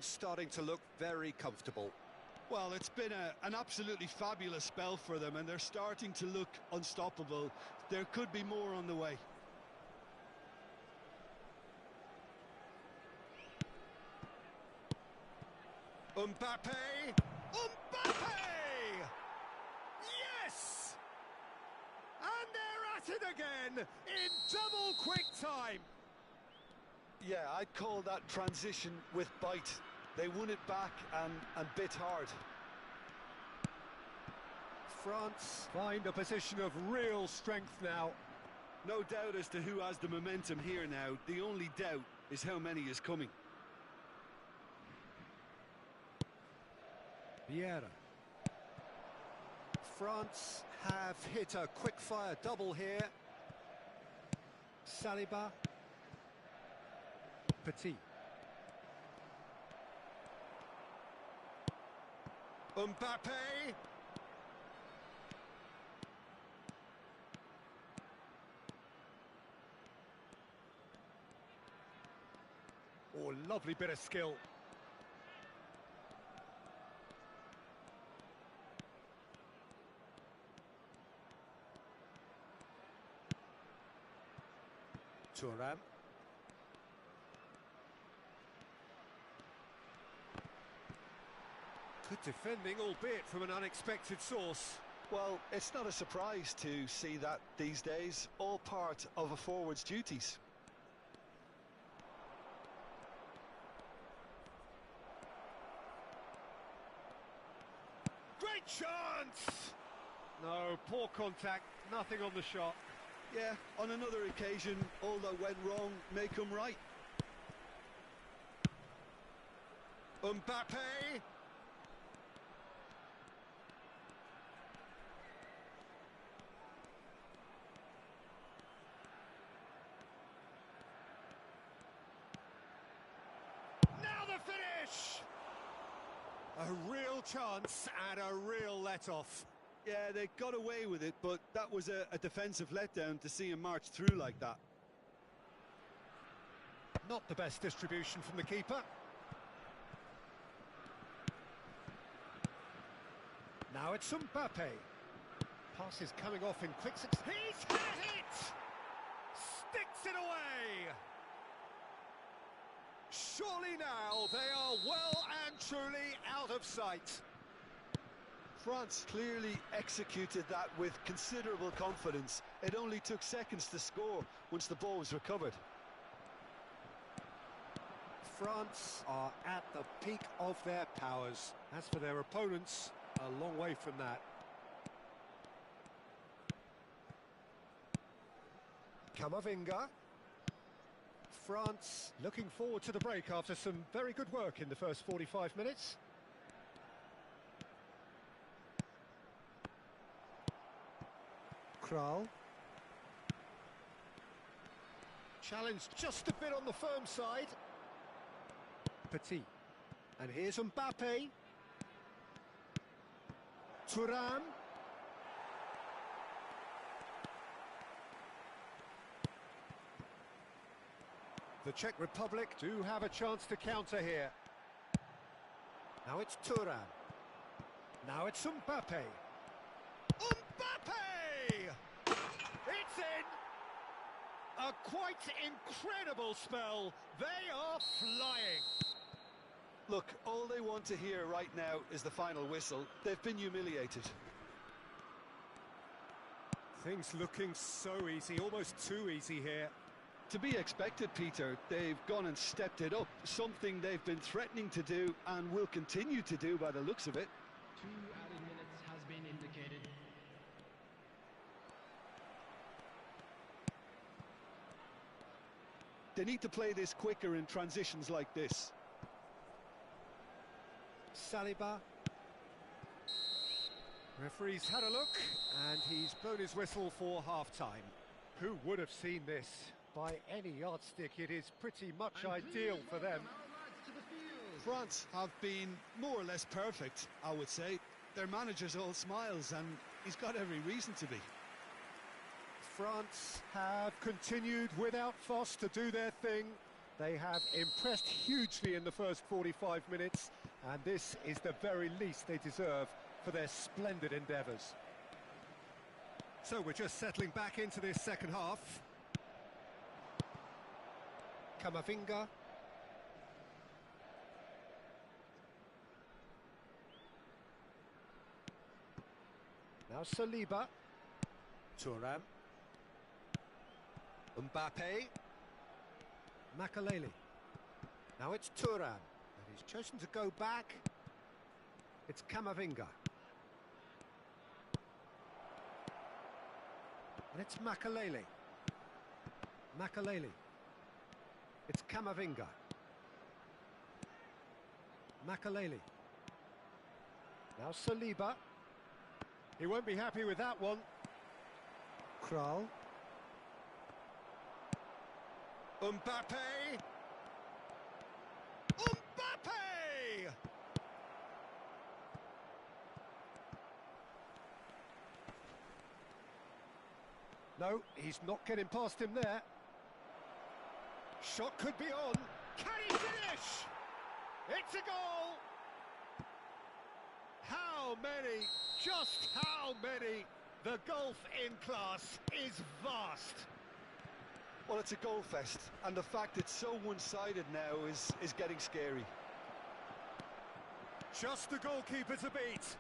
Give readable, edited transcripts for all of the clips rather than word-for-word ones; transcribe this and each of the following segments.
starting to look very comfortable. Well, it's been an absolutely fabulous spell for them, and they're starting to look unstoppable. There could be more on the way. Mbappe! Mbappe! Yes! And they're at it again in double quick time. Yeah, I'd call that transition with bite. They won it back and bit hard. France find a position of real strength now. No doubt as to who has the momentum here now. The only doubt is how many is coming. Vieira. France have hit a quick-fire double here. Saliba. Petit. Mbappe. Oh, lovely bit of skill. Thuram. Good defending, albeit from an unexpected source. Well, it's not a surprise to see that these days, all part of a forward's duties. Great chance! No, poor contact, nothing on the shot. Yeah, on another occasion, all that went wrong may come right. Mbappe! Now the finish! A real chance and a real let-off. Yeah, they got away with it, but that was a defensive letdown to see him march through like that. Not the best distribution from the keeper. Now it's Mbappe. Pass is coming off in quick succession. He's had it! Sticks it away! Surely now they are well and truly out of sight. France clearly executed that with considerable confidence. It only took seconds to score once the ball was recovered. France are at the peak of their powers. As for their opponents, a long way from that. Camavinga. France looking forward to the break after some very good work in the first 45 minutes. Kral. Challenge just a bit on the firm side. Petit. And here's Mbappe. Thuram. The Czech Republic do have a chance to counter here. Now it's Thuram. Now it's Mbappe. Mbappe! It's in! A quite incredible spell. They are flying. Look, all they want to hear right now is the final whistle. They've been humiliated. Things looking so easy, almost too easy here. To be expected, Peter. They've gone and stepped it up, something they've been threatening to do and will continue to do by the looks of it. 2 added minutes has been indicated. They need to play this quicker in transitions like this. Saliba. Referee's had a look, and he's blown his whistle for half-time. Who would have seen this? By any yardstick, it is pretty much ideal for them. France have been more or less perfect, I would say. Their manager's all smiles, and he's got every reason to be. France have continued without fuss to do their thing. They have impressed hugely in the first 45 minutes, and this is the very least they deserve for their splendid endeavours. So we're just settling back into this second half. Kamavinga. Now Saliba. Thuram. Mbappe. Makaleli. Now it's Thuram, and he's chosen to go back. It's Kamavinga. And it's Makaleli. Makaleli. It's Kamavinga. Makaleli. Now Saliba. He won't be happy with that one. Kral. Mbappe! Mbappe! No, he's not getting past him there. Shot could be on. Can he finish? It's a goal! How many? Just how many? The gulf in class is vast. Well, it's a goal fest, and the fact it's so one-sided now is getting scary. Just the goalkeeper to beat.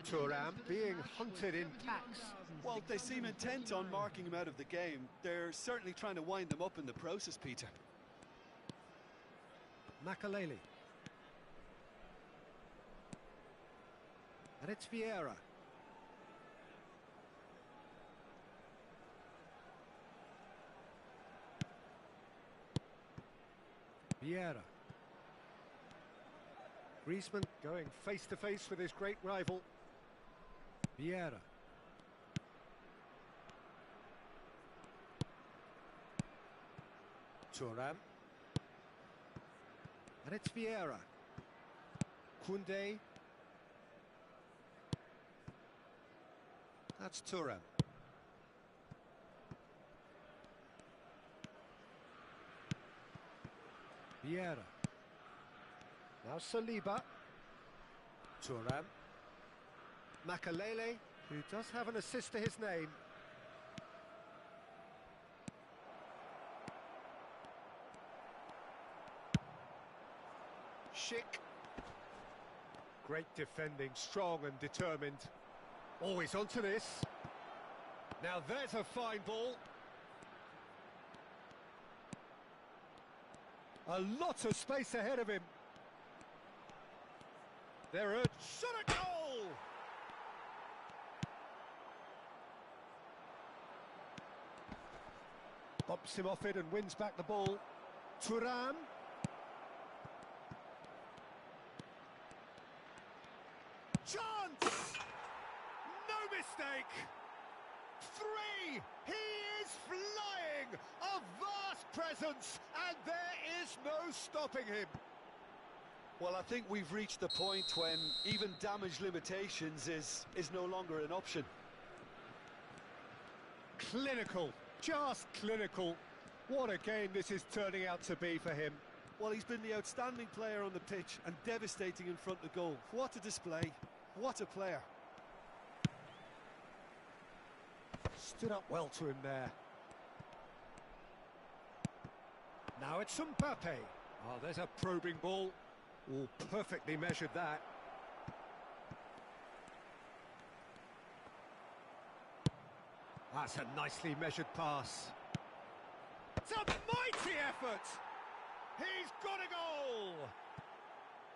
Thuram being hunted in packs. Well, they seem intent on marking him out of the game. They're certainly trying to wind him up in the process, Peter. Makaleli. And it's Vieira. Vieira. Griezmann going face-to-face with his great rival. Vieira. Thuram. And it's Vieira. Koundé. That's Thuram. Vieira. Now Saliba. Thuram. Makaleli, who does have an assist to his name. Schick. Great defending, strong and determined. Always onto this. Now there's a fine ball. A lot of space ahead of him. There are shot at goal! Bumps him off it and wins back the ball. Thuram. Chance! No mistake! 3! He is flying! A vast presence, and there is no stopping him. Well, I think we've reached the point when even damage limitations is no longer an option. Clinical, just clinical. What a game this is turning out to be for him. Well, he's been the outstanding player on the pitch and devastating in front of goal. What a display, what a player. Stood up well to him there. Now it's Mbappe. Oh, there's a probing ball. Oh, perfectly measured that. That's a nicely measured pass. It's a mighty effort! He's got a goal!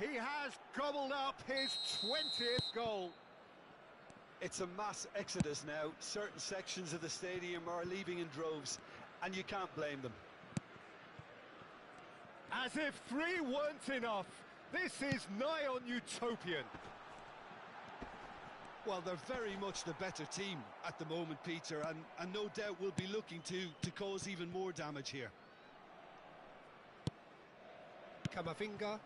He has gobbled up his 20th goal. It's a mass exodus now. Certain sections of the stadium are leaving in droves, and you can't blame them. As if 3 weren't enough, This is nigh on utopian. Well, they're very much the better team at the moment, Peter, and no doubt will be looking to cause even more damage here. Camavinga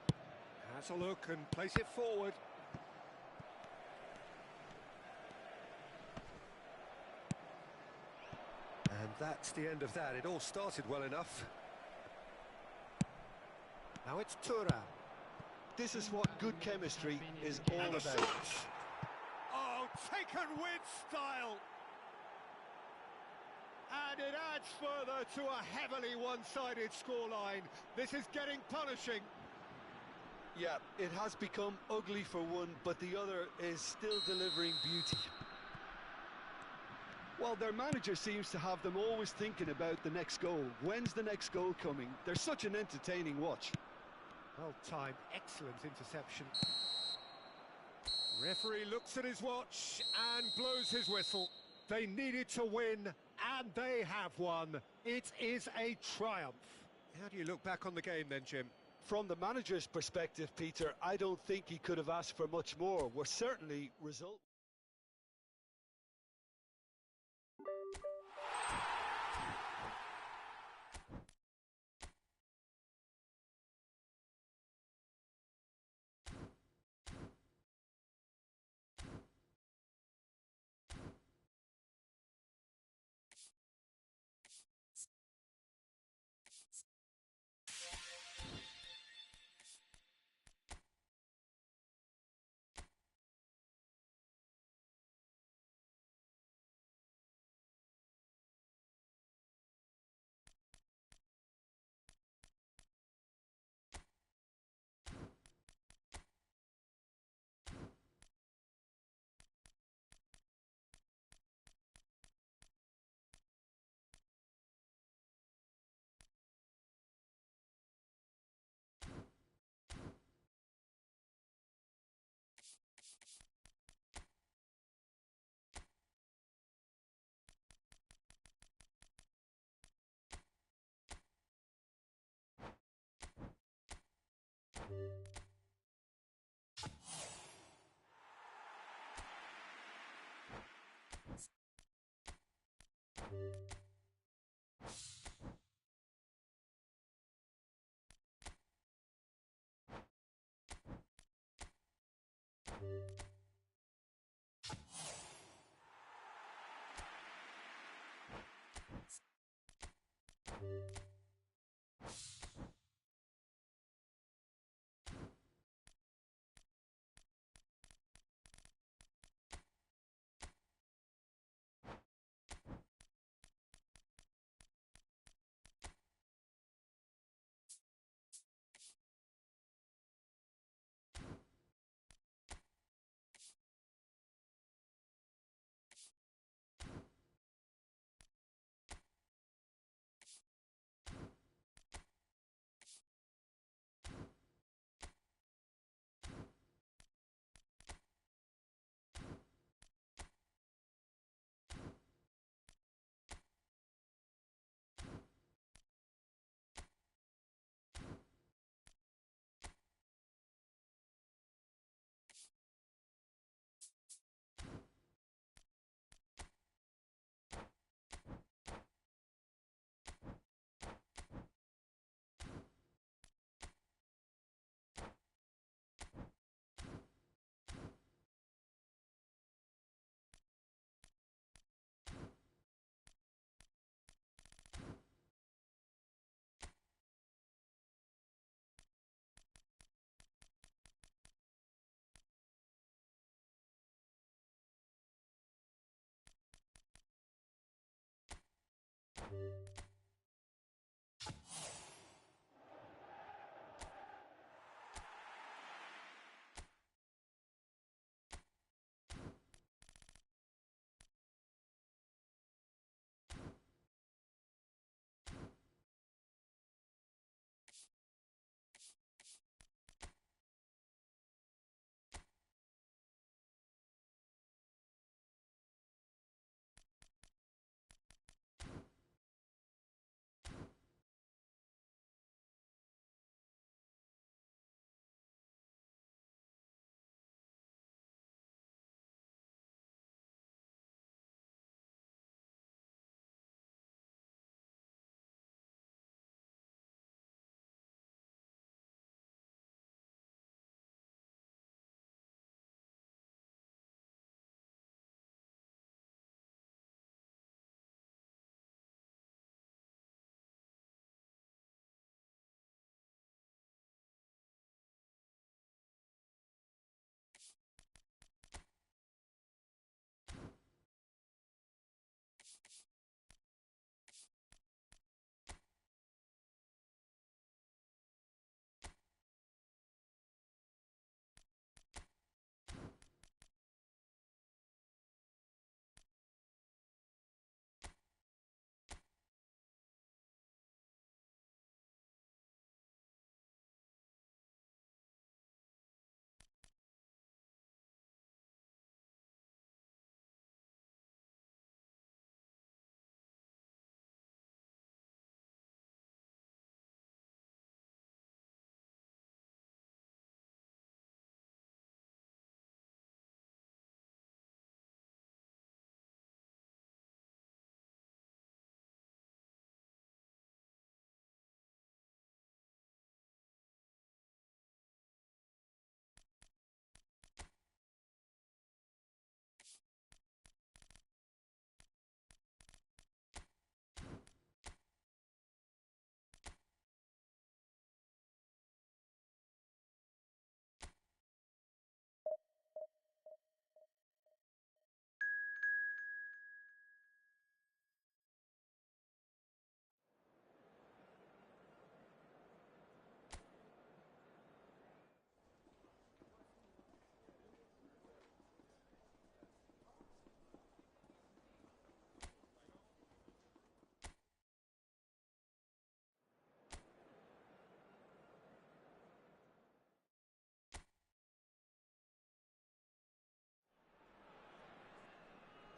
has a look and plays it forward. And that's the end of that. It all started well enough. Now it's Tura. This is what good chemistry is all And the about. shot! Oh, taken with style! And it adds further to a heavily one-sided scoreline. This is getting punishing. Yeah, it has become ugly for one, but the other is still delivering beauty. Well, their manager seems to have them always thinking about the next goal. When's the next goal coming? They're such an entertaining watch. Well-timed, excellent interception. Referee looks at his watch and blows his whistle. They needed to win, and they have won. It is a triumph. How do you look back on the game then, Jim? From the manager's perspective, Peter, I don't think he could have asked for much more. We're certainly result.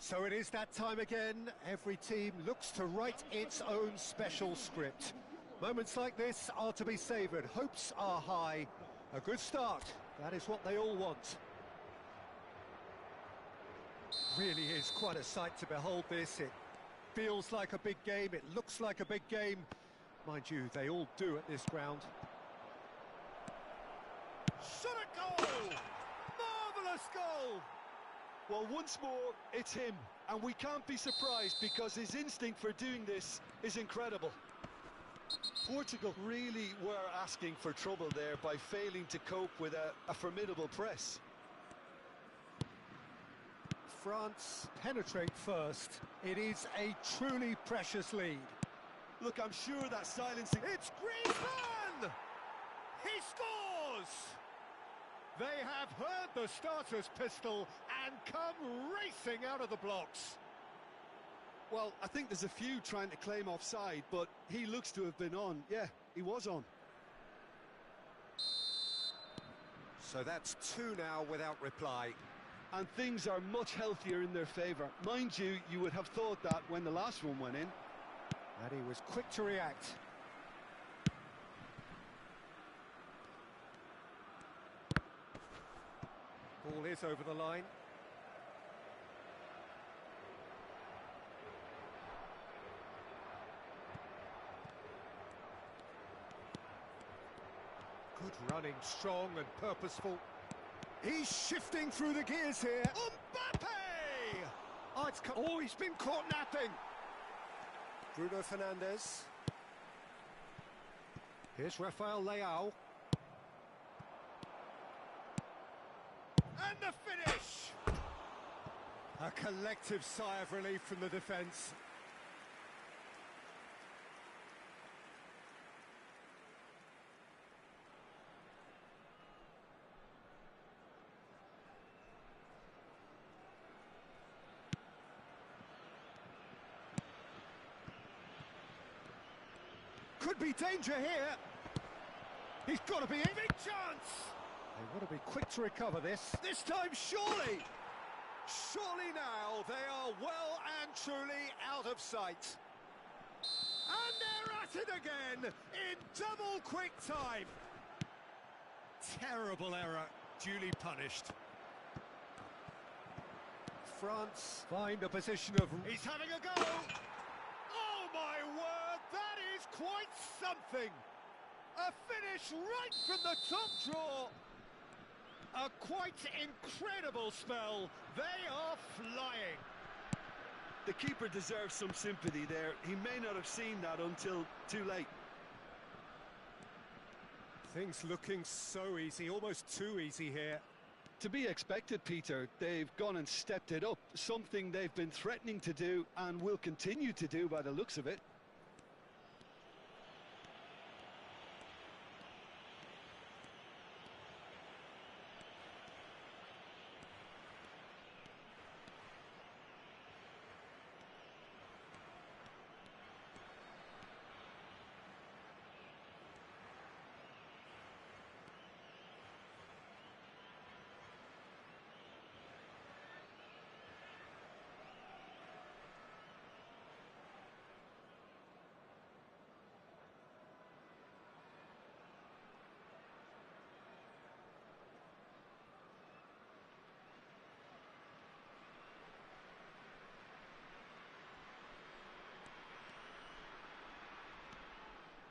So it is that time again. Every team looks to write its own special script. Moments like this are to be savoured. Hopes are high. A good start. That is what they all want. Really is quite a sight to behold this. It feels like a big game. It looks like a big game. Mind you, they all do at this ground. Shot at goal! Marvellous goal! Well, once more, it's him, and we can't be surprised because his instinct for doing this is incredible. Portugal really were asking for trouble there by failing to cope with a formidable press. France penetrate first. It is a truly precious lead. Look, I'm sure that silencing... It's Griezmann! He scores! They have heard the starter's pistol and come racing out of the blocks. Well, I think there's a few trying to claim offside, but he looks to have been on. Yeah, he was on. So that's two now without reply. And things are much healthier in their favour. Mind you, you would have thought that when the last one went in. And he was quick to react. Ball is over the line. Good running, strong and purposeful. He's shifting through the gears here. Mbappe! Oh, he's been caught napping. Bruno Fernandes. Here's Rafael Leao. And the finish! A collective sigh of relief from the defence. Could be danger here. He's got to be a big chance. They want to be quick to recover this. This time, surely. Surely now they are well and truly out of sight. And they're at it again in double quick time. Terrible error, duly punished. France find a position of... He's having a go. Oh my word, that is quite something. A finish right from the top draw. A quite incredible spell. They are flying. The keeper deserves some sympathy there. He may not have seen that until too late. Things looking so easy, almost too easy here. To be expected, Peter. They've gone and stepped it up. Something they've been threatening to do and will continue to do by the looks of it.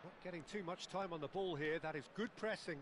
Not getting too much time on the ball here. That is good pressing.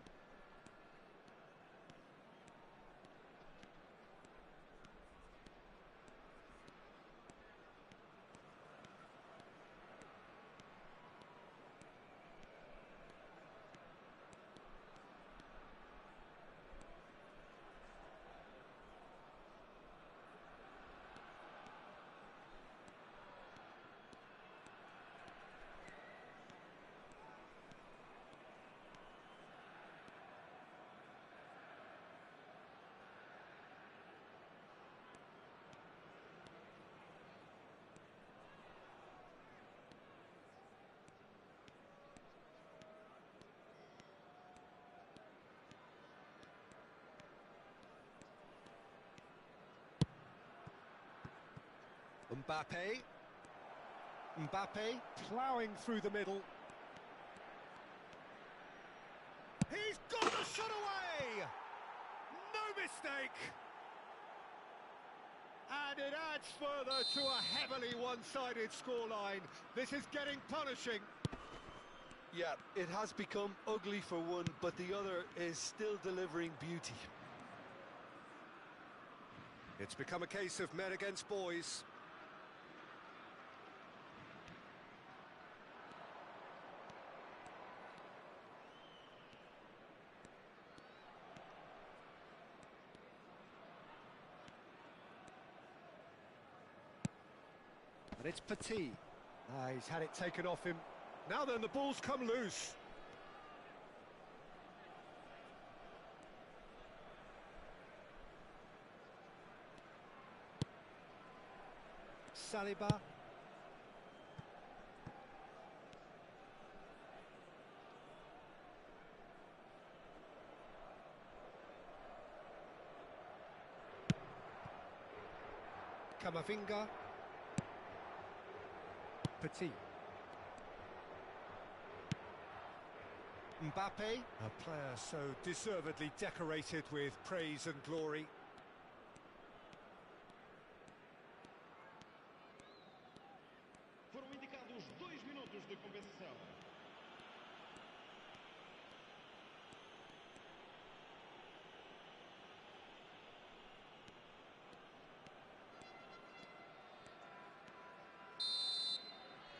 Mbappe. Mbappe ploughing through the middle. He's got the shot away! No mistake! And it adds further to a heavily one-sided scoreline. This is getting punishing. Yeah, it has become ugly for one, but the other is still delivering beauty. It's become a case of men against boys. And it's Petit. He's had it taken off him. Now then, the ball's come loose. Saliba. Camavinga. Petit. Mbappe, a player so deservedly decorated with praise and glory. Foram indicados 2 minutos de compensação.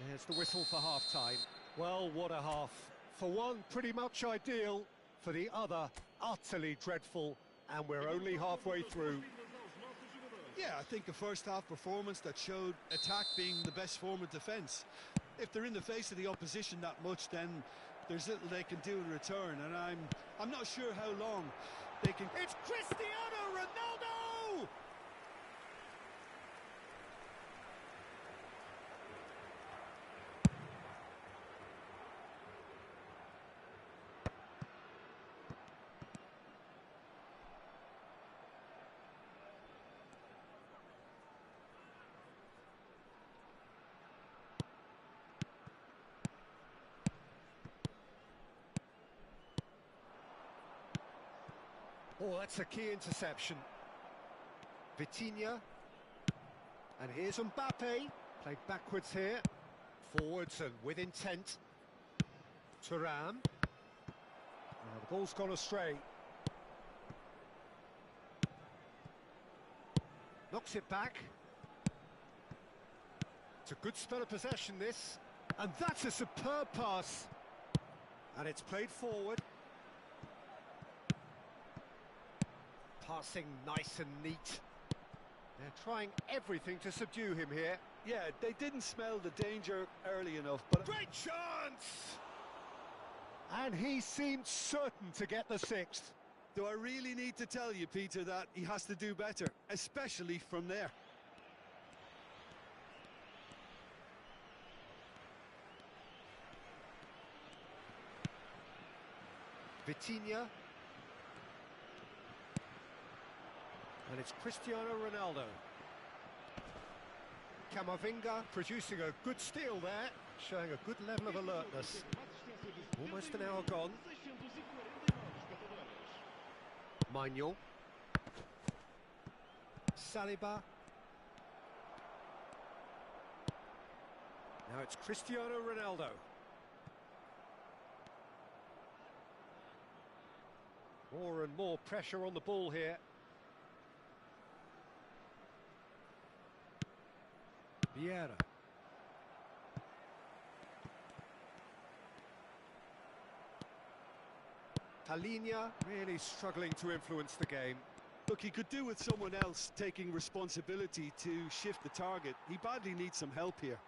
There's the whistle for half-time. Well, what a half. For one, pretty much ideal. For the other, utterly dreadful. And we're only halfway through. Yeah, I think a first-half performance that showed attack being the best form of defence. If they're in the face of the opposition that much, then there's little they can do in return, and I'm not sure how long they can... It's Cristiano Ronaldo! Oh, that's a key interception. Vitinha. And here's Mbappe. Played backwards here. Forwards and with intent. Thuram. Now the ball's gone astray. Knocks it back. It's a good spell of possession, this. And that's a superb pass. And it's played forward. Passing nice and neat. They're trying everything to subdue him here. Yeah, they didn't smell the danger early enough, but... Great chance! And he seemed certain to get the sixth. Do I really need to tell you, Peter, that he has to do better, especially from there? Vitinha. And it's Cristiano Ronaldo. Camavinga producing a good steal there, showing a good level of alertness. Almost an hour gone. Maignan. Saliba. Now it's Cristiano Ronaldo. More and more pressure on the ball here. Vieira. Talinia really struggling to influence the game. Look, he could do with someone else taking responsibility to shift the target. He badly needs some help here.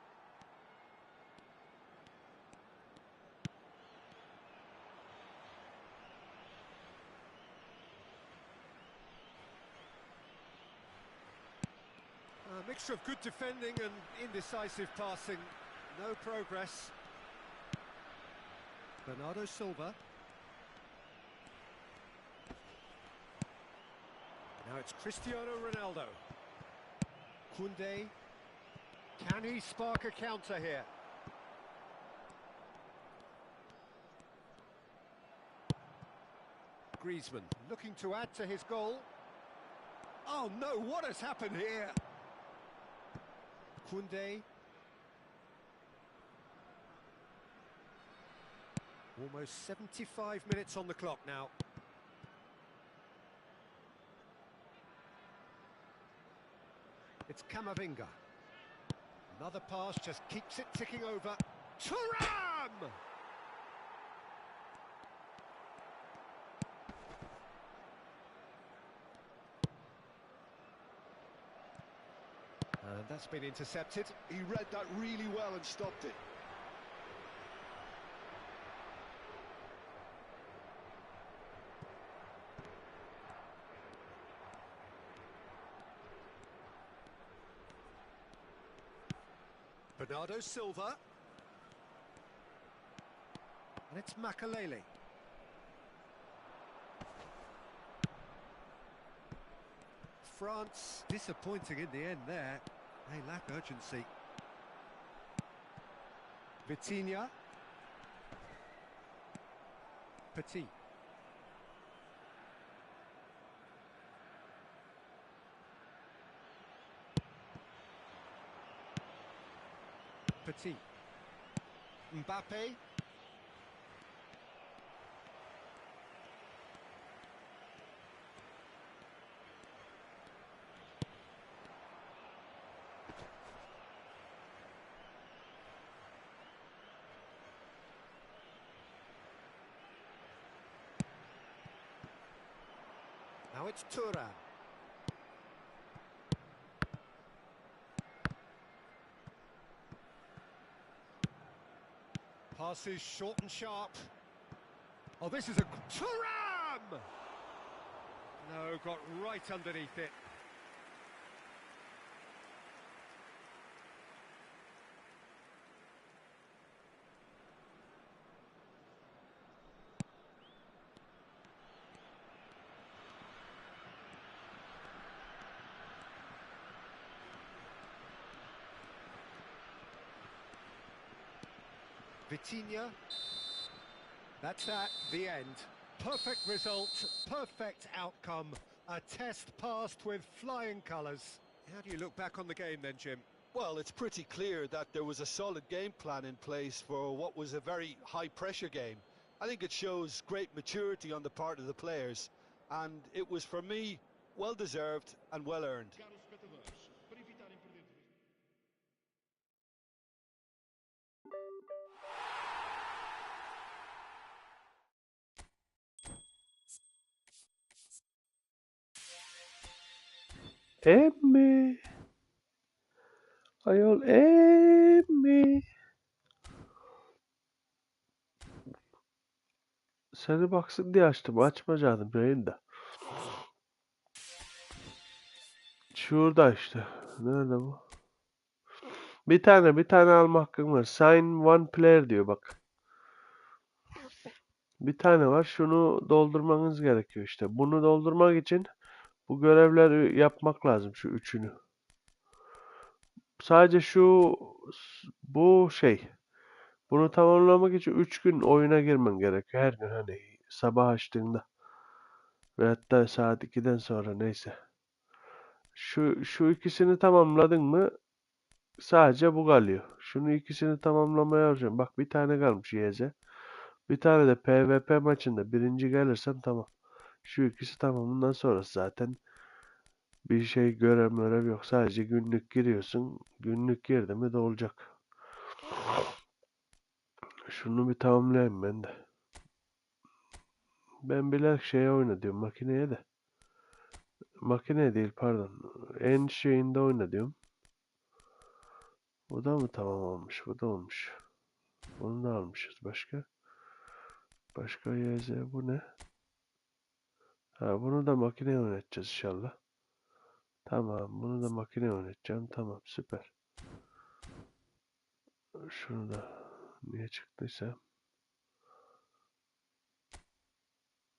A mixture of good defending and indecisive passing. No progress. Bernardo Silva. Now it's Cristiano Ronaldo. Koundé. Can he spark a counter here? Griezmann looking to add to his goal. Oh no, what has happened here? Koundé. Almost 75 minutes on the clock now. It's Camavinga. Another pass just keeps it ticking over. Thuram! And that's been intercepted. He read that really well and stopped it. Bernardo Silva. And it's Makalele. France disappointing in the end there. They lack urgency. Vitinha. Petit. Petit. Mbappe. Now it's Thuram. Passes short and sharp. Oh, this is a... Thuram! No, got right underneath it. Vitinha. That's that, the end. Perfect result, perfect outcome. A test passed with flying colours. How do you look back on the game then, Jim? Well, it's pretty clear that there was a solid game plan in place for what was a very high-pressure game. I think it shows great maturity on the part of the players, and it was, for me, well-deserved and well-earned. Caros espectadores, para evitarem perder de vista. Emmi. Ayol Emmi. Seni baksın diye açtım. Açmayacaktım yayında. Şurada işte. Nerede bu? Bir tane alma hakkın var. Sign one player diyor bak. Bir tane var. Şunu doldurmanız gerekiyor işte. Bunu doldurmak için bu görevleri yapmak lazım. Şu üçünü. Sadece bu şey. Bunu tamamlamak için 3 gün oyuna girmen gerekiyor. Her gün hani sabah açtığında. Ve hatta saat 2'den sonra neyse. Şu ikisini tamamladın mı sadece bu kalıyor. Şunu ikisini tamamlamaya harcıyorum. Bak bir tane kalmış YZ. Bir tane de PvP maçında birinci gelirsem tamam. Şu ikisi tamam. Bundan sonrası zaten bir şey görev yok. Sadece günlük giriyorsun. Günlük girdi mi de olacak. Şunu bir tamamlayayım ben de. Ben bilerek şeye oyna diyorum. Makineye de. Makine değil pardon. En şeyinde oyna diyorum. Bu da mı tamam olmuş? Bu da olmuş. Bunu da almışız. Başka YZ bu ne? Ha bunu da makineye oynatacağız inşallah. Tamam bunu da makineye oynatacağım. Tamam süper. Şunu da niye çıktıysa.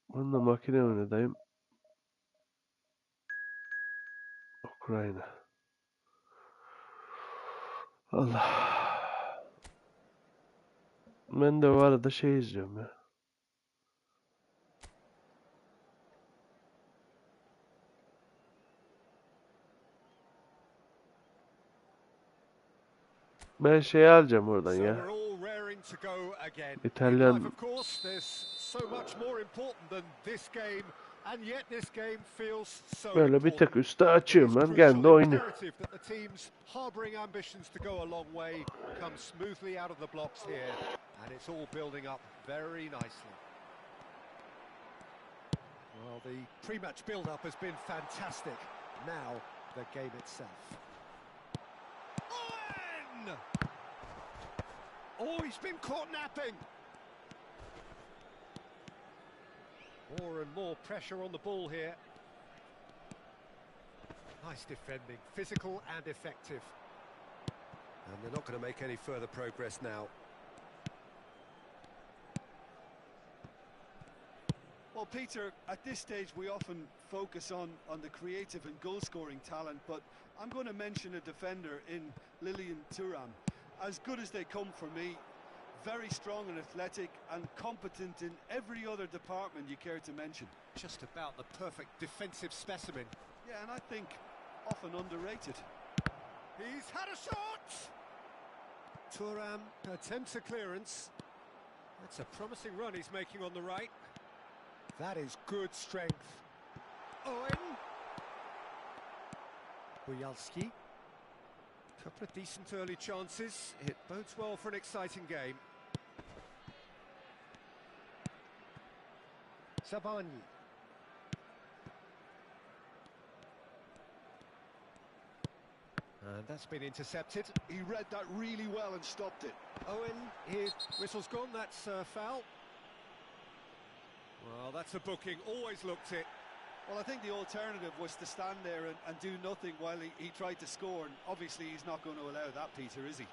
Bunu da makineye oynatayım. Ukrayna. Allah. Ben de o arada şey izliyorum ya. Ben şey alacağım oradan So ya. we're all raring to go again. In İtalyan life, of course, there's so much more important than this game, and yet this game feels so böyle bir important. tek üstte It açıyorum is ben. crucial, Kendi oynuyor. imperative that the teams harbouring ambitions to go a long way come smoothly out of the blocks here, and it's all building up very nicely. Well, the pre-match build-up has been fantastic. Now, the game itself. Owen! Oh, he's been caught napping. More and more pressure on the ball here. Nice defending, physical and effective. And they're not going to make any further progress now. Well, Peter, at this stage we often focus on the creative and goal-scoring talent, but I'm going to mention a defender in Lilian Thuram. As good as they come for me, very strong and athletic and competent in every other department you care to mention. Just about the perfect defensive specimen. Yeah, and I think often underrated. He's had a shot! Thuram attempts a clearance. That's a promising run he's making on the right. That is good strength. Owen. Buyalski. Couple of decent early chances. It bodes well for an exciting game. Sabani. And that's been intercepted. He read that really well and stopped it. Owen, his whistle's gone, that's foul. Well, that's a booking, always looked it. Well, I think the alternative was to stand there and do nothing while he tried to score, and obviously he's not going to allow that, Peter, is he?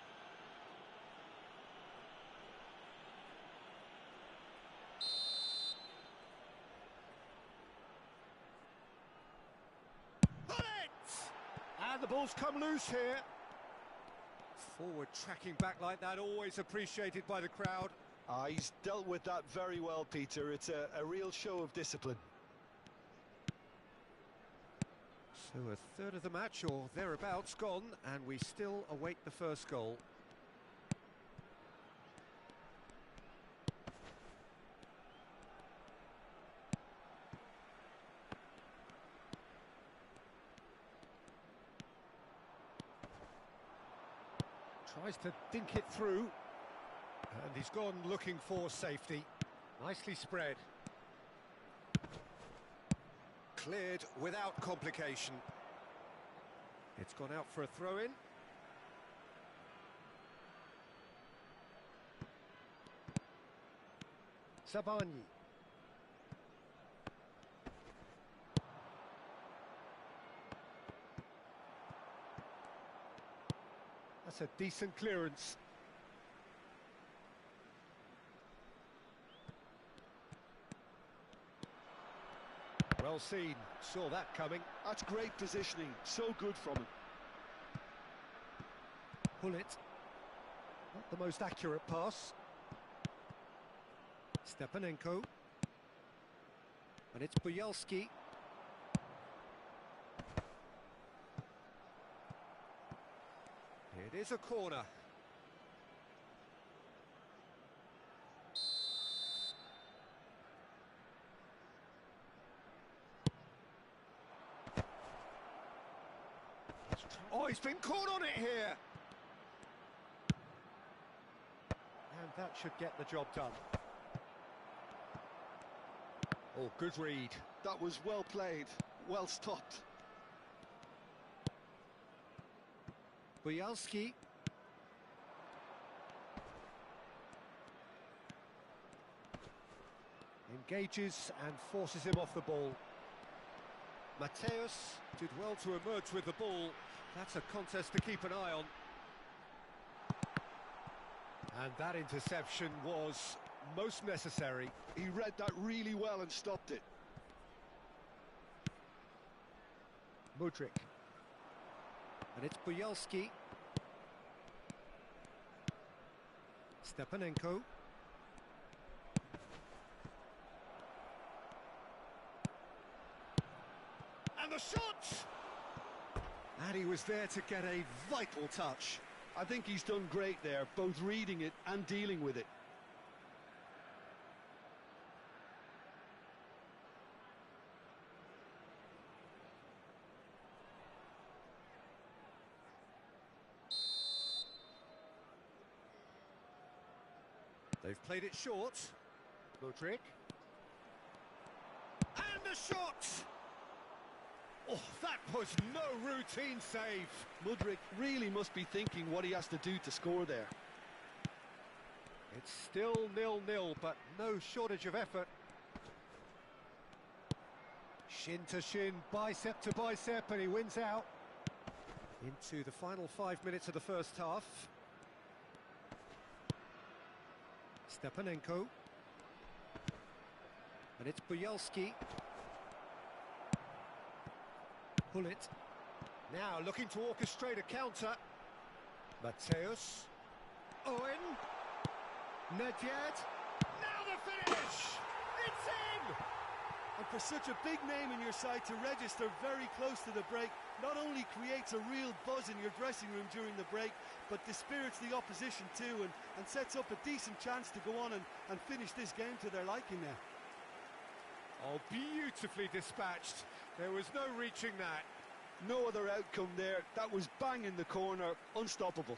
And the ball's come loose here. Forward tracking back like that, always appreciated by the crowd. He's dealt with that very well, Peter. It's a real show of discipline. So a third of the match or thereabouts gone, and we still await the first goal. Tries to dink it through, and he's gone looking for safety. Nicely spread. Cleared without complication. It's gone out for a throw-in. Sabani. That's a decent clearance. Well seen, saw that coming. That's great positioning, so good from him. Pull it. Not the most accurate pass. Stepanenko. And it's Buyalski. It is a corner. Oh, he's been caught on it here. And that should get the job done. Oh, good read. That was well played, well stopped. Buyalski. Engages and forces him off the ball. Mateus did well to emerge with the ball. That's a contest to keep an eye on. And that interception was most necessary. He read that really well and stopped it. Mudryk. And it's Buyalski. Stepanenko. And the shot! And he was there to get a vital touch. I think he's done great there, both reading it and dealing with it. They've played it short. Modric. And the shot! Oh, that was no routine save. Modric really must be thinking what he has to do to score there. It's still 0-0, but no shortage of effort. Shin to shin, bicep to bicep, and he wins out. Into the final 5 minutes of the first half. Stepanenko. And it's Bujalski. Hullet. Now looking to orchestrate a counter. Mateus. Owen. Nedved. Now the finish! It's in! And for such a big name in your side to register very close to the break, not only creates a real buzz in your dressing room during the break, but dispirits the opposition too, and sets up a decent chance to go on and finish this game to their liking now. Oh, beautifully dispatched. There was no reaching that. No other outcome there. That was bang in the corner, unstoppable.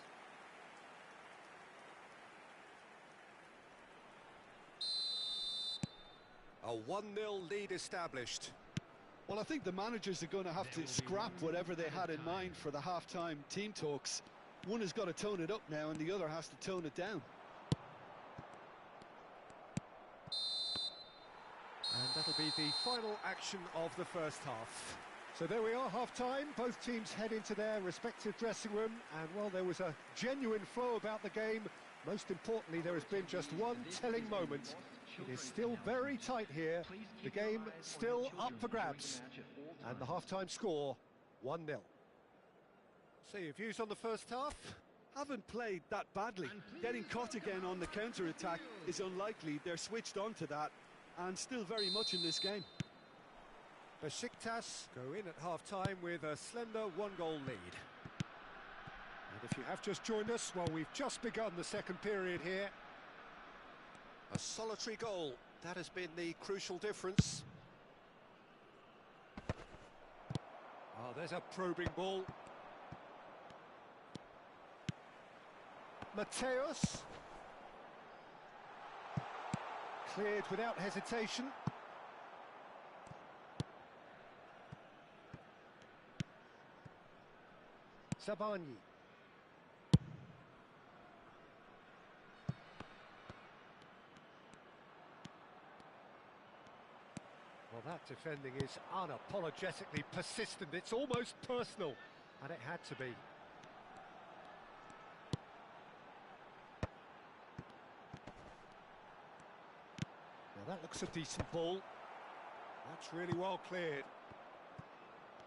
A 1-0 lead established. Well, I think the managers are going to have to scrap whatever they had in mind for the half-time team talks. One has got to tone it up now, and the other has to tone it down. And that'll be the final action of the first half. So there we are, half-time. Both teams head into their respective dressing room. And, well, there was a genuine flow about the game. Most importantly, there has been just one telling moment. It is still very tight here. The game still up for grabs. And the half-time score, 1-0. So your views on the first half? Haven't played that badly. Getting caught again on the counter-attack is unlikely. They're switched on to that, and still very much in this game. Besiktas go in at half-time with a slender one-goal lead. And if you have just joined us, well, we've just begun the second period here. A solitary goal, that has been the crucial difference. Oh, there's a probing ball. Mateus. Cleared without hesitation. Sabani. Well, that defending is unapologetically persistent. It's almost personal, and it had to be. Now that looks a decent ball. That's really well cleared.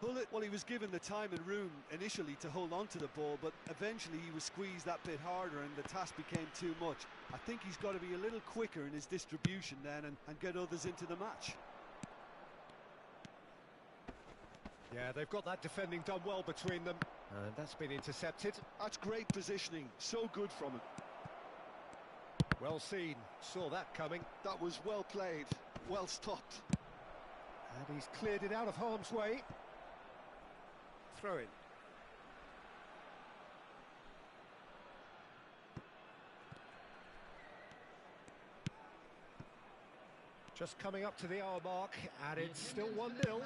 Hullet, well, he was given the time and room initially to hold on to the ball, but eventually he was squeezed that bit harder and the task became too much. I think he's got to be a little quicker in his distribution then and get others into the match. Yeah, they've got that defending done well between them, and that's been intercepted. That's great positioning, so good from him. Well seen, saw that coming. That was well played, well stopped. And he's cleared it out of harm's way. Throw in. Just coming up to the hour mark, and it's still 1-0.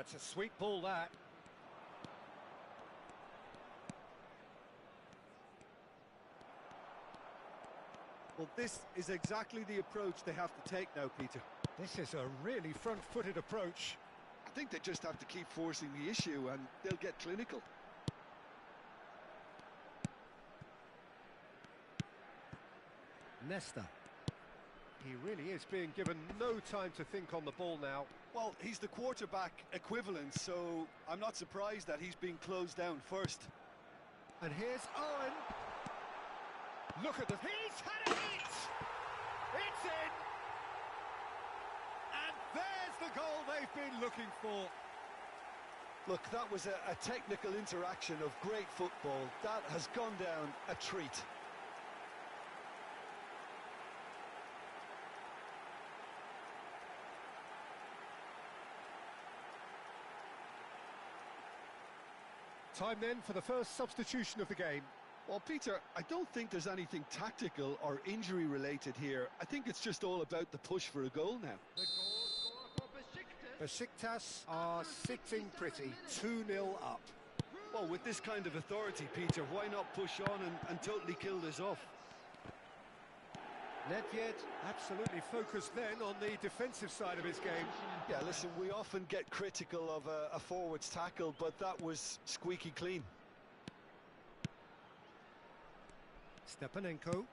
It's a sweet ball, that. Well, this is exactly the approach they have to take now, Peter. This is a really front-footed approach. I think they just have to keep forcing the issue and they'll get clinical. Nesta. He really is being given no time to think on the ball now. Well, he's the quarterback equivalent, so I'm not surprised that he's being closed down first. And here's Owen. Look at the... He's had a hit! It's in! And there's the goal they've been looking for. Look, that was a technical interaction of great football. That has gone down a treat. Time then for the first substitution of the game. Well, Peter, I don't think there's anything tactical or injury related here. I think it's just all about the push for a goal now. The goal scorer for Besiktas. Besiktas are sitting pretty, 2-0 up. Well, with this kind of authority, Peter, why not push on and totally kill this off? Nedved absolutely focused then on the defensive side of his game. Yeah, listen, we often get critical of a forward's tackle, but that was squeaky clean. Stepanenko.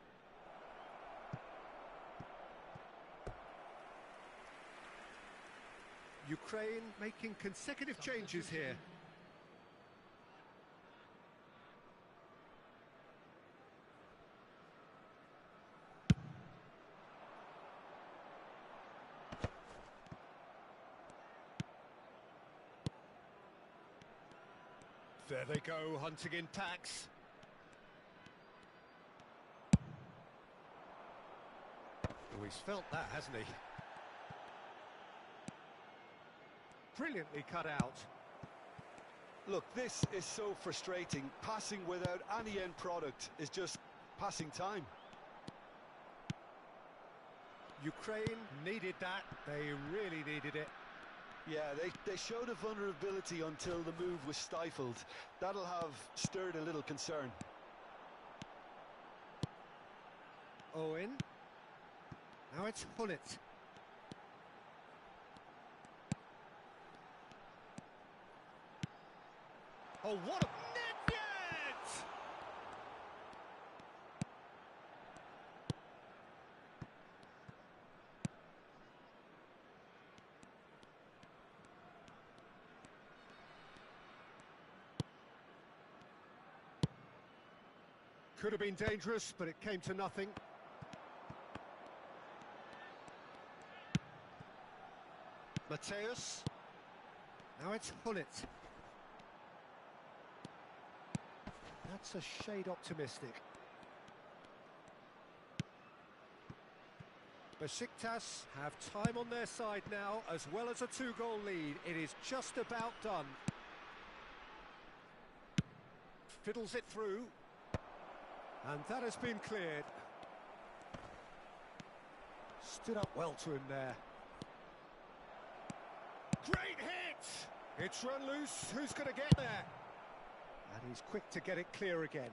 Ukraine making consecutive changes here. There they go, hunting in packs. Oh, he's felt that, hasn't he? Brilliantly cut out. Look, this is so frustrating. Passing without any end product is just passing time. Ukraine needed that. They really needed it. Yeah, they showed a vulnerability until the move was stifled. That'll have stirred a little concern. Owen. Now it's Hullet. Oh, what a... Nedved! Could have been dangerous, but it came to nothing. Mateus. Now it's Hullet. That's a shade optimistic. Besiktas have time on their side now, as well as a 2-goal lead. It is just about done. Fiddles it through. And that has been cleared. Stood up well to him there. Great hit! It's run loose. Who's going to get there? And he's quick to get it clear again.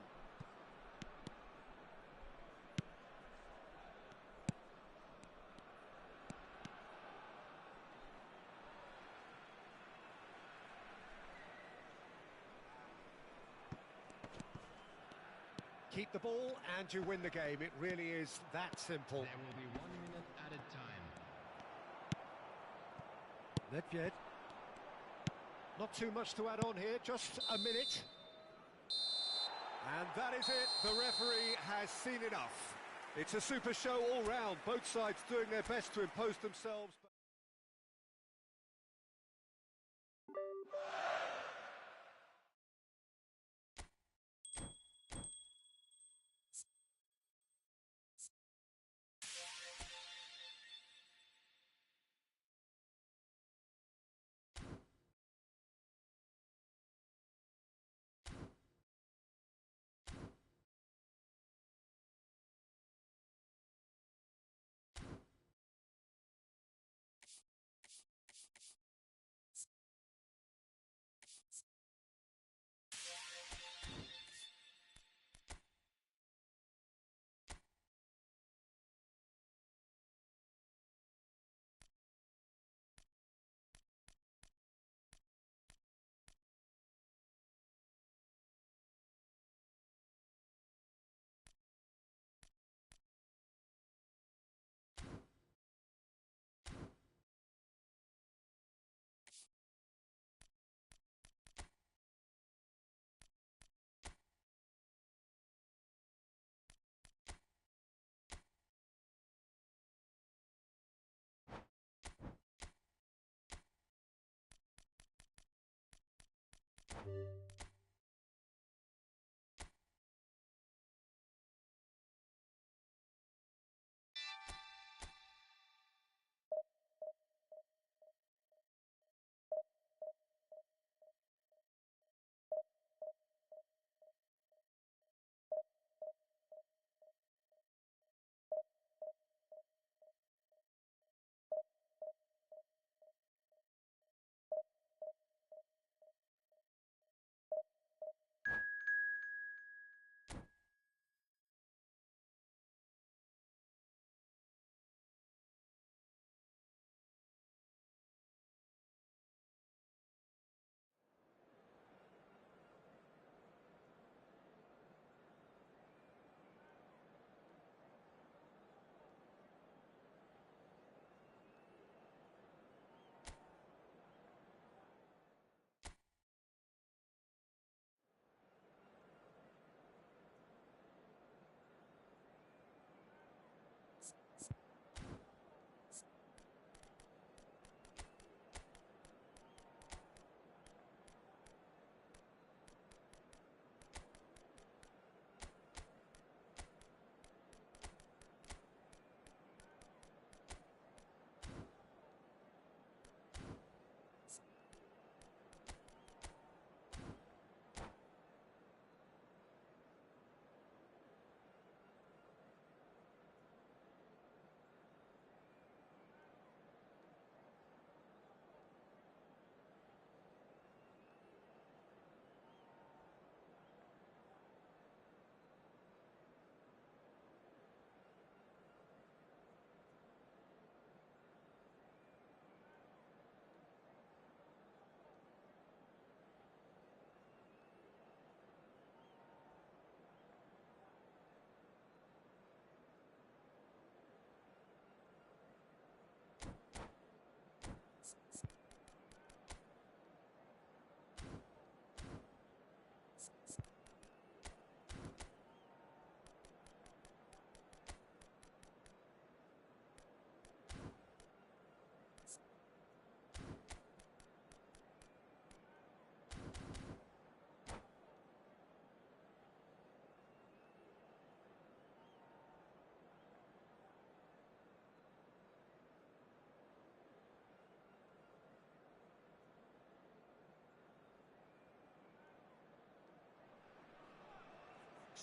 Keep the ball and you win the game. It really is that simple. There will be 1 minute added time. Nedved. Not too much to add on here, just a minute. And that is it. The referee has seen enough. It's a super show all round. Both sides doing their best to impose themselves.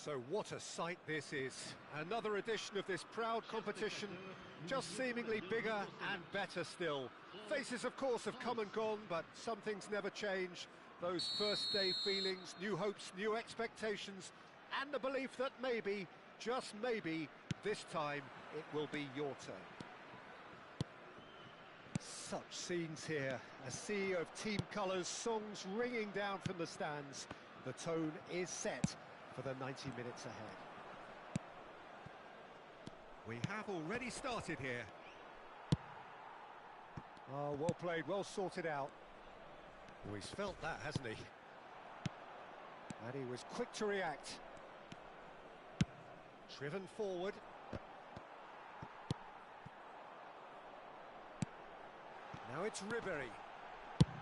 So what a sight this is. Another edition of this proud competition, just seemingly bigger and better still. Faces, of course, have come and gone, but some things never change. Those first day feelings, new hopes, new expectations, and the belief that maybe, just maybe, this time it will be your turn. Such scenes here, a sea of team colours, songs ringing down from the stands. The tone is set for the 90 minutes ahead. We have already started here. Oh, well played, well sorted out. Oh, he's felt that, hasn't he? And he was quick to react. Driven forward. Now it's Ribéry.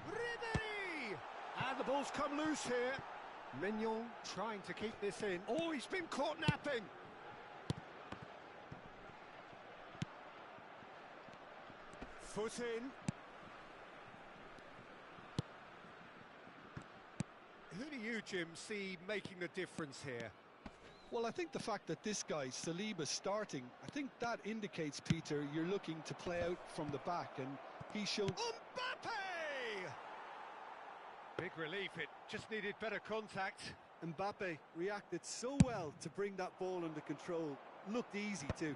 Ribéry! And the ball's come loose here. Mignon trying to keep this in. Oh, he's been caught napping. Foot in. Who do you, Jim, see making the difference here? Well, I think the fact that this guy, Saliba's starting, I think that indicates, Peter, you're looking to play out from the back, and he's shown... Mbappe! Big relief, it just needed better contact. Mbappe reacted so well to bring that ball under control. Looked easy too.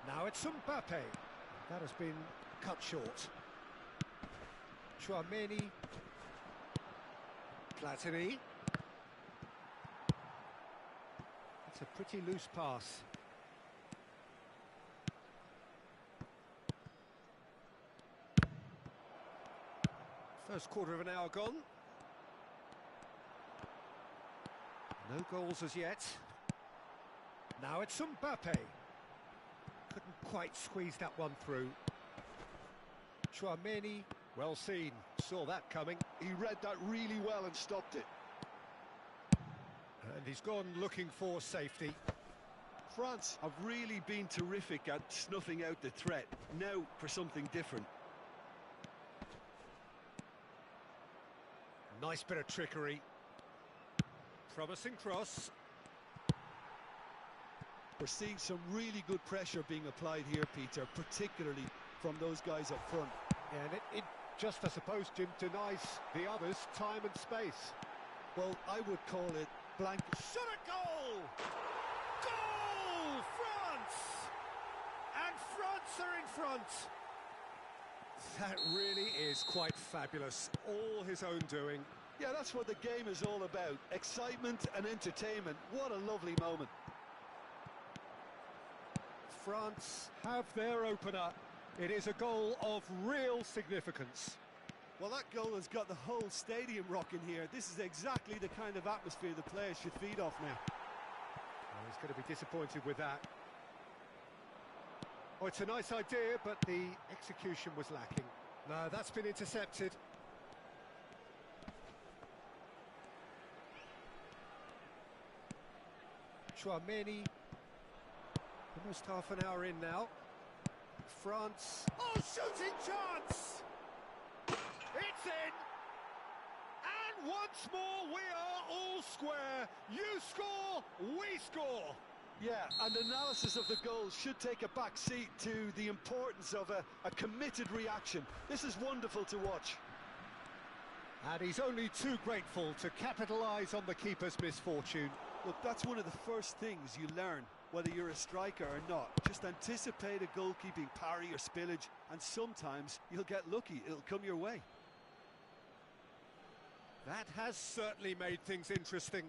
Now it's Mbappe. That has been cut short. Chouameni. Platini. It's a pretty loose pass. First quarter of an hour gone. No goals as yet. Now it's Mbappe. Couldn't quite squeeze that one through. Chouameni, well seen, saw that coming. He read that really well and stopped it. And he's gone looking for safety. France have really been terrific at snuffing out the threat. Now for something different. Nice bit of trickery. Promising cross. We're seeing some really good pressure being applied here, Peter, particularly from those guys up front. Yeah, and it just, I suppose, Jim, denies the others time and space. Well, I would call it blank. Shot a goal! Goal! France! And France are in front. That really is quite fabulous. All his own doing. Yeah, that's what the game is all about. Excitement and entertainment. What a lovely moment. France have their opener. It is a goal of real significance. Well, that goal has got the whole stadium rocking here. This is exactly the kind of atmosphere the players should feed off now. Oh, he's going to be disappointed with that. Oh, it's a nice idea, but the execution was lacking. No, that's been intercepted. Chouameni. Almost half an hour in now. France. Oh, shooting chance! It's in! And once more we are all square. You score, we score. Yeah, and analysis of the goal should take a back seat to the importance of a committed reaction. This is wonderful to watch. And he's only too grateful to capitalise on the keeper's misfortune. Look, that's one of the first things you learn, whether you're a striker or not. Just anticipate a goalkeeping parry or spillage, and sometimes you'll get lucky. It'll come your way. That has certainly made things interesting.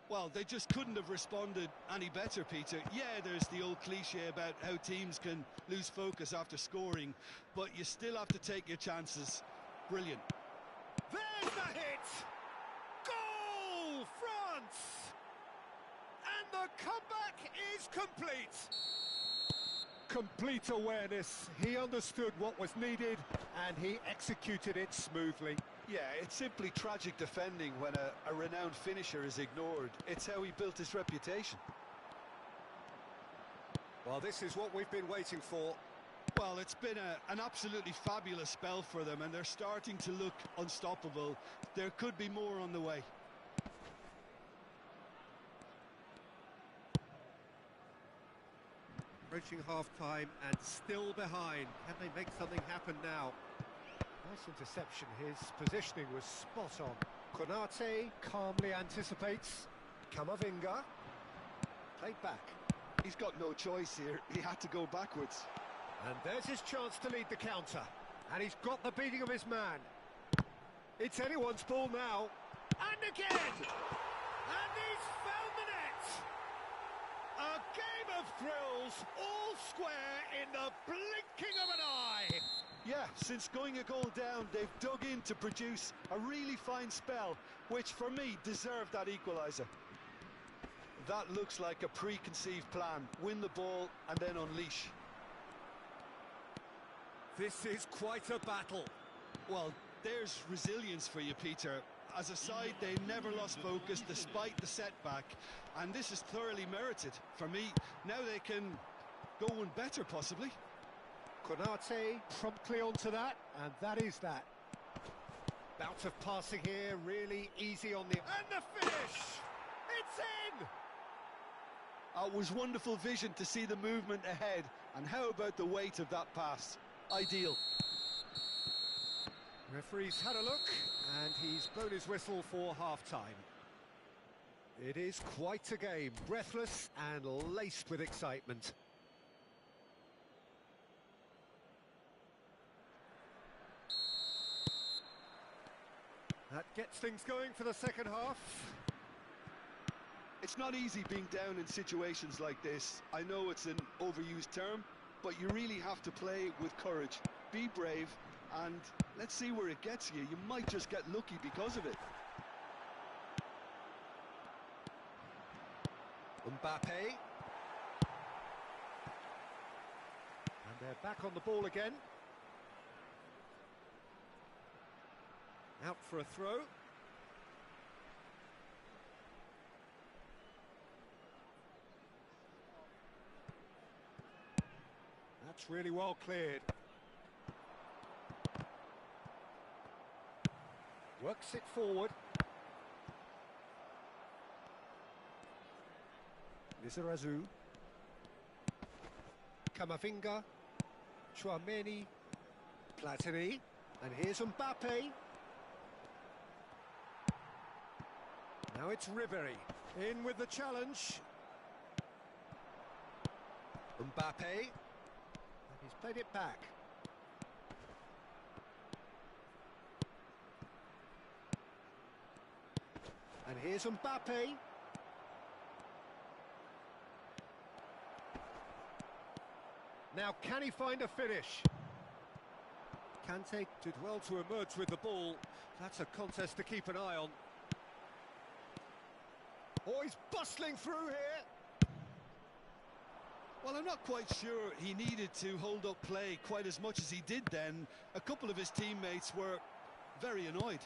Well, they just couldn't have responded any better, Peter. Yeah, there's the old cliche about how teams can lose focus after scoring, but you still have to take your chances. Brilliant. There's the hit! Goal, France! And the comeback is complete. Complete awareness. He understood what was needed and he executed it smoothly. Yeah, it's simply tragic defending when a renowned finisher is ignored. It's how he built his reputation. Well, this is what we've been waiting for. Well, it's been an absolutely fabulous spell for them, and they're starting to look unstoppable. There could be more on the way. Approaching half-time and still behind. Can they make something happen now? Nice interception. His positioning was spot on. KONAMi calmly anticipates. Camavinga. Played back. He's got no choice here. He had to go backwards. And there's his chance to lead the counter. And he's got the beating of his man. It's anyone's ball now. And again! And he's found the net! A game of thrills, all square in the blinking of an eye! Yeah, since going a goal down, they've dug in to produce a really fine spell, which for me deserved that equaliser. That looks like a preconceived plan. Win the ball and then unleash. This is quite a battle. Well, there's resilience for you, Peter. As a side, they never lost focus despite the setback, and this is thoroughly merited. For me, now they can go one better, possibly. KONAMi promptly onto that, and that is that. Bout of passing here, really easy on the... And the finish! It's in! It was wonderful vision to see the movement ahead, and how about the weight of that pass? Ideal. Referee's had a look, and he's blown his whistle for half-time. It is quite a game, breathless and laced with excitement. That gets things going for the second half. It's not easy being down in situations like this. I know it's an overused term, but you really have to play with courage. Be brave, and let's see where it gets you. You might just get lucky because of it. Mbappe. They're back on the ball again. Out for a throw. That's really well cleared. Works it forward. Lizarazu. Kamavinga. Chouameni. Platini. And here's Mbappe. Now it's Ribery. In with the challenge. Mbappe. And he's played it back. And here's Mbappe. Now, can he find a finish? Kante did well to emerge with the ball. That's a contest to keep an eye on. Oh, he's bustling through here. Well, I'm not quite sure he needed to hold up play quite as much as he did then. A couple of his teammates were very annoyed.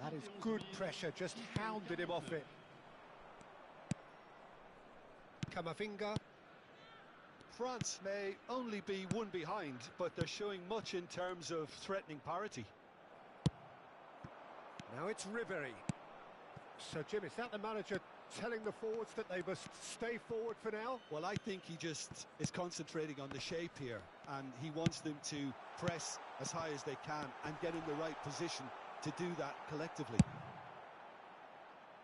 That is good pressure, just hounded him off it. Kamavinga. France may only be one behind, but they're showing much in terms of threatening parity. Now it's Ribery. So, Jim, is that the manager telling the forwards that they must stay forward for now? Well, I think he just is concentrating on the shape here, and he wants them to press as high as they can and get in the right position to do that collectively.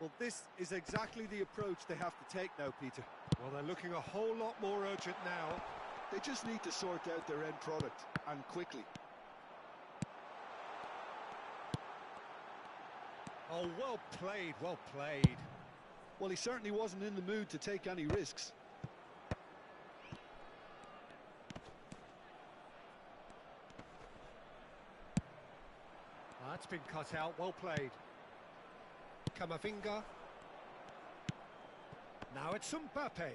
Well, this is exactly the approach they have to take now, Peter. Well, they're looking a whole lot more urgent now. They just need to sort out their end product, and quickly. Oh, well played, well played. Well, he certainly wasn't in the mood to take any risks. That's been cut out, well played. Kamavinga. Now it's Mbappe.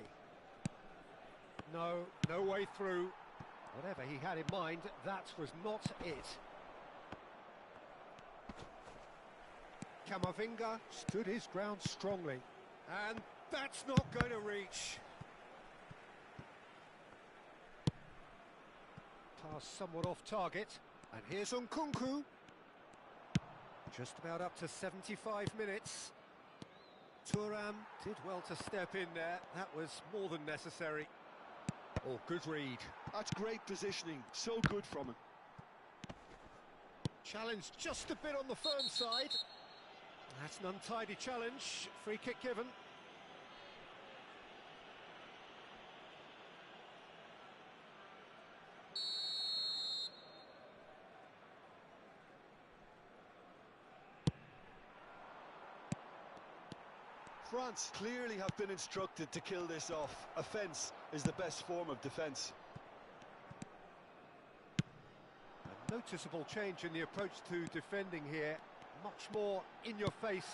No way through. Whatever he had in mind, that was not it. Kamavinga stood his ground strongly. And that's not going to reach. Pass somewhat off target. And here's Nkunku. Just about up to 75 minutes. Thuram did well to step in there. That was more than necessary. Oh, good read. That's great positioning. So good from him. Challenge just a bit on the firm side. That's an untidy challenge. Free kick given. France clearly have been instructed to kill this off. Offence is the best form of defence. A noticeable change in the approach to defending here. Much more in your face.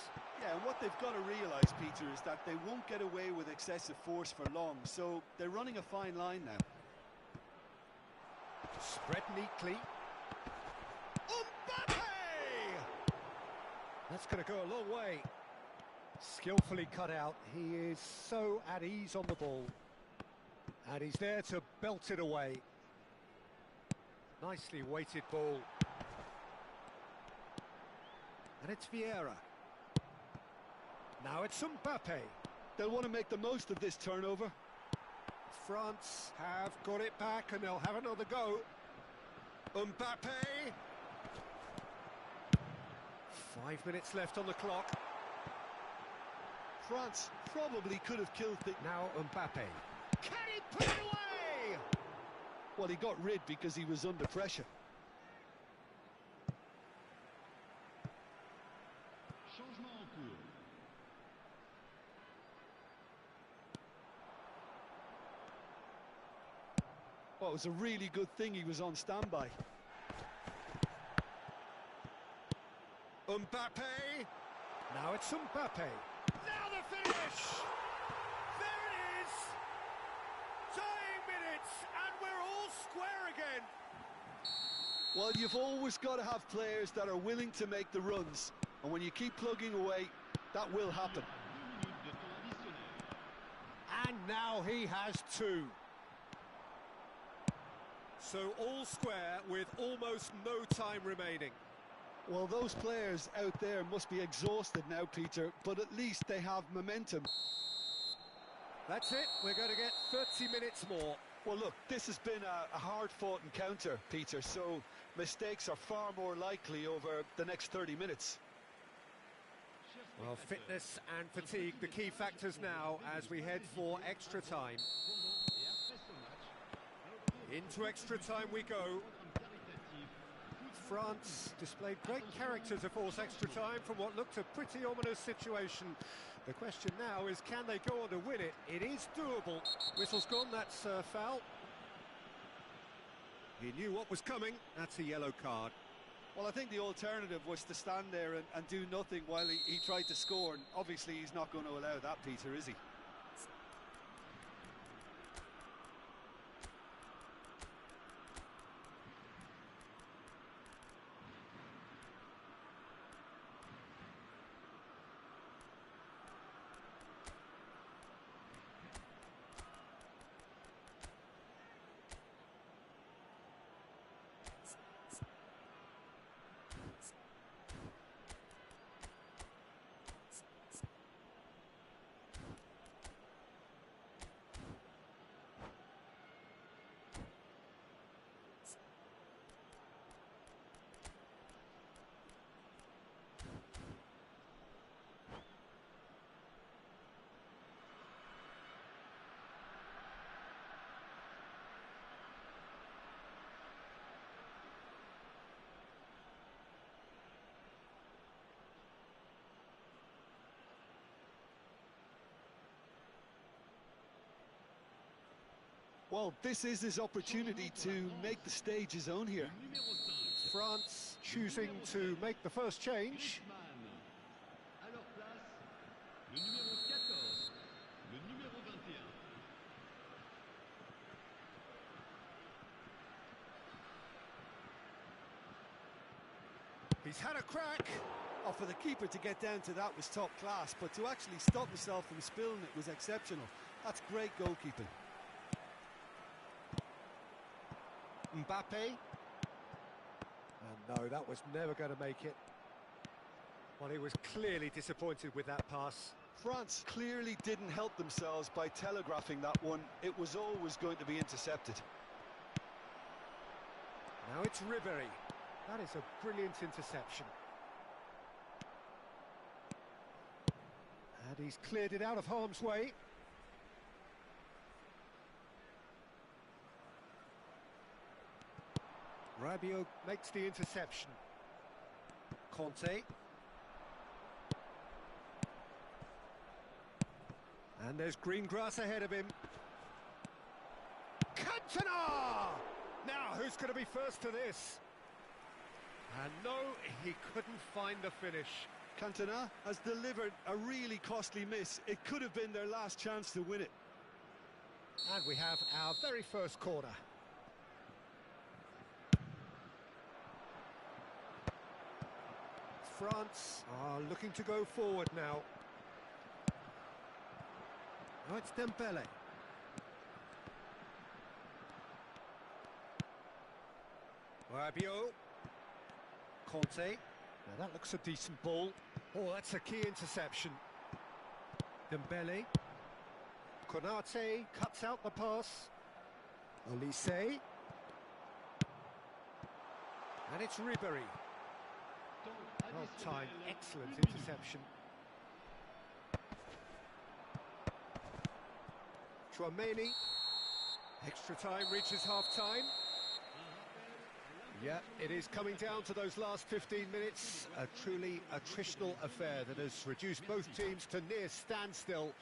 Yeah, and what they've got to realise, Peter, is that they won't get away with excessive force for long, so they're running a fine line now. Spread neatly. Mbappe! That's going to go a long way. Skillfully cut out. He is so at ease on the ball. And he's there to belt it away. Nicely weighted ball. And it's Vieira. Now it's Mbappe. They'll want to make the most of this turnover. France have got it back and they'll have another go. Mbappe. 5 minutes left on the clock. France probably could have killed the... Now Mbappe. Can he put it away? Well, he got rid because he was under pressure. Well, it was a really good thing he was on standby. Mbappe. Now it's Mbappe. Now the finish! There it is! Dying minutes, and we're all square again. Well, you've always got to have players that are willing to make the runs, and when you keep plugging away, that will happen. And now he has two. So all square with almost no time remaining. Well, those players out there must be exhausted now, Peter, but at least they have momentum. That's it, we're going to get 30 minutes more. Well, look, this has been a hard-fought encounter, Peter, so mistakes are far more likely over the next 30 minutes. Well, fitness and fatigue, the key factors now as we head for extra time. Into extra time we go. France displayed great character to force extra time from what looked a pretty ominous situation. The question now is, can they go on to win it? It is doable. Whistle's gone, that's a foul. He knew what was coming, that's a yellow card. Well, I think the alternative was to stand there and do nothing while he tried to score, and obviously he's not going to allow that, Peter, is he? Well, this is his opportunity to make the stage his own here. France choosing to make the first change. He's had a crack. Oh, for the keeper to get down to that was top class, but to actually stop himself from spilling it was exceptional. That's great goalkeeping. Mbappe. And no, that was never going to make it. Well, he was clearly disappointed with that pass. France clearly didn't help themselves by telegraphing that one. It was always going to be intercepted. Now it's Ribéry. That is a brilliant interception. And he's cleared it out of harm's way. Rabiot makes the interception. Conte. And there's green grass ahead of him. Cantona! Now, who's going to be first to this? And no, he couldn't find the finish. Cantona has delivered a really costly miss. It could have been their last chance to win it. And we have our very first corner. France are looking to go forward now. Now it's Dembele. Rabiot. Conte. Now that looks a decent ball. Oh, that's a key interception. Dembele. Konate cuts out the pass. Olise. And it's Ribéry. Well timed, excellent interception. Chouameni. Extra time reaches half-time. Yeah, it is coming down to those last 15 minutes. A truly attritional affair that has reduced both teams to near standstill.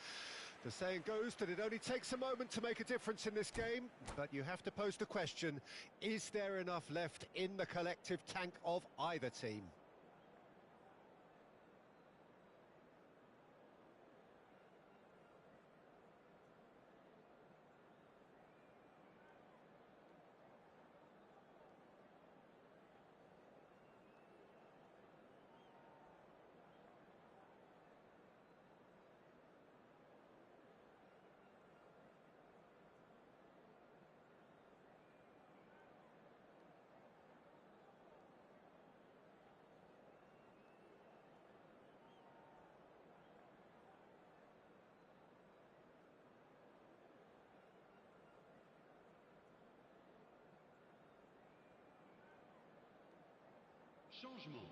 The saying goes that it only takes a moment to make a difference in this game, but you have to pose the question, is there enough left in the collective tank of either team? Changement.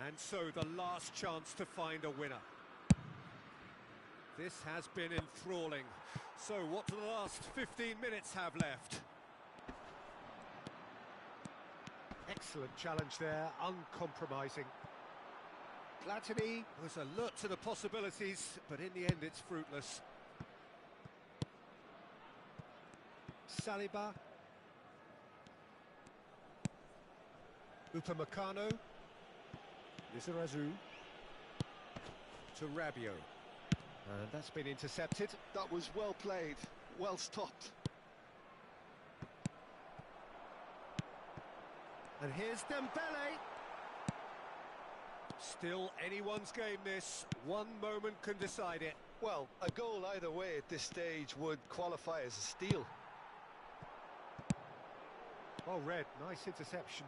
And so the last chance to find a winner. This has been enthralling. So what do the last 15 minutes have left? Excellent challenge there, uncompromising. Platini was alert to the possibilities, but in the end it's fruitless. Saliba. Upamecano. Lizarazu. To Rabiot. And that's been intercepted. That was well played, well stopped. And here's Dembele. Still anyone's game this. One moment can decide it. Well, a goal either way at this stage would qualify as a steal. Well read, nice interception.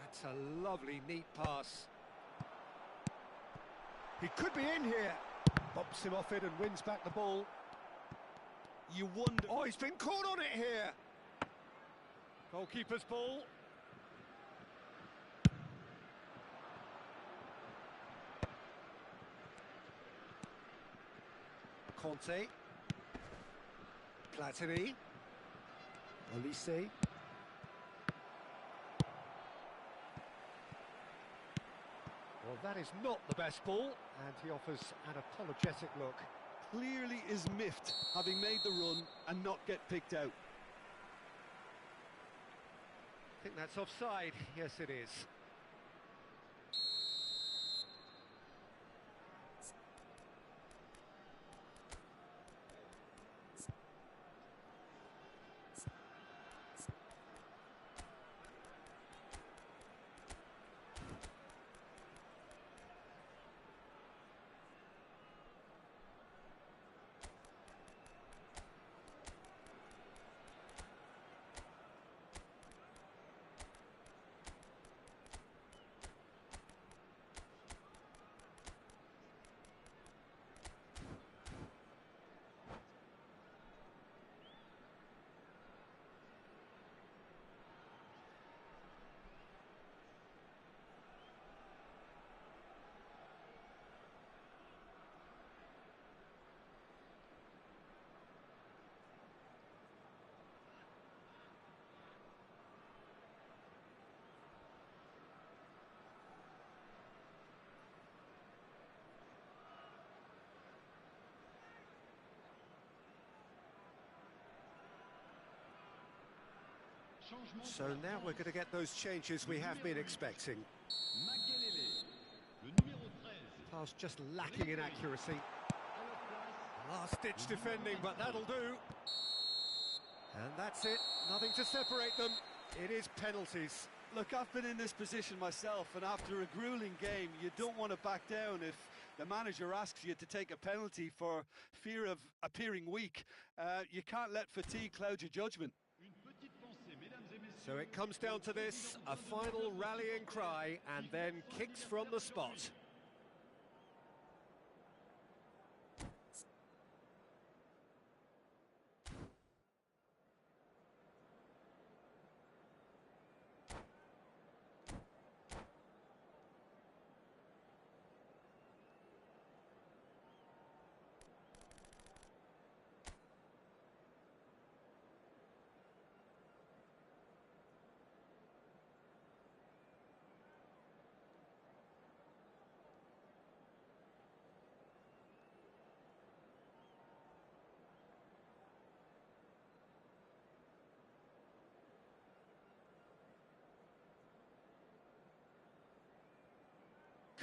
That's a lovely, neat pass. He could be in here. Bumps him off it and wins back the ball. You wonder... Oh, he's been caught on it here. Goalkeeper's ball. Conte. Platini. Olise. Well, that is not the best ball, and he offers an apologetic look. Clearly is miffed, having made the run and not get picked out. I think that's offside. Yes, it is. So now we're going to get those changes we have been expecting. Pass just lacking in accuracy. Last-ditch defending, but that'll do. And that's it. Nothing to separate them. It is penalties. Look, I've been in this position myself, and after a grueling game, you don't want to back down if the manager asks you to take a penalty for fear of appearing weak. You can't let fatigue cloud your judgment. So it comes down to this, a final rallying cry, and then kicks from the spot.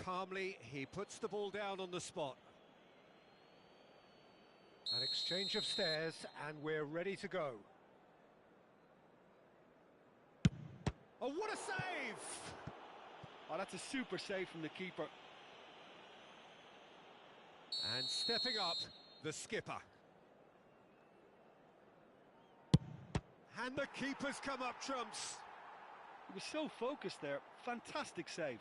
Calmly, he puts the ball down on the spot. An exchange of stares, and we're ready to go. Oh, what a save! Oh, that's a super save from the keeper. And stepping up, the skipper. And the keeper's come up trumps. He was so focused there. Fantastic save.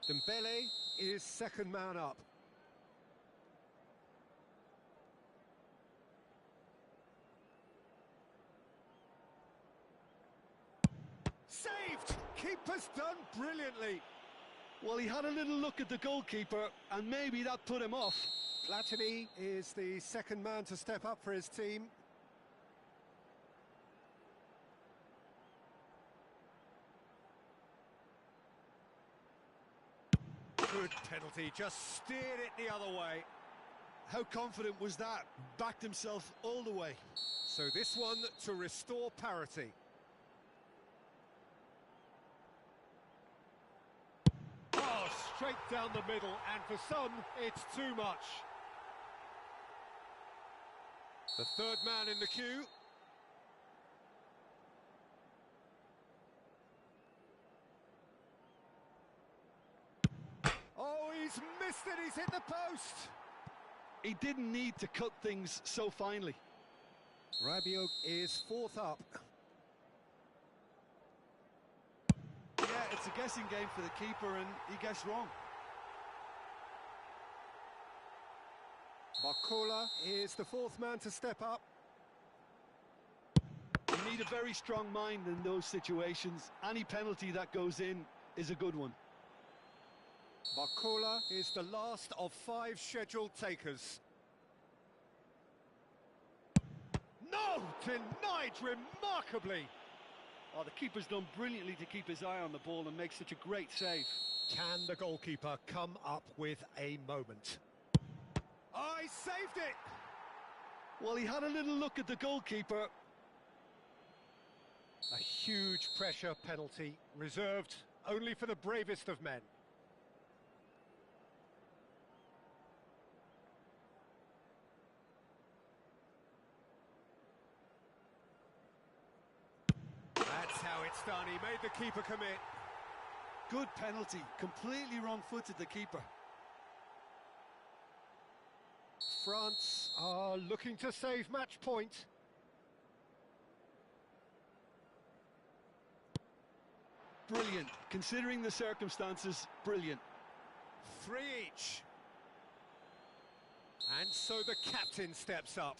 Dembele is second man up. keeper's done brilliantly. Well, he had a little look at the goalkeeper, and maybe that put him off. Platini is the second man to step up for his team. Good penalty, just steered it the other way. How confident was that? Backed himself all the way. So this one to restore parity. Oh, straight down the middle, and for some, it's too much. The third man in the queue. Oh, he's missed it, he's hit the post. He didn't need to cut things so finely. Rabiot is fourth up. Yeah, it's a guessing game for the keeper, and he guessed wrong. Barcola is the fourth man to step up. You need a very strong mind in those situations. Any penalty that goes in is a good one. Barcola is the last of 5 scheduled takers. No! Denied remarkably! Oh, the keeper's done brilliantly to keep his eye on the ball and make such a great save. Can the goalkeeper come up with a moment? Oh, he saved it! Well, he had a little look at the goalkeeper. A huge pressure penalty, reserved only for the bravest of men. That's how it's done, he made the keeper commit. Good penalty, completely wrong-footed the keeper. France are looking to save match point. Brilliant. Considering the circumstances, brilliant. 3 each. And so the captain steps up.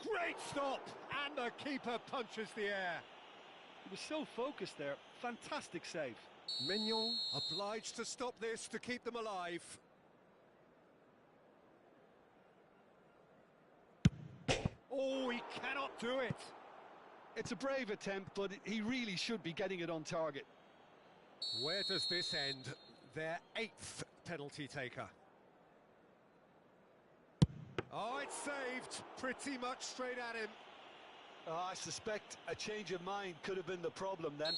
Great stop! And the keeper punches the air. He was so focused there. Fantastic save. Mignon obliged to stop this to keep them alive. Oh, he cannot do it. It's a brave attempt, but he really should be getting it on target. Where does this end? Their 8th penalty taker. Oh, it's saved. Pretty much straight at him. I suspect a change of mind could have been the problem then.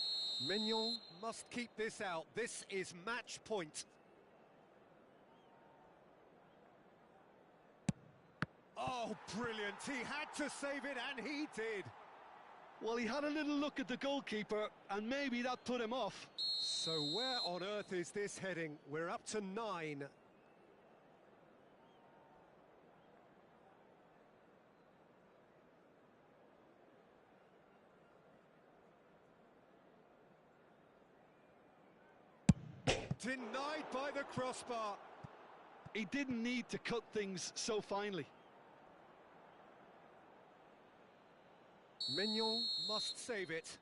Mignon must keep this out. This is match point. Oh, brilliant. He had to save it, and he did. Well, he had a little look at the goalkeeper, and maybe that put him off. So where on earth is this heading? We're up to 9. Denied by the crossbar. He didn't need to cut things so finely. Mignon must save it.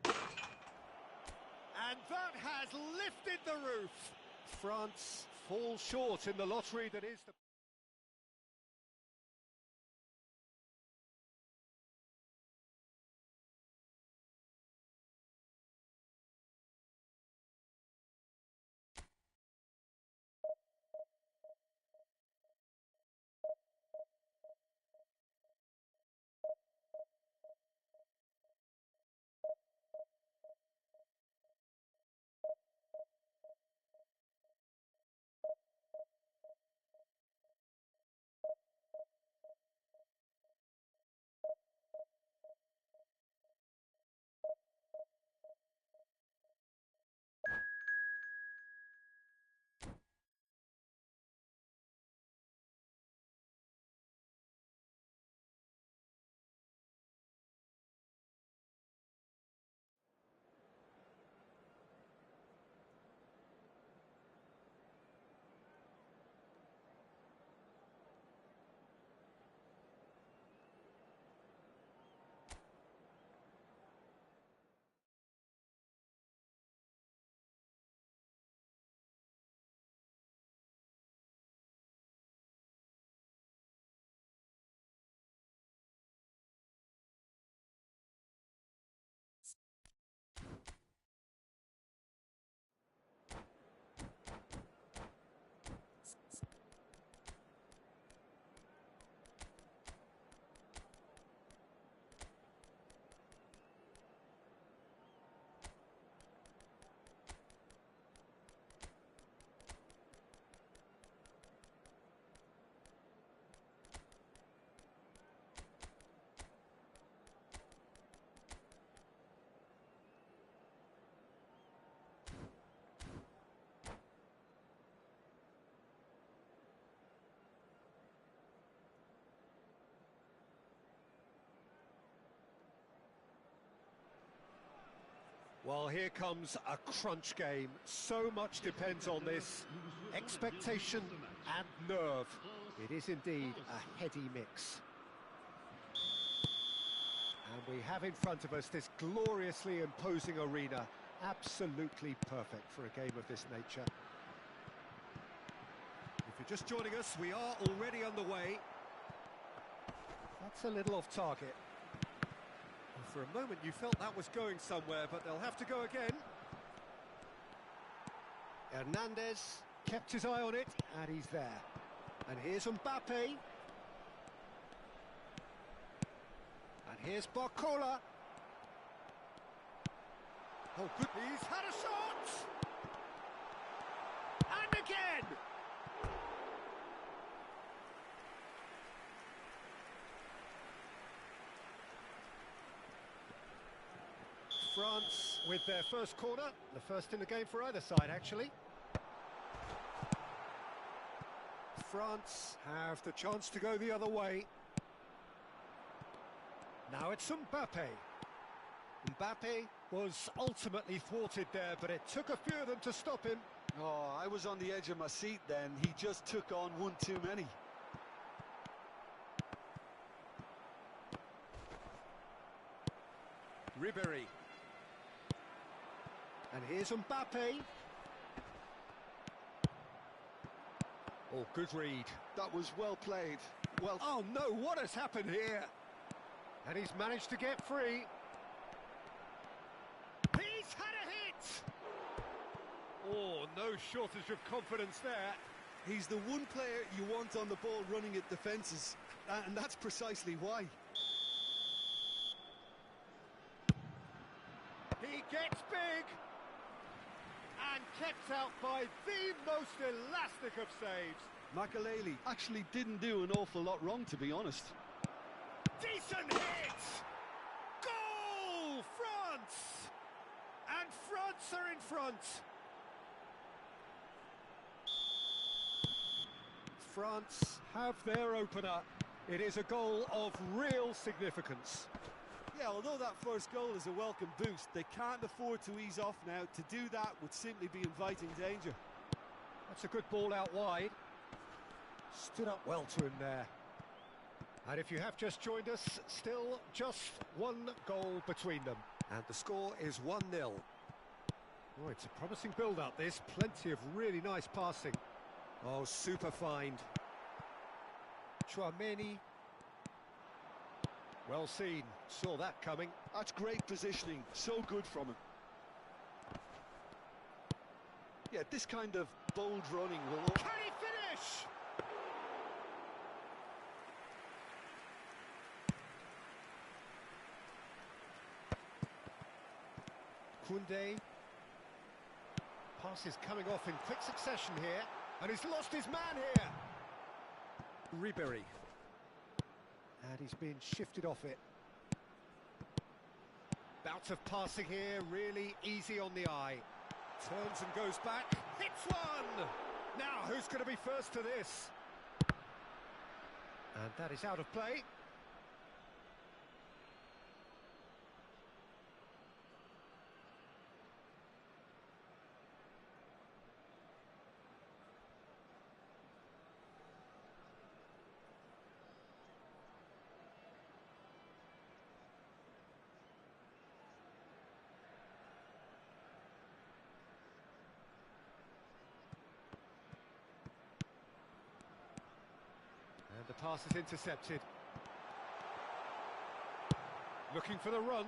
And that has lifted the roof. France fall short in the lottery that is the... Well, here comes a crunch game. So much depends on this. Expectation and nerve. It is indeed a heady mix. And we have in front of us this gloriously imposing arena. Absolutely perfect for a game of this nature. If you're just joining us, we are already underway. That's a little off target. For a moment you felt that was going somewhere, but they'll have to go again. Hernandez kept his eye on it, and he's there. And here's Mbappe. And here's Barcola. Oh, good. He's had a shot! And again! France with their first corner, the first in the game for either side, actually. France have the chance to go the other way. Now it's Mbappe. Mbappe was ultimately thwarted there, but it took a few of them to stop him. Oh, I was on the edge of my seat then. He just took on one too many. Ribéry. And here's Mbappe. Oh, good read. That was well played. Well. Oh no, what has happened here? And he's managed to get free. He's had a hit! Oh, no shortage of confidence there. He's the one player you want on the ball running at defences, and that's precisely why. He gets big and kept out by the most elastic of saves. Makelele actually didn't do an awful lot wrong, to be honest. Decent hit! Goal! France! And France are in front. France have their opener. It is a goal of real significance. Yeah, although that first goal is a welcome boost, they can't afford to ease off now. To do that would simply be inviting danger. That's a good ball out wide. Stood up well to him there. And if you have just joined us, still just one goal between them. And the score is 1-0. Oh, it's a promising build-up, this. Plenty of really nice passing. Oh, super find. Chouameni. Well seen. Saw that coming. That's great positioning. So good from him. Yeah, this kind of bold running will... Can he finish? Koundé. Pass is coming off in quick succession here, and he's lost his man here. Ribéry. And he's been shifted off it. Bout of passing here, really easy on the eye. Turns and goes back, hits one! Now, who's going to be first to this? And that is out of play. And the pass is intercepted. Looking for the run.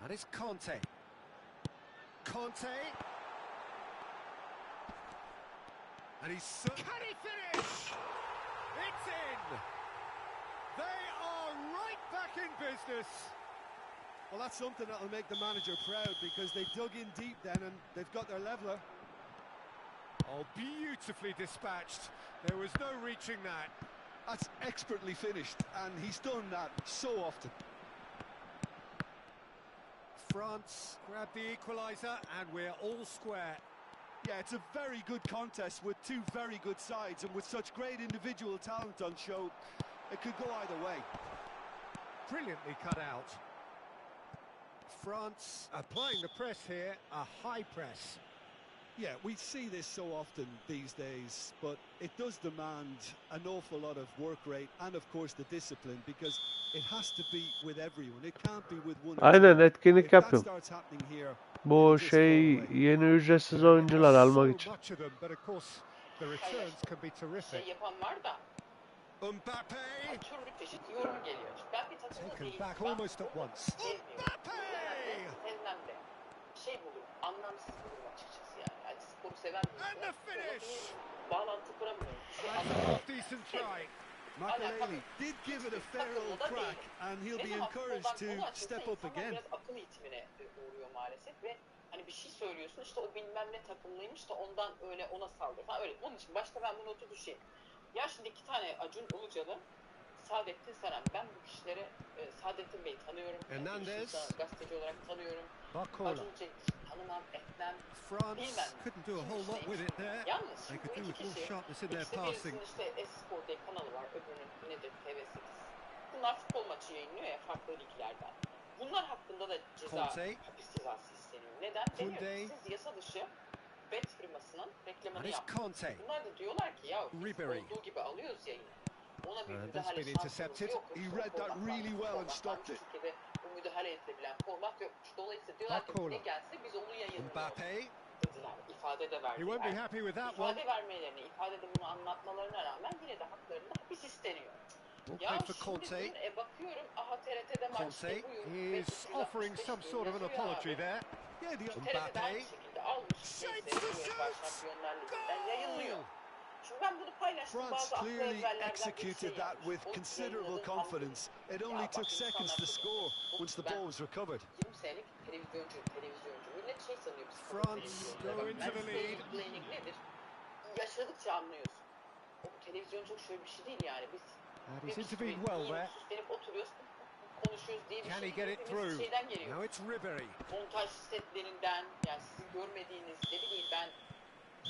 And it's Conte. Conte. And he's... Can he finish? It's in! They are right back in business. Well, that's something that'll make the manager proud, because they dug in deep then and they've got their leveller. Oh, beautifully dispatched. There was no reaching that. That's expertly finished, and he's done that so often. France grab the equaliser, and we're all square. Yeah, it's a very good contest with two very good sides, and with such great individual talent on show, it could go either way. Brilliantly cut out. France applying the press here, a high press. Yeah, we see this so often these days, but it does demand an awful lot of work rate and of course the discipline, because it has to be with everyone. It can't be with one or Aynen, two. etkinlik If that yapıyorum. starts happening here, Bu it'll just fall away. yeni ücretsiz oyuncular almak So için. much of them, but of course the returns can be terrific. Yapan var da Mbappe türlü çeşit yorum geliyor. Ben bir takımda taken değilim. back Ben almost at once. sevmiyorum. Senden de buluyorum. Anlamsız buluyorum açıkçası yani. Yani sporu seven bir And the finish. bağlantı kuramıyorum. Half decent try. Makelele did give it a fair old crack, and he'll be encouraged to step up again. Biraz akıl eğitimine uğruyor maalesef ve hani bir şey söylüyorsun, işte o bilmem ne takımlıymış da ondan öyle ona saldırıyor falan öyle. Onun için başta ben bu notu düşeyim. Ya şimdi 2 tane Acun Ilıcalı, Saadettin Saran. Ben bu kişileri Saadettin Bey'i tanıyorum. Hernandez. Gazeteci olarak tanıyorum. Barcola. Acun tanımam, etmem. France Bilmem. couldn't do a whole lot with it there. Yalnız They bu could do iki with more kişi, sharpness in their ikisi passing. birisinin işte eSpor diye kanalı var, öbürünün nedir TV8. Bunlar futbol maçı yayınlıyor ya farklı liglerden. Bunlar hakkında da Conte. hapis cezası isteniyor. Neden? Kunde. Deniyor ki siz yasa dışı bet firmasının And reklamını it's yaptınız. Conte. Bunlar da diyorlar ki ya biz Ribery. olduğu gibi alıyoruz yayını. Ona bir And müdahale that's been şansımız intercepted. yokmuş. He read that really well and stopped it. Türkiye'de bu müdahale edilebilen format yokmuş. Dolayısıyla diyorlar ki Barcola. ne gelse biz onu yayınlıyoruz Mbappe. dediler. İfade de He won't be verdiler. happy with that one. İfade vermelerine, ifadede bunu anlatmalarına rağmen yine de haklarında hapis isteniyor. Ball Ya played for şimdi Conte. bugün bakıyorum, aha TRT'de maç Conte işte buyur. is offering some sort of an apology there. Yeah, the TRT'de aynı şekilde almış. Shapes the UEFA Şampiyonlar Ligi'nden yayınlıyor. Goal! Şimdi ben bunu paylaştım. France Bazı aklı clearly evvellerden bir executed şey that yapmış. with O considerable yayınladığım confidence. It only bak took seconds to insanlar- score once the Ben- ball was recovered. 20 senelik televizyoncu. Millet şey sanıyor psikolog France televizyonda. go into the lead. Mansplaining nedir? Yaşadıkça anlıyorsun. O televizyonculuk şöyle bir şey değil yani. Biz And he's intervened well there. süslenip oturuyoruz, konuşuyoruz diye bir Can şey he get değil. it Hepimiz through? şeyden geliyor. Now it's Ribery. Montaj setlerinden, yani sizin görmediğiniz, ne bileyim ben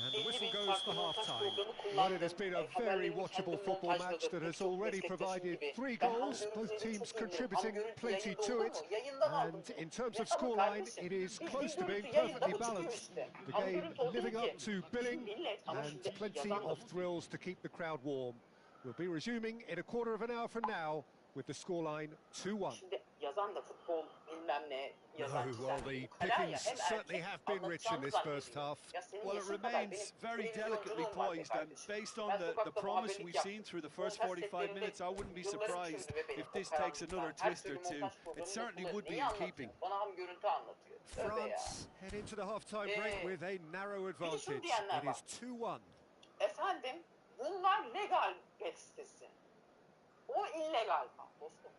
And the 50 whistle bin goes farklı to montaj half-time. programı But kullandım. it has been a very Haberlerini watchable kendim football match montajladım. that has Birçok already meslektaşım provided gibi. 3 Ben goals, ham both görüntüleri teams çok iyi biliyorum. contributing Ham görüntü plenty yayında to olur it. mu? Yayından aldım. And in terms of Ama scoreline, kardeşim, it is bildiğin close to being görüntü yayında perfectly bu çıkıyor balanced. işte. The Ham game görüntü o living değil up ki. to billing Millet ama and şimdi plenty yazan da of thrills to keep the crowd warm. We'll be resuming in a quarter of an hour from now with the scoreline 2-1. Şimdi yazan da futbol bilmem ne yazan No, çizen well, the bir ukala ya. pickings Hem certainly erkek, have been rich in this anlatacağını first half. zannediyor. Ya senin Well, it yaşın kadar remains benim very delicately televizyonculuğum var be poised, and kardeşim. based on Ben the sokakta promise muhabirlik we've yaptım. seen through the first Montaj 45 setlerinde minutes, I wouldn't be yılların surprised çözdü be benim if o this takes karanlıkta. another Her twist or türlü two. montaj It programında certainly kullanıyor. would be Neyi in anlatıyor? keeping. Bana ham görüntü anlatıyor. Tövbe ya. France head into the half-time break with a narrow advantage. diyenler It var. is 2-1. Efendim, bunlar legal bet sitesi. O illegal. Dostum.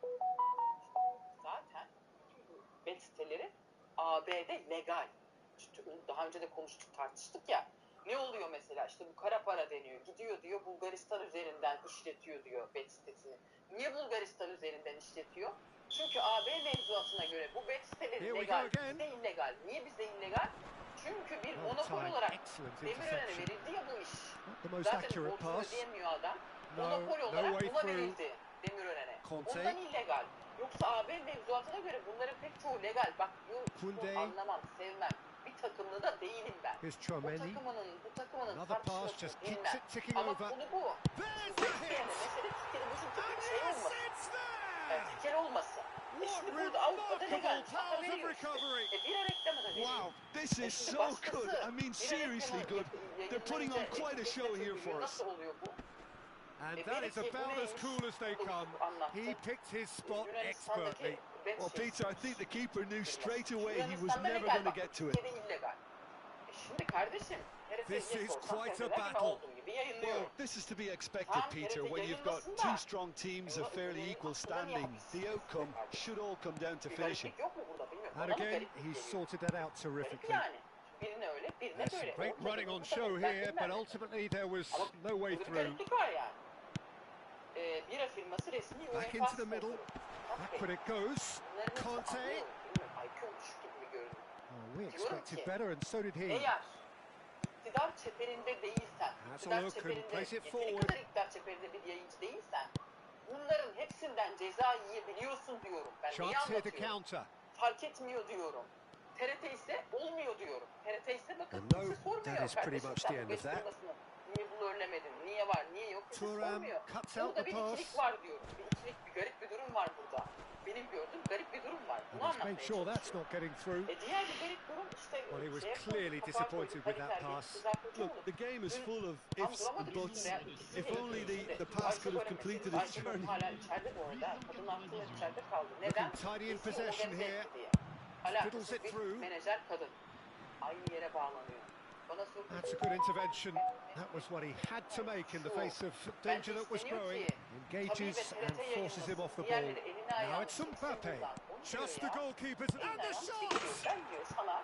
Zaten bu bet siteleri AB'de legal. İşte onu daha önce de konuştuk, tartıştık ya. Ne oluyor mesela? İşte bu kara para deniyor. Gidiyor diyor Bulgaristan üzerinden işletiyor diyor bet sitesini. Niye Bulgaristan üzerinden işletiyor? Çünkü AB mevzuatına göre bu bet siteleri Here we legal, go again. bizde illegal. Niye bizde illegal? Çünkü bir Well monopol timed, olarak excellent Demirören'e interception. verildi ya bu iş. Not the most Zaten accurate borcunu pass. ödeyemiyor adam. No, Monopol no olarak way buna through. verildi Demirören'e. Conte. Ondan illegal. Yoksa AB mevzuatına göre bunların pek çoğu legal. Bak Kunde. bu anlamam, sevmem. Bir takımlı da değilim ben. Here's Bu Chouameni. takımının Another pass tartışmasını just keeps bilmem. it ticking Ama over. konu bu. There's Bu the hit. mesele Türkiye'de bu And şey yes, olmasın. it's there. Tikel olmasın. What Şimdi burada Avrupa'da legal. remarkable Hatta powers of veriyor işte. recovery. Bir reklamı da veriyor. Wow, this is Şimdi so başkası good. I mean, bir seriously reklamı good. They're putting on yayınlayınca quite a show here for us. Nasıl oluyor bu? And that is about as cool as they come. He picked his spot expertly. Well, Peter, I think the keeper knew straight away he was never going to get to it. Şimdi kardeşim, This is quite a ben battle. olduğum gibi yayınlıyorum. Well, this is to be expected, Peter, when you've got two strong teams of fairly equal standing. The outcome should all come down to finishing. Gariplik yok mu burada bilmiyorum. And Bana mı again, garip he's geliyor? sorted that out Garip terrifically. yani. Birine öyle, birine There's some böyle. great Ortada running on bu show kadar. Ben here, bilmem. but ultimately there was Ama no way burada bir through. gariplik var yani. Bira firması resmi Back UEFA into the middle. sponsoru. Backward it goes. Bunların hepsi Conte. anlıyorum, bilmiyorum. IQ olmuş gibi mi görünüyor? Oh, we expected better, and so did he. Eğer iktidar çeperinde değilsen, That's iktidar a look and çeperinde, place it yeteri forward. kadar iktidar çeperinde bir yayıncı değilsen, bunların hepsinden ceza yiyebiliyorsun diyorum. Ben neyi Chance here to anlatıyorum? counter. fark etmiyor diyorum. TRT ise olmuyor diyorum. TRT ise bakın And no, kimse sormuyor. that is pretty Kardeşim much sen the bu end geç of that. durmasını niye bunu önlemedin? Niye var? Niye yok? Kimse Thuram sormuyor. cuts out Burada the bir ikilik pass. var diyorum. Bir ikilik, bir garip bir durum var burada. Benim gördüğüm garip bir durum var. Bunu And he's anlatmaya made sure that's çalışıyorum. not getting through. Diğer bir garip durum işte Well, he was şeye clearly koyduk, kapağı koyduk, disappointed with that Haliter'de pass. Rıza Koçoğlu. Look, the game is Dün full of tam ifs duramadı and biz buts. veya ikisi If de only şimdi. the pass Ayşe could have Barın completed meselesi. its Ayşe Barın journey. hala içeride bu arada. Kadın aklı içeride kaldı. Neden? Looking tidy in Bizi possession organize here. etti diye. Fiddles Alakasız it bir through. menajer kadın. Aynı yere bağlanıyor. Bana sorun. That's a good intervention. That was what he had to make in the face of danger that was growing. Engages and forces him off the ball. Now it's Mbappe. Just the goalkeepers and the shot! Ben diyor sana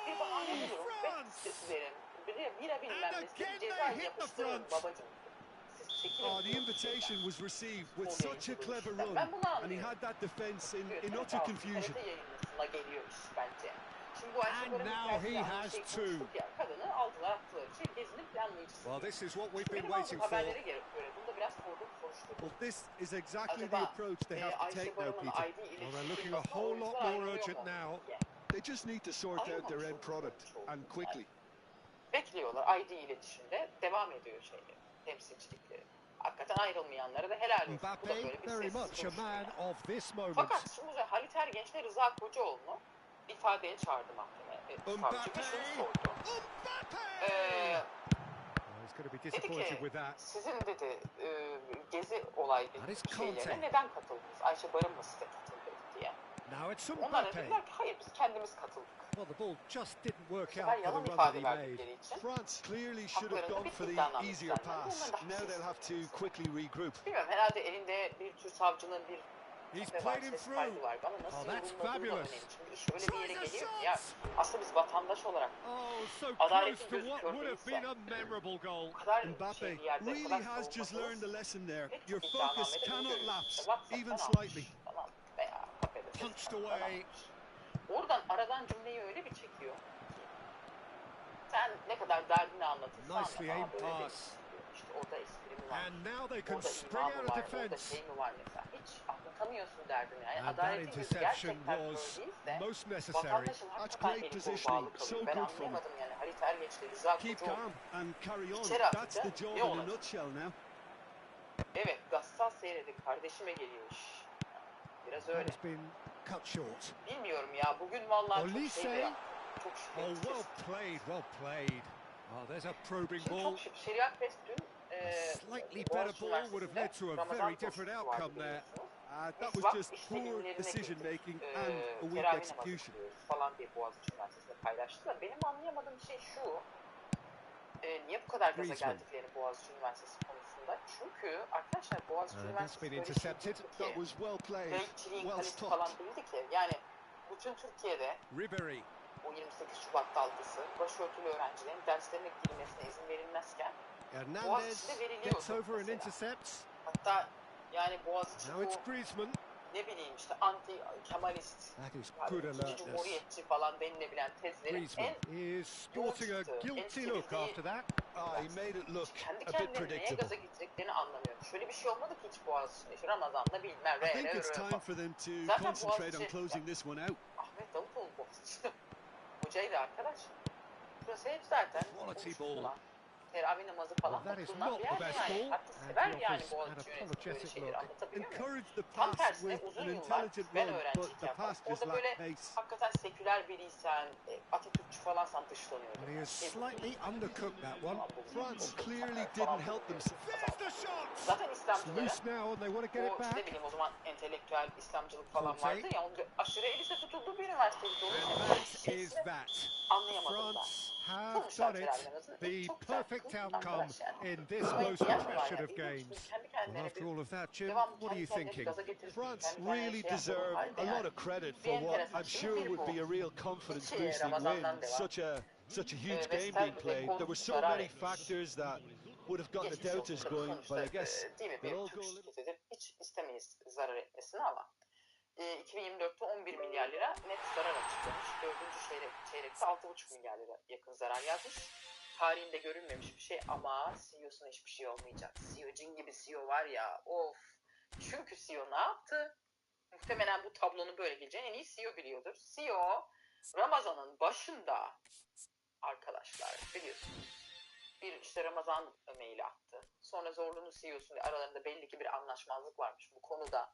bir bahane Goal! bulurum. France! Sizlerin bira bilmem And nesi again ceza they hit the yapıştırın front. babacım. Siz çekilin. Oh, the invitation was received with such a clever run, Ben bunu and he had that defence in utter confusion. TRT yayınlasına geliyor iş bence. Şimdi bu Ayşe And Barın'ın now he karşısında has şey two. konuştuk ya, kadını aldılar attılar. Gezinin planlayıcısı. Well, this is what we've been Benim aldığım waiting for. haberlere göre bunda biraz sordum soruşturdum. Well, this is exactly the Acaba approach they have to Ayşe take now, Barın'ın Peter. ID Well, iletişim they're looking a firmasına whole lot oyuncular more ayrılıyor urgent mu? now. diye. They just need to sort out their end product, and quickly. Bekliyorlar ID iletişimde devam ediyor şeyleri, temsilcilikleri. Hakikaten ayrılmayanlara da helal olsun. Bu da Mbappe, böyle bir very sessiz much a duruşu man yani. of this moment. Fakat şimdi Halit Ergenç'le Rıza Kocaoğlu'nu ifadeye çağırdı mahkemeye. Savcı ve şunu sordu. Mbappe! He's going to be Dedi disappointed ki with that. sizin dedi gezi olaylı That is şeylerine Conte. neden katıldınız? Ayşe Barın mı size katıldı diye. Now it's Onlar da Mbappe. dediler ki hayır biz kendimiz katıldık. Well, the ball just didn't work Bu sefer out for yalan the run that ifade he made. verdikleri için France clearly should have haklarında gone bir for the iddianame easier düzenlendi. pass. Onlar da Now they'll have haksız. to quickly regroup. Bilmiyorum herhalde elinde bir tür savcının bir He's tepe var, played him ses through. kaydı var. Ama nasıl Oh, that's yorumladığını da fabulous. önemli. Şimdi iş öyle bir yere Tries a geliyor ki shot. ya aslında biz vatandaş olarak Oh, so Adaletin close to gözü what kör would have değilse, been a memorable goal. bu kadar Mbappe şey bir yerde, bu really kadar has just learned the savunmasız, lesson there. pek Your çok focus iddianamede bunu cannot görüyoruz. lapse, İşte WhatsApp'tan even almış slightly. falan veya kafede Punched sesinden away. almış. Oradan aradan cümleyi öyle bir çekiyor ki sen ne kadar derdini anlatırsan anlat Nicely ama aimed böyle pass. değil. İşte orada espri mi var? And now they can Orada spring ima out mı of var? Orada defence. şey mi var mesela? Hiç anlatamıyorsun derdini. Yani And that adaletin gözü interception gerçekten kör was değilse most necessary. vatandaşın That's hakikaten great eli kolu positioning. bağlı kalıyor. So Ben good from him. anlayamadım yani Halit Ergenç'le Rıza Keep Kocaoğlu. calm and carry on. İçeri That's atınca the job ne in a olacak? nutshell now. Evet, gassal seyredin. Kardeşime geliyor iş. Biraz That öyle. has been cut short. Bilmiyorum ya. Bugün vallahi çok Olise. şey de yaptım. Çok Oh, şirin. well played, well played. Oh, there's a probing Şimdi ball. çok şirin. Şeriat Pes dün A slightly better Boğaziçi ball would have led to a Üniversitesi'nde very Ramazan different koşusu vardı outcome there. biliyorsunuz. That Biz was bak just işte poor günlerine decision girdik. making and a weak Teravih namazı execution. kılıyoruz falan diye Boğaziçi Üniversitesi'nde paylaştılar. Benim anlayamadığım şey şu. Niye bu kadar gaza Griezmann. geldiklerini Boğaziçi Üniversitesi konusunda? Çünkü arkadaşlar Boğaziçi That's Üniversitesi been böyle şey intercepted. değil That ki. was well played, Gerekçiliğin well kalesi stopped. falan değildi ki. Yani bütün Türkiye'de Ribery. o 28 Şubat dalgası başörtülü öğrencilerin derslerine girmesine izin verilmezken Hernandez Boğaziçi'de veriliyordu gets over and mesela. intercepts. Hatta yani Boğaziçi Now it's bu Griezmann. ne bileyim işte anti-Kemalist, That is yani good ikinci alertness. cumhuriyetçi falan denilebilen tezlerin en Griezmann is sporting a çıktı, en guilty look sevildiği after that. Ah, he made it look kendi a bit kendilerine neye predictable. gaza getireceklerini anlamıyorum. Şöyle bir şey olmadı ki hiç Boğaziçi'nde. İşte Ramazan'da bilmem I think it's falan. time for them to Zaten concentrate on Boğaziçi- closing this one out. Ahmet Davutoğlu Boğaziçi. Hocaydı arkadaş. Burası hep zaten Quality oluşturulan, teravih namazı falan Well, that is okunan not bir the yer best yani. ball. Hatta And sever he yani offers an Boğaziçi yönetimi böyle apologetic şeyleri look. anlatabiliyor muyum? Encourage the Tam pass tersine with uzun an yıllar intelligent ben run, but the öğrenciyken pass just orada lacked böyle pace. hakikaten seküler biriysen, Atatürkçü falansan dışlanıyordum. And he has slightly undercooked that one. France clearly didn't help themselves. There's the shot! Zaten It's İslamcıların loose now and they want to get o it işte ne back. bileyim o zaman entelektüel İslamcılık falan Conte. vardı ya onca aşırı elise tutulduğu bir üniversiteydi. And that is that. Anlayamadım ben. France have done it. The perfect outcome in this most precious of games. Well, after all of that, Jim, what are you thinking? France really deserve a lot of credit for what I'm sure would be a real confidence boosting win. Such a huge game being played. There were so many factors that would have got the doubters going, but I guess değil mi? they'll all Bir go Türk a little. şirketidir. Hiç istemeyiz zarar etmesini ama 2024'te 11 milyar lira net zarar açıklamış. 4. çeyrekte 6,5 milyar lira yakın zarar yazmış. Tarihinde görülmemiş bir şey ama CEO'suna hiçbir şey olmayacak. CEO cin gibi CEO var ya of. Çünkü CEO ne yaptı? Muhtemelen bu tablonun böyle geleceğini en iyi CEO biliyordur. CEO Ramazan'ın başında arkadaşlar biliyorsunuz bir işte Ramazan maili attı. Sonra Zorlu'nun CEO'su aralarında belli ki bir anlaşmazlık varmış bu konuda.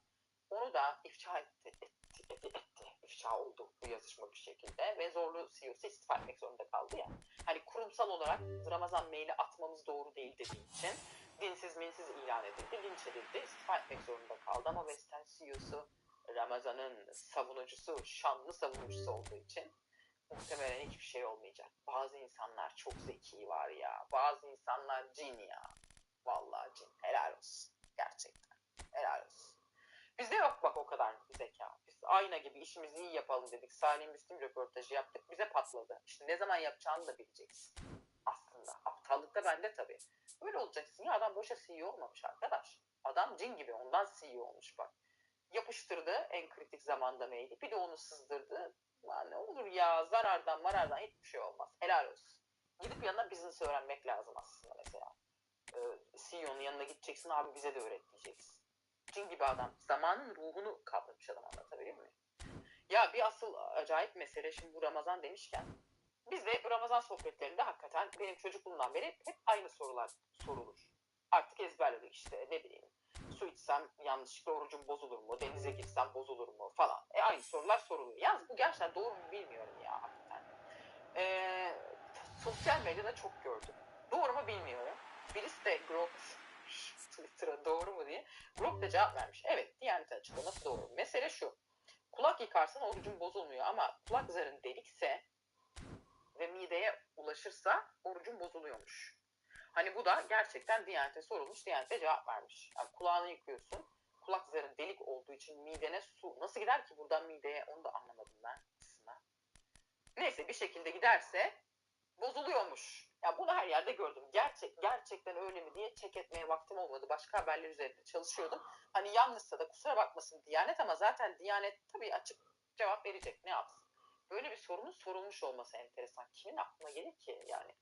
Onu da ifşa etti. İfşa oldu bu yazışma bir şekilde ve Zorlu CEO'su istifa etmek zorunda kaldı ya. Hani kurumsal olarak Ramazan maili atmamız doğru değil dediği için dinsiz minsiz ilan edildi, linç edildi, istifa etmek zorunda kaldı ama Western CEO'su Ramazan'ın savunucusu, şanlı savunucusu olduğu için muhtemelen hiçbir şey olmayacak. Bazı insanlar çok zeki var ya. Bazı insanlar cin ya. Vallahi cin. Helal olsun. Gerçekten. Helal olsun. Bizde yok bak o kadar zeka. Biz ayna gibi işimizi iyi yapalım dedik. Salih Müslim röportajı yaptık. Bize patladı. İşte ne zaman yapacağını da bileceksin. Aslında. Aptallık da bende tabii. Böyle olacaksın ya. Adam boşa CEO olmamış arkadaş. Adam cin gibi. Ondan CEO olmuş bak. Yapıştırdı en kritik zamanda maili. Bir de onu sızdırdı. Ne olur ya zarardan hiçbir şey olmaz. Helal olsun. Gidip yanına business öğrenmek lazım aslında mesela. CEO'nun yanına gideceksin abi bize de öğret diyeceksin. Cin gibi adam. Zamanın ruhunu kavramış adam anlatabiliyor muyum? Ya bir asıl acayip mesele şimdi bu Ramazan demişken bizde bu Ramazan sohbetlerinde hakikaten benim çocukluğumdan beri hep aynı sorular sorulur. Artık ezberledik işte ne bileyim. Su içsem yanlışlıkla orucum bozulur mu? Denize girsem bozulur mu? Falan. Aynı sorular soruluyor. Yalnız bu gerçekten doğru mu bilmiyorum ya hakikaten. Sosyal medyada çok gördüm. Doğru mu bilmiyorum. Birisi de Grok Twitter'a doğru mu diye. Grok da cevap vermiş. Evet, Diyanet açıklaması doğru. Mesele şu. Kulak yıkarsan orucun bozulmuyor ama kulak zarın delikse ve mideye ulaşırsa orucun bozuluyormuş. Hani bu da gerçekten Diyanet'e sorulmuş, Diyanet'e cevap vermiş. Yani kulağını yıkıyorsun, kulak zarın delik olduğu için midene su nasıl gider ki buradan mideye onu da anlamadım ben aslında. Neyse bir şekilde giderse bozuluyormuş. Ya bunu her yerde gördüm. Gerçekten öyle mi diye check etmeye vaktim olmadı. Başka haberler üzerinde çalışıyordum. Hani yanlışsa da kusura bakmasın Diyanet ama zaten Diyanet tabii açık cevap verecek. Ne yapsın? Böyle bir sorunun sorulmuş olması enteresan. Kimin aklına gelir ki yani?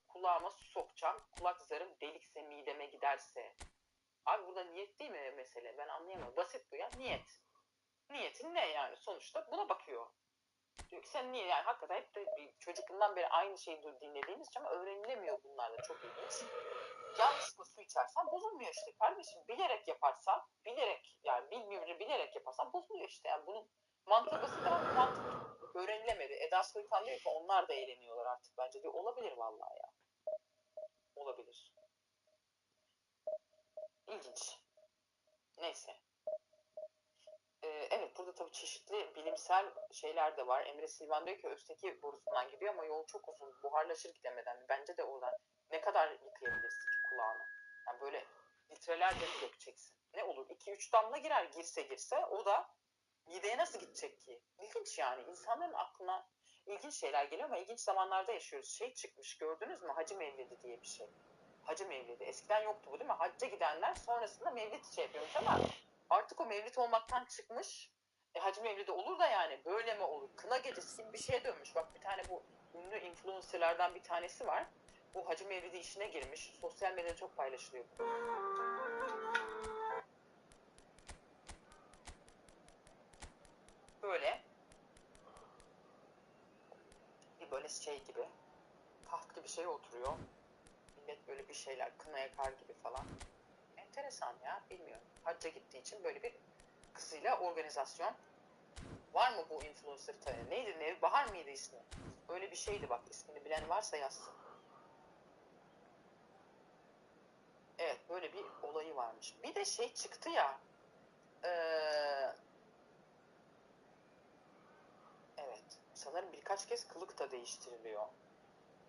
Kulağıma su sokacağım. Kulak zarım delikse mideme giderse. Abi burada niyet değil mi mesele? Ben anlayamam. Basit bu ya. Niyet. Niyetin ne yani? Sonuçta buna bakıyor. Diyor ki sen niye yani hakikaten hep de çocukluğundan beri aynı şeyi dinlediğimiz için ama öğrenilemiyor bunlar da çok ilginç. Yanlışlıkla su içersen bozulmuyor işte kardeşim. Bilerek yaparsan, yani bilerek yaparsan bozuluyor işte. Yani bunun mantığı basit ama bu mantık öğrenilemedi. Eda Soykan diyor ki onlar da eğleniyorlar artık bence diyor. Olabilir vallahi ya. Olabilir. İlginç. Neyse. Evet burada tabii çeşitli bilimsel şeyler de var. Emre Silvan diyor ki Özteki borusundan gidiyor ama yol çok uzun. Buharlaşır gidemeden. Bence de oradan ne kadar yıkayabilirsin ki kulağını? Yani böyle litrelerce mi dökeceksin? Ne olur? 2-3 damla girer girse o da mideye nasıl gidecek ki? İlginç yani. İnsanların aklına ilginç şeyler geliyor ama ilginç zamanlarda yaşıyoruz. Şey çıkmış gördünüz mü? Hacı Mevlidi diye bir şey. Hacı Mevlidi. Eskiden yoktu bu değil mi? Hacca gidenler sonrasında Mevlid şey yapıyormuş ama artık o Mevlid olmaktan çıkmış. Hacı Mevlidi olur da yani böyle mi olur? Kına gecesi gibi bir şeye dönmüş. Bak bir tane bu ünlü influencerlardan bir tanesi var. Bu Hacı Mevlidi işine girmiş. Sosyal medyada çok paylaşılıyor. Böyle bir böyle şey gibi taht gibi şey oturuyor. Millet böyle bir şeyler kına yakar gibi falan. Enteresan ya bilmiyorum. Hacca gittiği için böyle bir kızıyla organizasyon. Var mı bu influencer tanı? Neydi? Bahar mıydı ismi? Öyle bir şeydi bak. İsmini bilen varsa yazsın. Evet böyle bir olayı varmış. Bir de şey çıktı ya. Evet. Sanırım birkaç kez kılık da değiştiriliyor.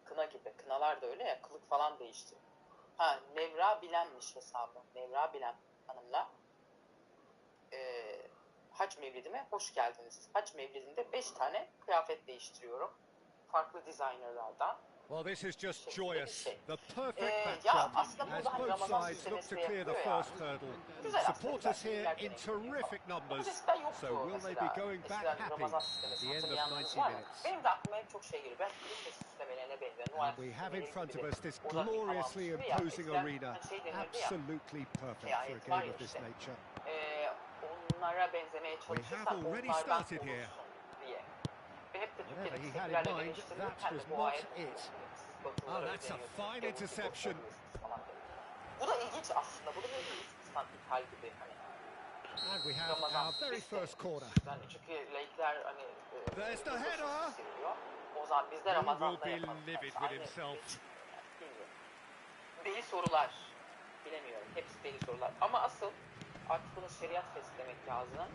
Kına gibi. Kınalar da öyle ya. Kılık falan değiştiriyor. Nevra Bilen'miş hesabı. Nevra Bilen hanımla. Hac Mevlidime hoş geldiniz. Hac Mevlidinde 5 tane kıyafet değiştiriyorum. Farklı designerlardan. Well, this is just joyous. The perfect Ya backdrop aslında as burada hani both Ramazan sides look to süslemesi clear the yapıyor ya. first hurdle. Güzel aslında. Supporters Güzel. here in Filmler deneyimliyor terrific falan. Ama numbers. eskiden yoktu So will they mesela. be going back Eskiden happy Ramazan at süslemesi the end of hatırlayanlarınız 90 var mı? minutes? Benim de aklıma hep çok şey geliyor. Ben filmde süslemelerine benziyor. Noel And we have in süslemeleri front of gibidir. us this Oradan ilham gloriously almıştır ya. imposing Eskiden arena. hani şey denirdi ya. Absolutely perfect for a Ayet var game ya of this işte. nature. onlara benzemeye We have çalışırsan already onlardan started here. olursun diye. Ve hep de Whatever Türkiye'deki he had in sekülerle mind, eleştirilirken that de was bu not ayrı. it. Siz Oh, Batılılara that's a özeniyorsunuz. fine Yavuz gibi interception. oluyorsunuz falan diye. Bu da ilginç aslında. Bu da bir İstisna ithal gibi. Hani And we have Ramazan our very biz de first corner. yani çünkü laikler hani There's the yılbaşı header. seviyor. O zaman biz de He will Ramazan'da be yapalım. livid with Aynı himself. bilmiyorum. Deli sorular. Bilemiyorum. Hepsi deli sorular. Ama asıl artık bunu şeriat feslemek lazım.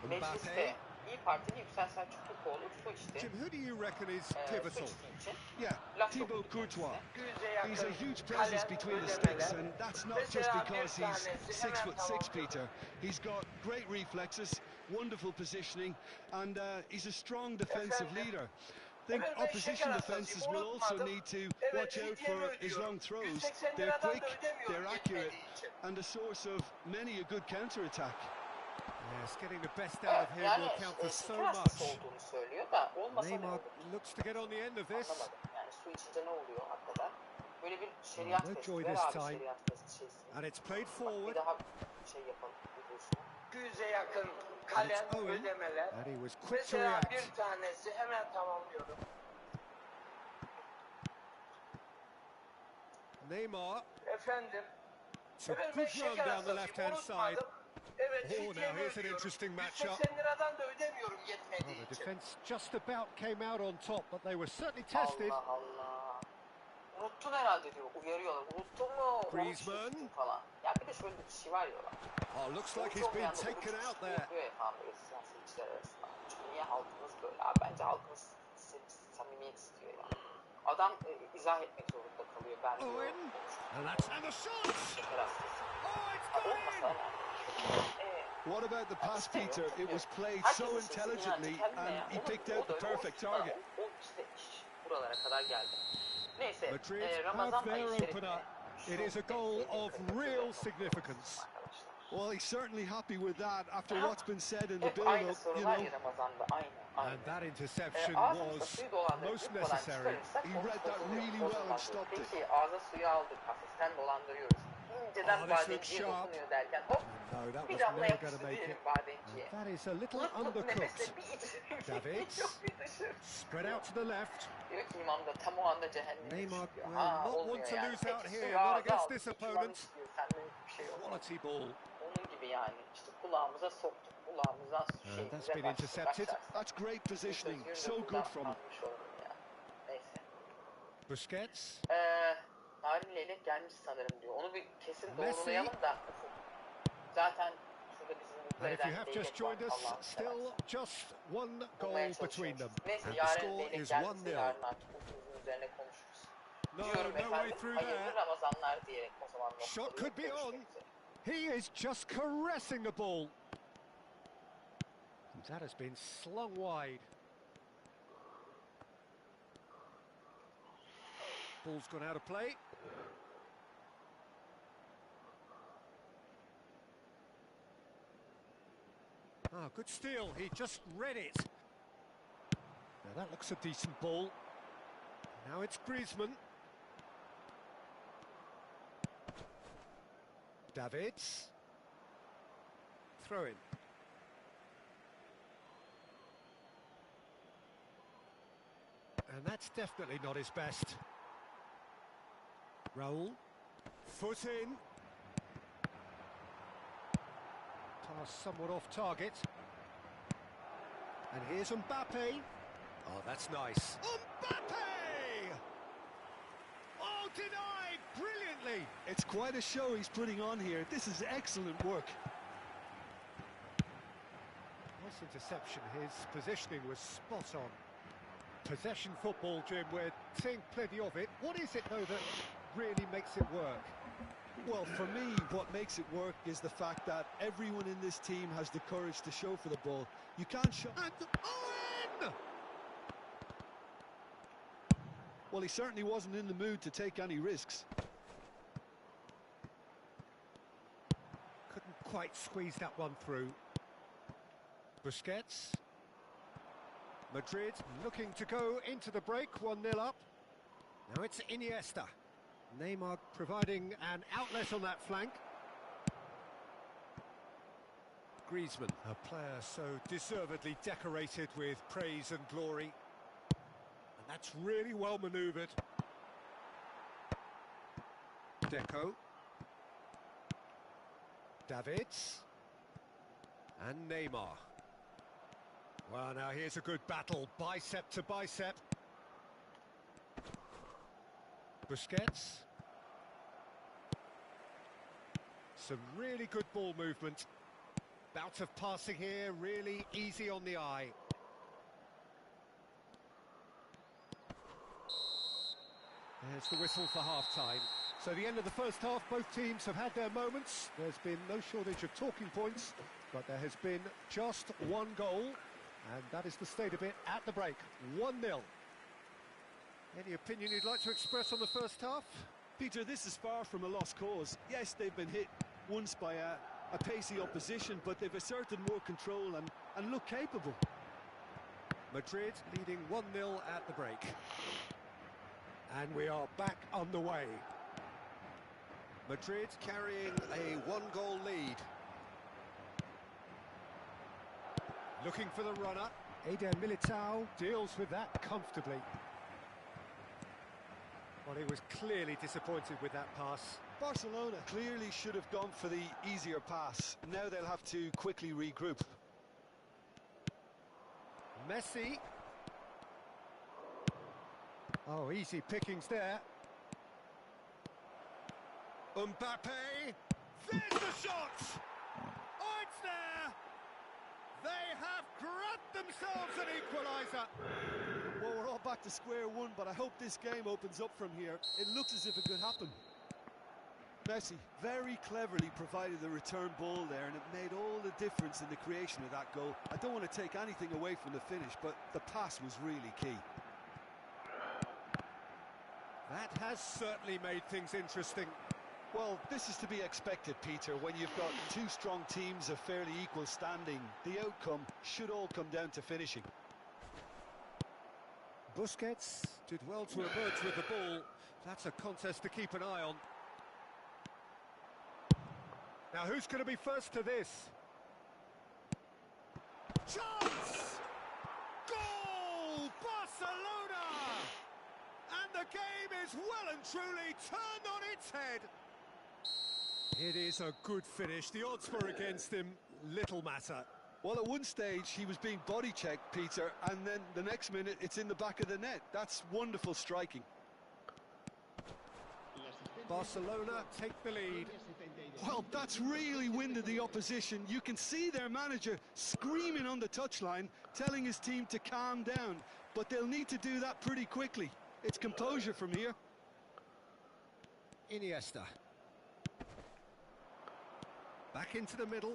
Mecliste İyi Parti'nin Yüksel Selçukluoğlu su içti. Jim, who do you reckon is Su pivotal? içtiği için Yeah, laf Thibaut soktu Courtois. kendisine. He's a huge presence between the sticks, and that's not just because he's 6'6", Peter. He's got great reflexes, wonderful positioning, and he's a strong defensive leader. I think opposition defences will also need to watch out for his long throws. They're quick, they're accurate, and a source of many a good counter-attack. Yes, getting the best out of him Yani will count for so şeker hastası much. olduğunu söylüyor da olmasa ne Neymar olur? looks to get on the end of this. Anlamadım. Yani su içince ne oluyor hakikaten? Böyle bir şeriat no festi. joy Ver this abi time. şeriat festi şeysini. And it's played Bak forward. bir daha şey yapalım. Videosunu. 200'e yakın And it's kalem Owen. ödemeler. And he was quick to Mesela react. bir tanesi hemen tamamlıyorum. Neymar Efendim. took Efendim good ben run şeker down the hastasıyım. left-hand side. Unutmadım. Evet, Oh, fidyemi now here's an ödüyorum. interesting matchup. 180 liradan da ödemiyorum Well, yetmediği the için. defence just about came out on top, but they were certainly tested. Allah Allah. Unuttun herhalde diyor. Uyarıyorlar. Unuttun mu? Griezmann. Unutmuşsun falan. Ya bir de şöyle bir şey var ya. Oh, looks like Oruç he's been olmayan da taken oruç out there. yapıyor ya falan böyle siyasetçiler arasında. Çünkü niye halkımız böyle abi? Bence halkımız samimiyet istiyor ya. Adam izah etmek zorunda kalıyor. Ben diyor. Owen. And the shot. Şeker hastası. Oh, it's Ha, gone olmasa in. What about the pass, Peter? It was played so intelligently, and he picked out the perfect target. O işte iş buralara kadar geldi. Neyse, Madrid have Ramazan ayı their şerifine opener. şu It is a goal desteği of dikkat real etmek significance. arkadaşlar. Well, he's certainly happy with that after what's been said in the Hep aynı build-up, soru you var know. ya Ramazan'da, aynı. And that interception Ağzımızda was suyu dolandırıp most yutmadan necessary. çıkarırsak He onu read that bozuluyor, really well and bozulmaz. stopped it. Peki ağza suyu aldık, hafiften dolandırıyoruz. İnceden Oh, this looks bademciye sharp. dokunuyor derken hop No, that bir was damla never going yapıştı to make diyelim it. bademciye. And that is a little Lık lık undercooked. nefesle bir iç. Davids. Yok bir dışı. Spread out to the left. Diyor ki imam da tam o anda cehenneme Neymar düşüyor. will Ha not olmuyor want to yani. lose out Peki here, suyu not ağza against aldık. this İmam opponent. istiyor. Senden bir şey yok. Quality ball. Onun gibi yani. İşte kulağımıza soktuk. Kulağımıza that's şeyimize been başladık. intercepted. That's great positioning. So good from him. Neyse. Busquets. Narin Leylek gelmiş sanırım diyor. Onu bir kesin Messi. doğrulayalım da. Zaten şurada bizi mutlu And if you eden have Leylek just var. joined us, Allah'ını still seversen. just one Bulmaya goal between them. çalışıyoruz. Neyse And the yarın score Leylek is gelmişse 1-0. yarın artık uzun üzerine konuşuruz. No, Diyorum no way efendim. through Hayırlı there. Ramazanlar diyerek o zaman Shot noktalıyor. could be on. Görüşmek üzere. He is just caressing the ball. That has been slung wide. Ball's gone out of play. Ah, good steal. He just read it. Now that looks a decent ball. Now it's Griezmann. Davids. Throw in. And that's definitely not his best. Raul. Foot in. Pass somewhat off target. And here's Mbappe. Oh, that's nice. Mbappe! Oh, denied brilliantly. It's quite a show he's putting on here. This is excellent work. Nice interception. His positioning was spot on. Possession football, Jim, we're seeing plenty of it. What is it, though, that really makes it work? Well, for me, what makes it work is the fact that everyone in this team has the courage to show for the ball. You can't show... And Owen! Well, he certainly wasn't in the mood to take any risks. Couldn't quite squeeze that one through. Busquets. Madrid looking to go into the break, 1-0 up. Now it's Iniesta. Neymar providing an outlet on that flank. Griezmann. A player so deservedly decorated with praise and glory. And that's really well manoeuvred. Deco. Davids. And Neymar. Well, now here's a good battle, bicep to bicep. Busquets. Some really good ball movement. Bout of passing here, really easy on the eye. There's the whistle for half-time. So the end of the first half, both teams have had their moments. There's been no shortage of talking points, but there has been just one goal, and that is the state of it at the break. 1-0. Any opinion you'd like to express on the first half? Peter, this is far from a lost cause. Yes, they've been hit once by a pacey opposition, but they've asserted more control and look capable. Madrid leading 1-0 at the break. And we are back underway. Madrid carrying a 1-goal lead. Looking for the runner. Eder Militao deals with that comfortably. Well, he was clearly disappointed with that pass. Barcelona clearly should have gone for the easier pass. Now they'll have to quickly regroup. Messi. Oh, easy pickings there. Mbappe. There's the shot! Oh, it's there! They have grabbed themselves an equaliser. Well, we're all back to square one, but I hope this game opens up from here. It looks as if it could happen. Messi very cleverly provided the return ball there, and it made all the difference in the creation of that goal. I don't want to take anything away from the finish, but the pass was really key. That has certainly made things interesting. Well, this is to be expected, Peter. When you've got two strong teams of fairly equal standing, the outcome should all come down to finishing. Busquets did well to emerge with the ball. That's a contest to keep an eye on. Now, who's going to be first to this? Chance! Goal! Barcelona! And the game is well and truly turned on its head. It is a good finish. The odds were against him. Little matter. Well, at one stage, he was being body-checked, Peter, and then the next minute, it's in the back of the net. That's wonderful striking. Barcelona take the lead. Well, that's really winded the opposition. You can see their manager screaming on the touchline, telling his team to calm down. But they'll need to do that pretty quickly. It's composure from here. Iniesta. Back into the middle.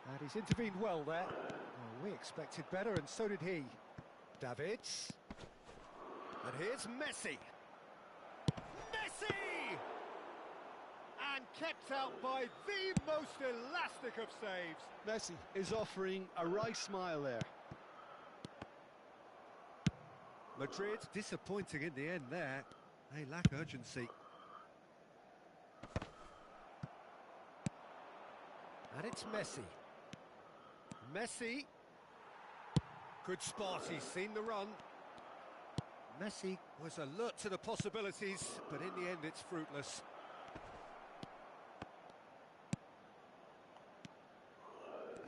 And he's intervened well there. Oh, we expected better, and so did he. Davids. And here's Messi. Messi! And kept out by the most elastic of saves. Messi is offering a wry smile there. Madrid disappointing in the end there. They lack urgency. And it's Messi. Messi. Good spot, he's seen the run. Messi was alert to the possibilities, but in the end it's fruitless.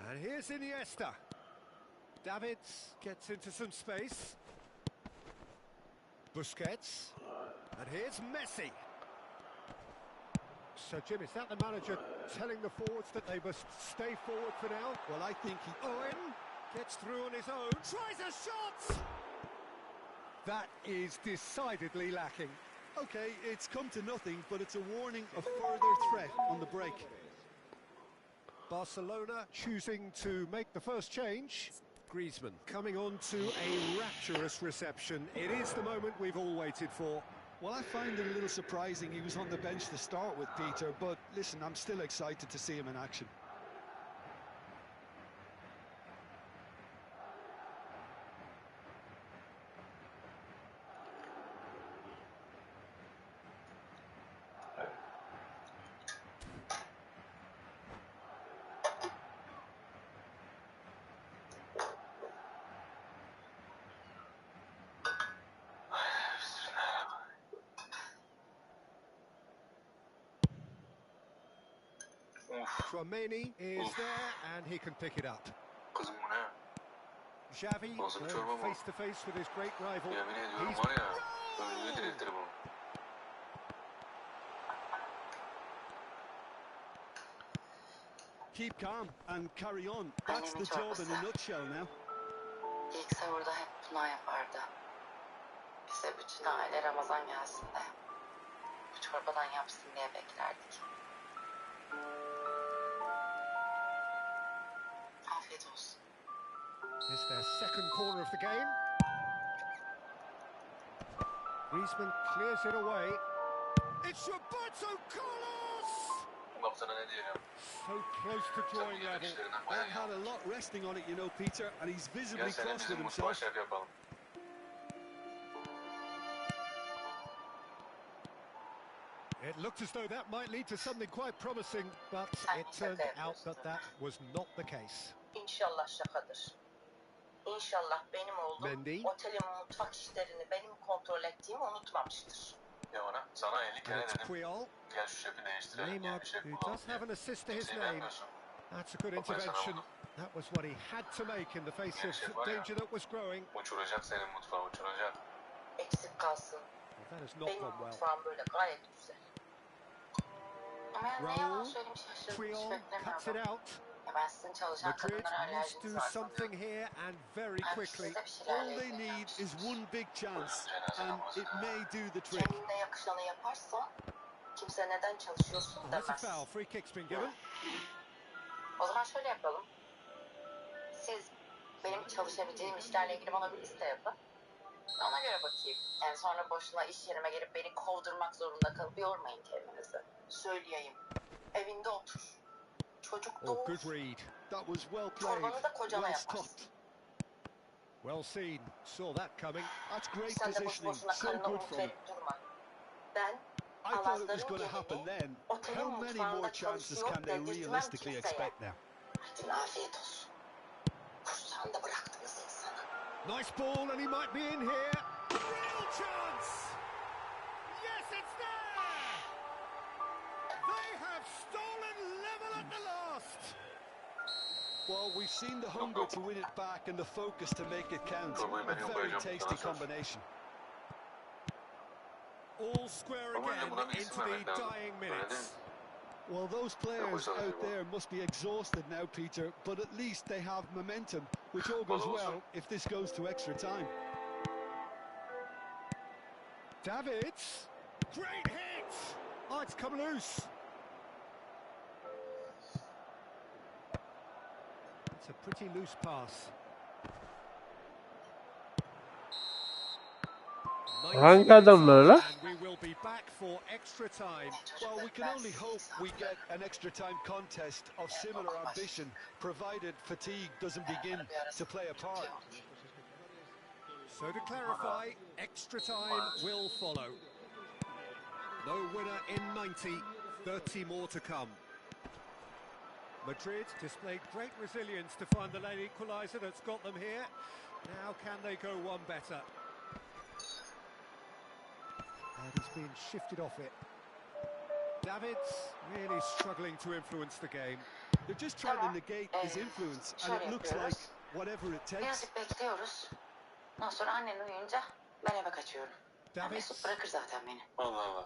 And here's Iniesta. Davids gets into some space. Busquets. And here's Messi. So, Jim, is that the manager telling the forwards that they must stay forward for now? Well, I think he... Owen gets through on his own. Tries a shot! That is decidedly lacking. Okay, it's come to nothing, but it's a warning of further threat on the break. Barcelona choosing to make the first change. Griezmann coming on to a rapturous reception. It is the moment we've all waited for. Well, I find it a little surprising he was on the bench to start with, Peter, but listen, I'm still excited to see him in action. KONAMi is there and he can pick it up. Kızım bu ne? Xavi Nasıl bir going çorba bu? face to face with his great rival. Yemin ediyorum He's var ya. Önlüğü diriltir bu. Keep calm and carry on. That's the job in a nutshell now. İlk sahurda hep bundan yapardı. Bize bütün aile Ramazan gelsin de bu çorbadan yapsın diye beklerdik. Afiyet olsun. It's their second corner of the game. Griezmann clears it away. It's Roberto Carlos! Bak sana ne diyeceğim. So close to Sen drawing bir level. işlerinden That bayağı had a lot resting on it, you know, Peter, and he's visibly Gel seninle cross with bizim mutfağı himself. şef yapalım. It looked as though that might lead to something quite promising, but it turned out that that was not the case. İnşallah şakadır. İnşallah benim oğlum Mendy. otelin mutfak işlerini benim kontrol ettiğimi unutmamıştır. Ya ona sana 50 kere It's dedim. Puyol. Gel şu şefi değiştirelim. Yeni Neymar, bir şef who bulalım does diye. have an assist to his Kimseyi name. beğenmiyorsun. That's a good Bak ben sana intervention. vurdum. That was what he had to make in the face Yeni of şef var ya. danger that was growing. Uçuracak senin mutfağı uçuracak. Eksik kalsın. Well, that has not Benim gone well. mutfağım böyle gayet güzel. Ama yani ne yalan Raul, söyleyeyim şaşırdım. Hiç Puyol cuts it beklemiyordum. out. Ya ben sizin çalışan Madrid kadınlara must alerjiniz do var something sanıyorum. here and very Abi quickly. siz de bir şeylerle All they need ilgileniyormuşsunuz. is one big chance, and it may do the trick. Kendine yakışanı yaparsan kimse neden çalışıyorsun Oh, that's a demez. foul. Free kick's been given. O zaman şöyle yapalım. Siz benim çalışabileceğim işlerle ilgili bana bir liste yapın. Ona göre bakayım. Yani sonra boşuna iş yerime gelip beni kovdurmak zorunda kalıp yormayın kendinizi. Söyleyeyim. Evinde otur. Çocuk Oh, doğur. good read. That was well played, Çorbanı da kocana well yaparsın. stopped. Well seen. Saw that coming. That's great Sen de boş positioning, boşuna so karnına good umut from him. verip durma. Ben I thought it was Alazların going to happen gelini then. otelin How many more mutfağında chances çalışıyor can they dedirtmem realistically kimseye. expect now? Hadi afiyet olsun. Kursağında bıraktınız insanı. Nice ball, and he might be in here. Real chance! Yes, it's there! They have stolen level at the last. Well, we've seen the hunger to win it back and the focus to make it count. Çorbayı ben A very yapacağım. tasty Sana söz. combination. All square Ama önce again buna bir into isim the vermek lazım. dying Öyle değil mi? minutes. Well, those players Yapacağız out acaba? there must be exhausted now, Peter, but at least they have momentum, which all goes Vallahi well olsun. if this goes to extra time. Davids. Great hit! Oh, it's come loose. It's a pretty loose pass. Hangi adamlar lan? And we will be back for extra time. Well, we can only hope we get an extra time contest of similar ambition, provided fatigue doesn't begin to play a part. So to clarify, extra time will follow. No winner in 90, 30 more to come. Madrid displayed great resilience to find the late equaliser that's got them here. Now can they go one better? And he's been shifted off it. Davids really struggling to influence the game. They're just trying to negate his influence, and it looks like whatever it takes. Birazcık bekliyoruz. Ondan sonra annen uyuyunca ben eve kaçıyorum. Davids. Mesut bırakır zaten beni. Allah Allah.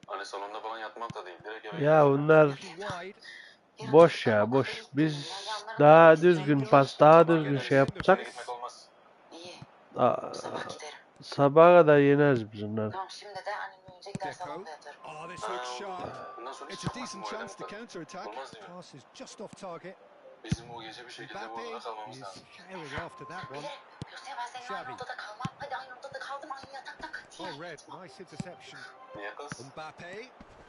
Hani salonda falan yatmak da değil. Direkt eve Ya gidiyorsun. bunlar Wide. boş ya boş. Biz daha düzgün pas, daha düzgün şey yapsak İçeri gitmek olmaz. İyi. aa, Sabah giderim. sabaha kadar yeneriz biz onları. Tamam şimdi de annen uyuyunca gider Deco. salonda yatarım. Oh, this looks sharp. Bundan sonra hiç It's a yapmazsın decent bu oyunu chance to bu kadar. counter-attack. Olmaz değil mi? Pass is just off target. Bizim bu gece bir şekilde bu odada Mbappe kalmamız is lazım. carrying after that one. Bilirim. Yoksa ben seninle Xavi. aynı odada kalmam. Hadi aynı odada kaldım aynı yatakta katiyen Oh, Red, yatmam. nice interception. Niye kız? Mbappe,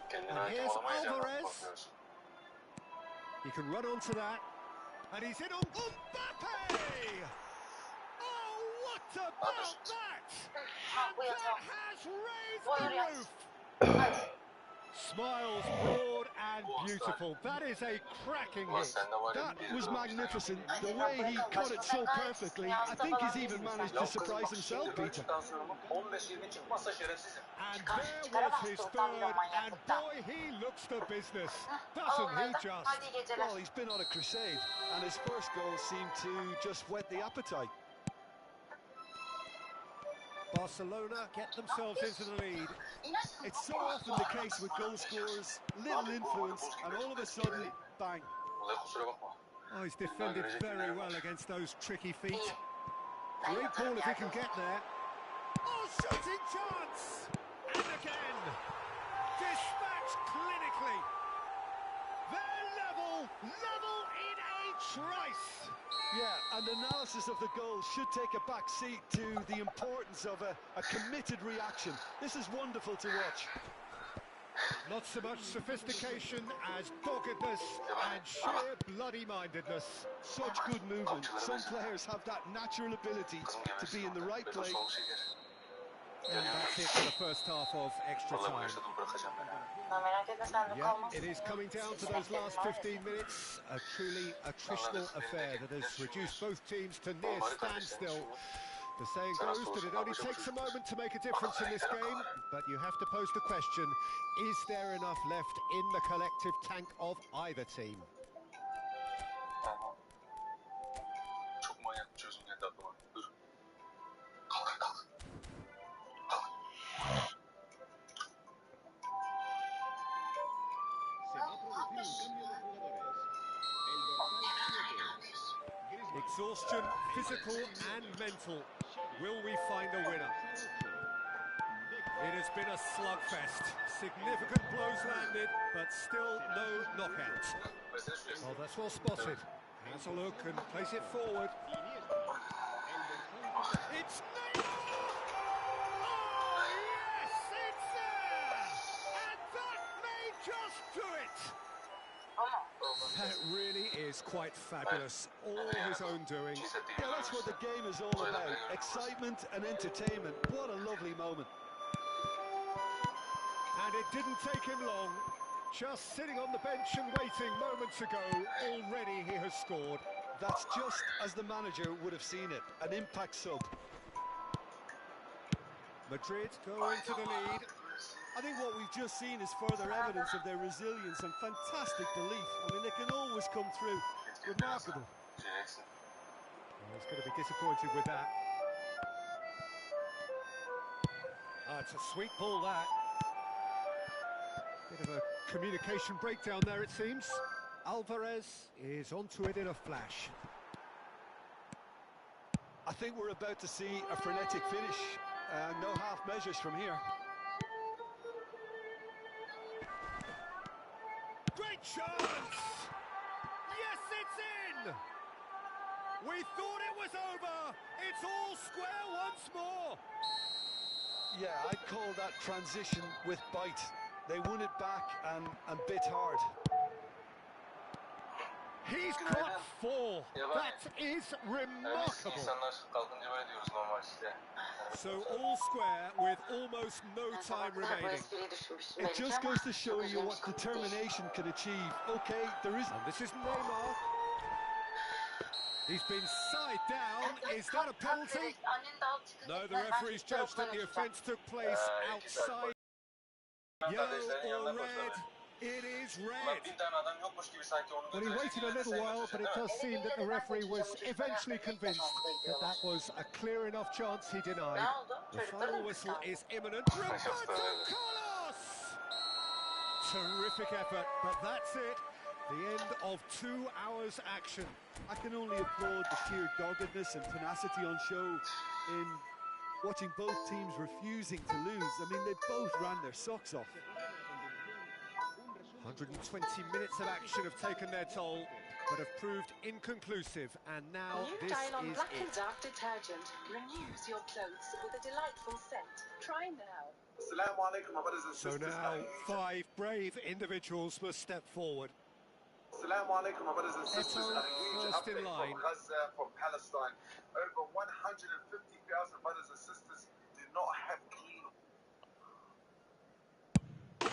Kendine And hakim here's olamayacağını Alvarez. bakıyorsun. he can run onto that. And he's in on Mbappe! Oh, what about that? Tamam bu That yatağa. has raised Buyur the yat. roof. Hadi. Smiles broad and beautiful. That is a cracking Ulan hit. sen de var ya. That bir was yıl magnificent. The way he cut it so perfectly. I think he's even managed to surprise himself, Peter. 15-20 çıkmazsa şerefsizim. And there was his third, and boy, he looks the business. Doesn't he just? Hadi iyi geceler. Well, he's been on a crusade, and his first goal seemed to just whet the appetite. Barcelona get themselves into the lead. It's so often the case with goal scorers, little influence, and all of a sudden, bang. Vallahi kusura bakma. Oh, he's defended very well against those tricky feet. Great ball if he can get there. Oh, shooting chance! And again, dispatched clinically. They're level in a trice. Yeah, and analysis of the goal should take a back seat to the importance of a committed reaction. This is wonderful to watch. Not so much sophistication as doggedness and sheer bloody-mindedness. Such good movement. Some players have that natural ability to be in the right place. And that's it for the first half of extra Vallahi bu time. yaşadım bırakacağım ben. Merak etme sen de Yeah, kalmaz. it is coming down to those last 15 minutes. A truly attritional affair that has reduced both teams to near standstill. The saying goes that it only takes a moment to make a difference in this game, but you have to pose the question, is there enough left in the collective tank of either team? Çok manyak bir çözüm geldi aklıma. Dur. Kalk kalk. Exhaustion, physical and mental. Will we find a winner? It has been a slugfest. Significant blows landed, but still no knockout. Oh, that's well spotted. Has a look and plays it forward. It's Neymar! Oh, yes, it's there! And that may just do it! That really is quite fabulous. All his own doing. Yeah, that's what the game is all about. Excitement and entertainment. What a lovely moment. And it didn't take him long. Just sitting on the bench and waiting moments ago, already he has scored. That's just as the manager would have seen it. An impact sub. Madrid go into the lead. I think what we've just seen is further evidence of their resilience and fantastic belief. I mean, they can always come through. Remarkable. Well, he's going to be disappointed with that. Ah, it's a sweet ball, that. Bit of a communication breakdown there, it seems. Alvarez is onto it in a flash. I think we're about to see a frenetic finish. No half measures from here. Great chance! Yes, it's in! We thought it was over. It's all square once more. Yeah, I'd call that transition with bite. They won it back and bit hard. He's got four. That is remarkable. İnsanlar kalkınca böyle diyoruz normal işte. So all square with almost no time Bu remaining. espriyi düşünmüştüm It belki just ama goes to show you what çözülmüş konu değil. determination can achieve. Okay, there is... And this is Neymar. He's been side down. Is that a penalty? Annen de al çıkın. No, the Ben referee's çocuklar judged that the okuluna offence took place outside. Yellow or red? It is Ulan red. 1000 tane adam yokmuş gibi sanki onu Well, he waited a little while, but it does seem that the referee was eventually convinced that that was a clear enough chance he Ne denied. oldu? The Çocukları final mı whistle kıskandın? is imminent. Roberto Carlos! Terrific effort, but that's it. The end of 2 hours action. I can only applaud the sheer doggedness and tenacity on show in watching both teams refusing to lose. I mean, they both ran their socks off. 120 minutes of action have taken their toll, but have proved inconclusive, and now New this Dylon is Black and it. Dark detergent renews your clothes with a delightful scent. Try now. Assalamu alaikum, my brothers and So sisters. now 5 brave individuals must step forward. Assalamu alaikum, my brothers and sisters. Eto, A huge first in update line. from Gaza, from Palestine. Over 150,000 brothers and sisters do not have clean.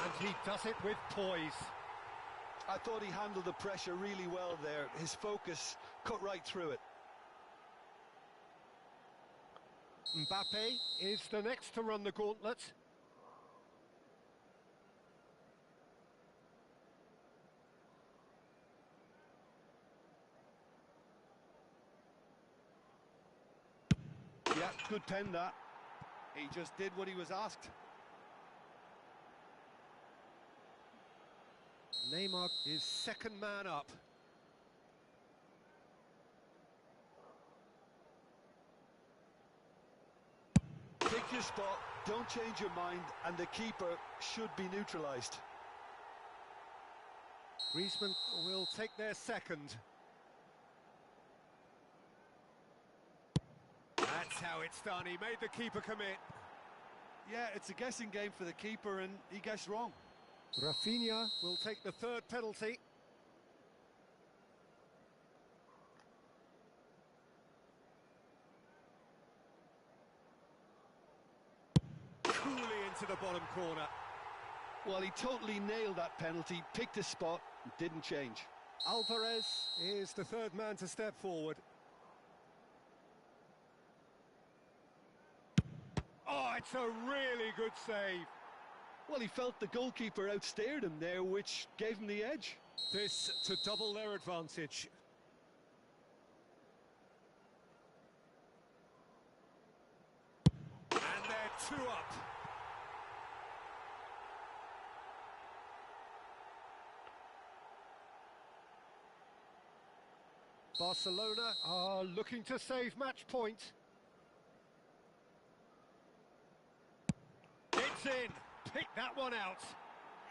And he does it with poise. I thought he handled the pressure really well there. His focus cut right through it. Mbappe is the next to run the gauntlet. Yeah, good pen that. He just did what he was asked. Neymar is second man up. Pick your spot, don't change your mind, and the keeper should be neutralised. Griezmann will take their second. That's how it's done. He made the keeper commit. Yeah, it's a guessing game for the keeper, and he guessed wrong. Rafinha will take the third penalty. Coolly into the bottom corner. Well, he totally nailed that penalty, picked his spot, didn't change. Alvarez is the third man to step forward. Oh, it's a really good save. Well, he felt the goalkeeper outstared him there, which gave him the edge. This to double their advantage. And they're two up. Barcelona are looking to save match point. It's in. Pick that one out.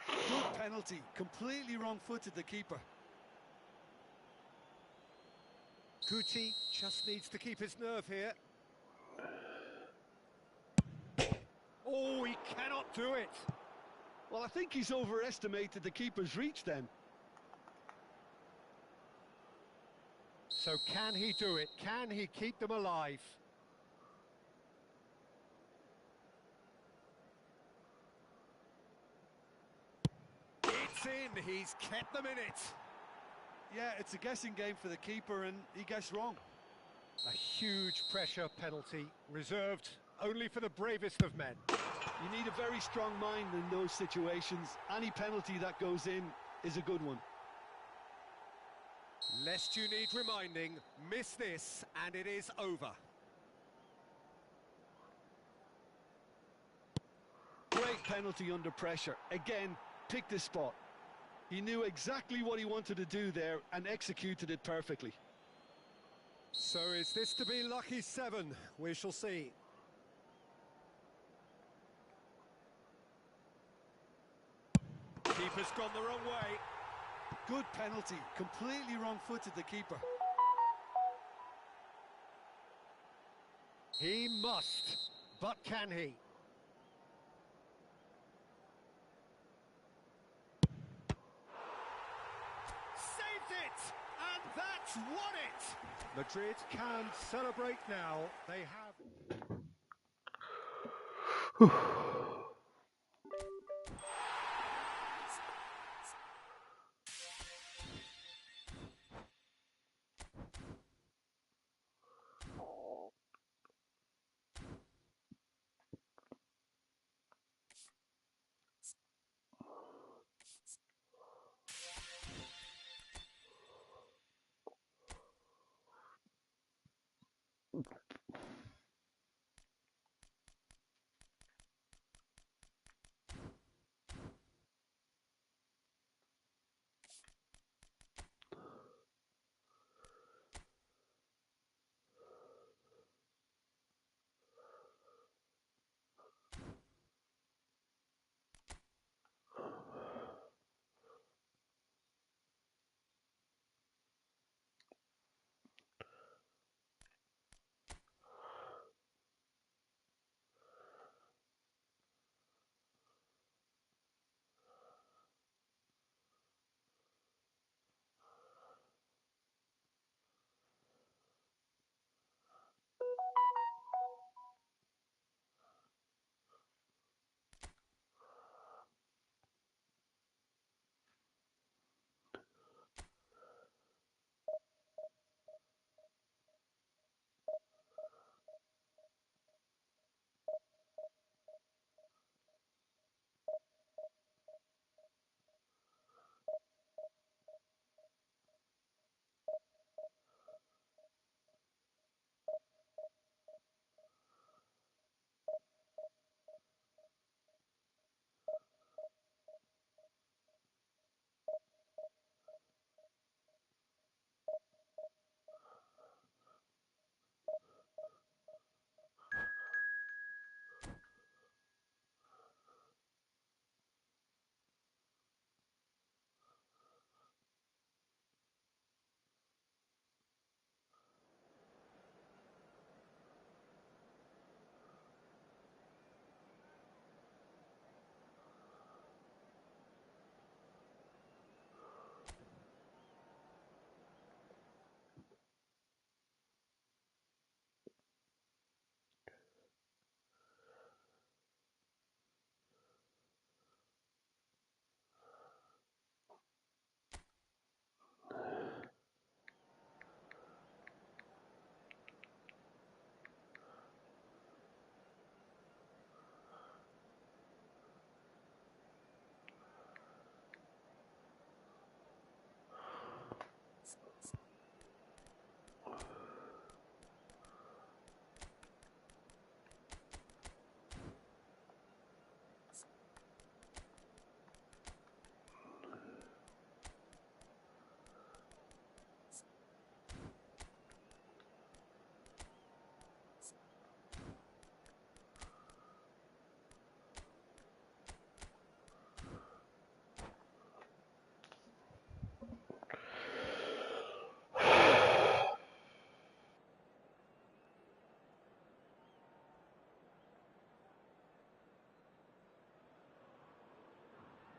Good penalty. Completely wrong-footed, the keeper. Guti just needs to keep his nerve here. Oh, he cannot do it. Well, I think he's overestimated the keeper's reach then. So can he do it? Can he keep them alive? It's in. He's kept them in it. Yeah, it's a guessing game for the keeper, and he guessed wrong. A huge pressure penalty, reserved only for the bravest of men. You need a very strong mind in those situations. Any penalty that goes in is a good one. Lest you need reminding, miss this and it is over. Great penalty under pressure. Again, picked his spot. He knew exactly what he wanted to do there and executed it perfectly. So is this to be lucky 7? We shall see. Keeper's gone the wrong way. Good penalty. Completely wrong-footed, the keeper. He must, but can he? Saved it! And that's won it! Madrid can celebrate now. They have...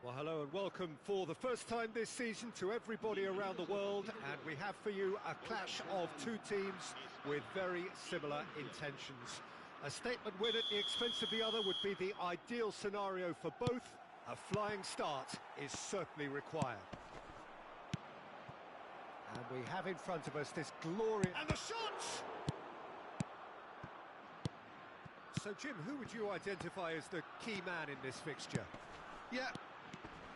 Well, hello and welcome for the first time this season to everybody around the world, and we have for you a clash of two teams with very similar intentions. A statement win at the expense of the other would be the ideal scenario for both. A flying start is certainly required. And we have in front of us this glorious... And the shots! So, Jim, who would you identify as the key man in this fixture? Yeah,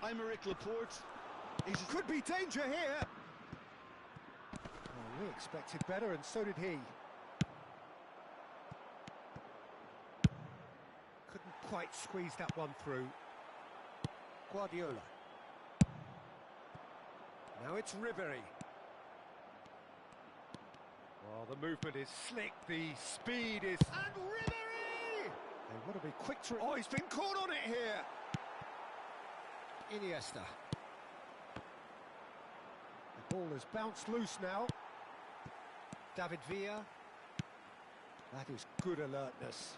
I'm Rick Laporte. Could be danger here! Well, we expected better, and so did he. Couldn't quite squeeze that one through. Guardiola. Now it's Ribery. Well, the movement is slick, the speed is... And Ribery! They want to be quick to... Oh, he's been caught on it here! Iniesta. The ball has bounced loose now. David Villa. That is good alertness.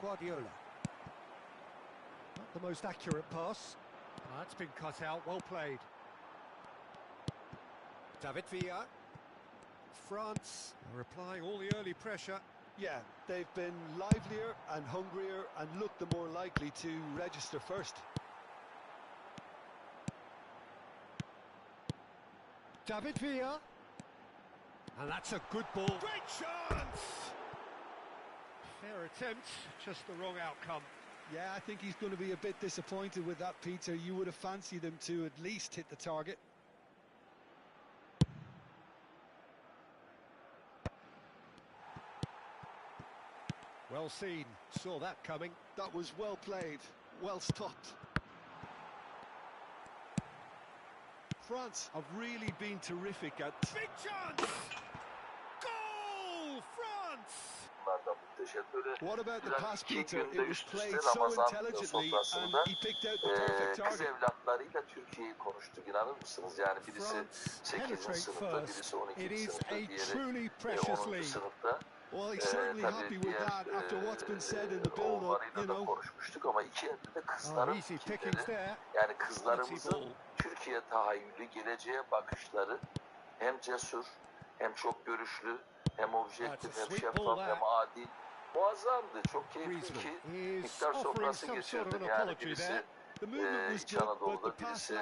Guardiola. Not the most accurate pass. That's been cut out, well played. David Villa. France are applying all the early pressure. Yeah, they've been livelier and hungrier and looked the more likely to register first. David Villa. And that's a good ball. Great chance! Fair attempt, just the wrong outcome. Yeah, I think he's going to be a bit disappointed with that, Peter. You would have fancied him to at least hit the target. Well seen, saw that coming. That was well played, well stopped. France have really been terrific at... Big chance! Goal! France! What about the pass, Peter? It was played so intelligently and he picked out the perfect Kız target. evlatlarıyla Türkiye'yi konuştuk, inanır mısınız? Yani birisi 8. sınıfta, birisi 12. sınıfta, diğeri 10. sınıfta. Well, he's certainly happy with that after what's been said in the build-up, you know. Konuşmuştuk ama iki yerde de kızların fikirleri, yani kızlarımızın Türkiye tahayyülü, geleceğe bakışları hem cesur, hem çok görüşlü, hem objektif, hem şeffaf, hem adil. Muazzamdı, çok keyifli ki iftar sofrası geçirdim. Yani birisi İç Anadolu'da, birisi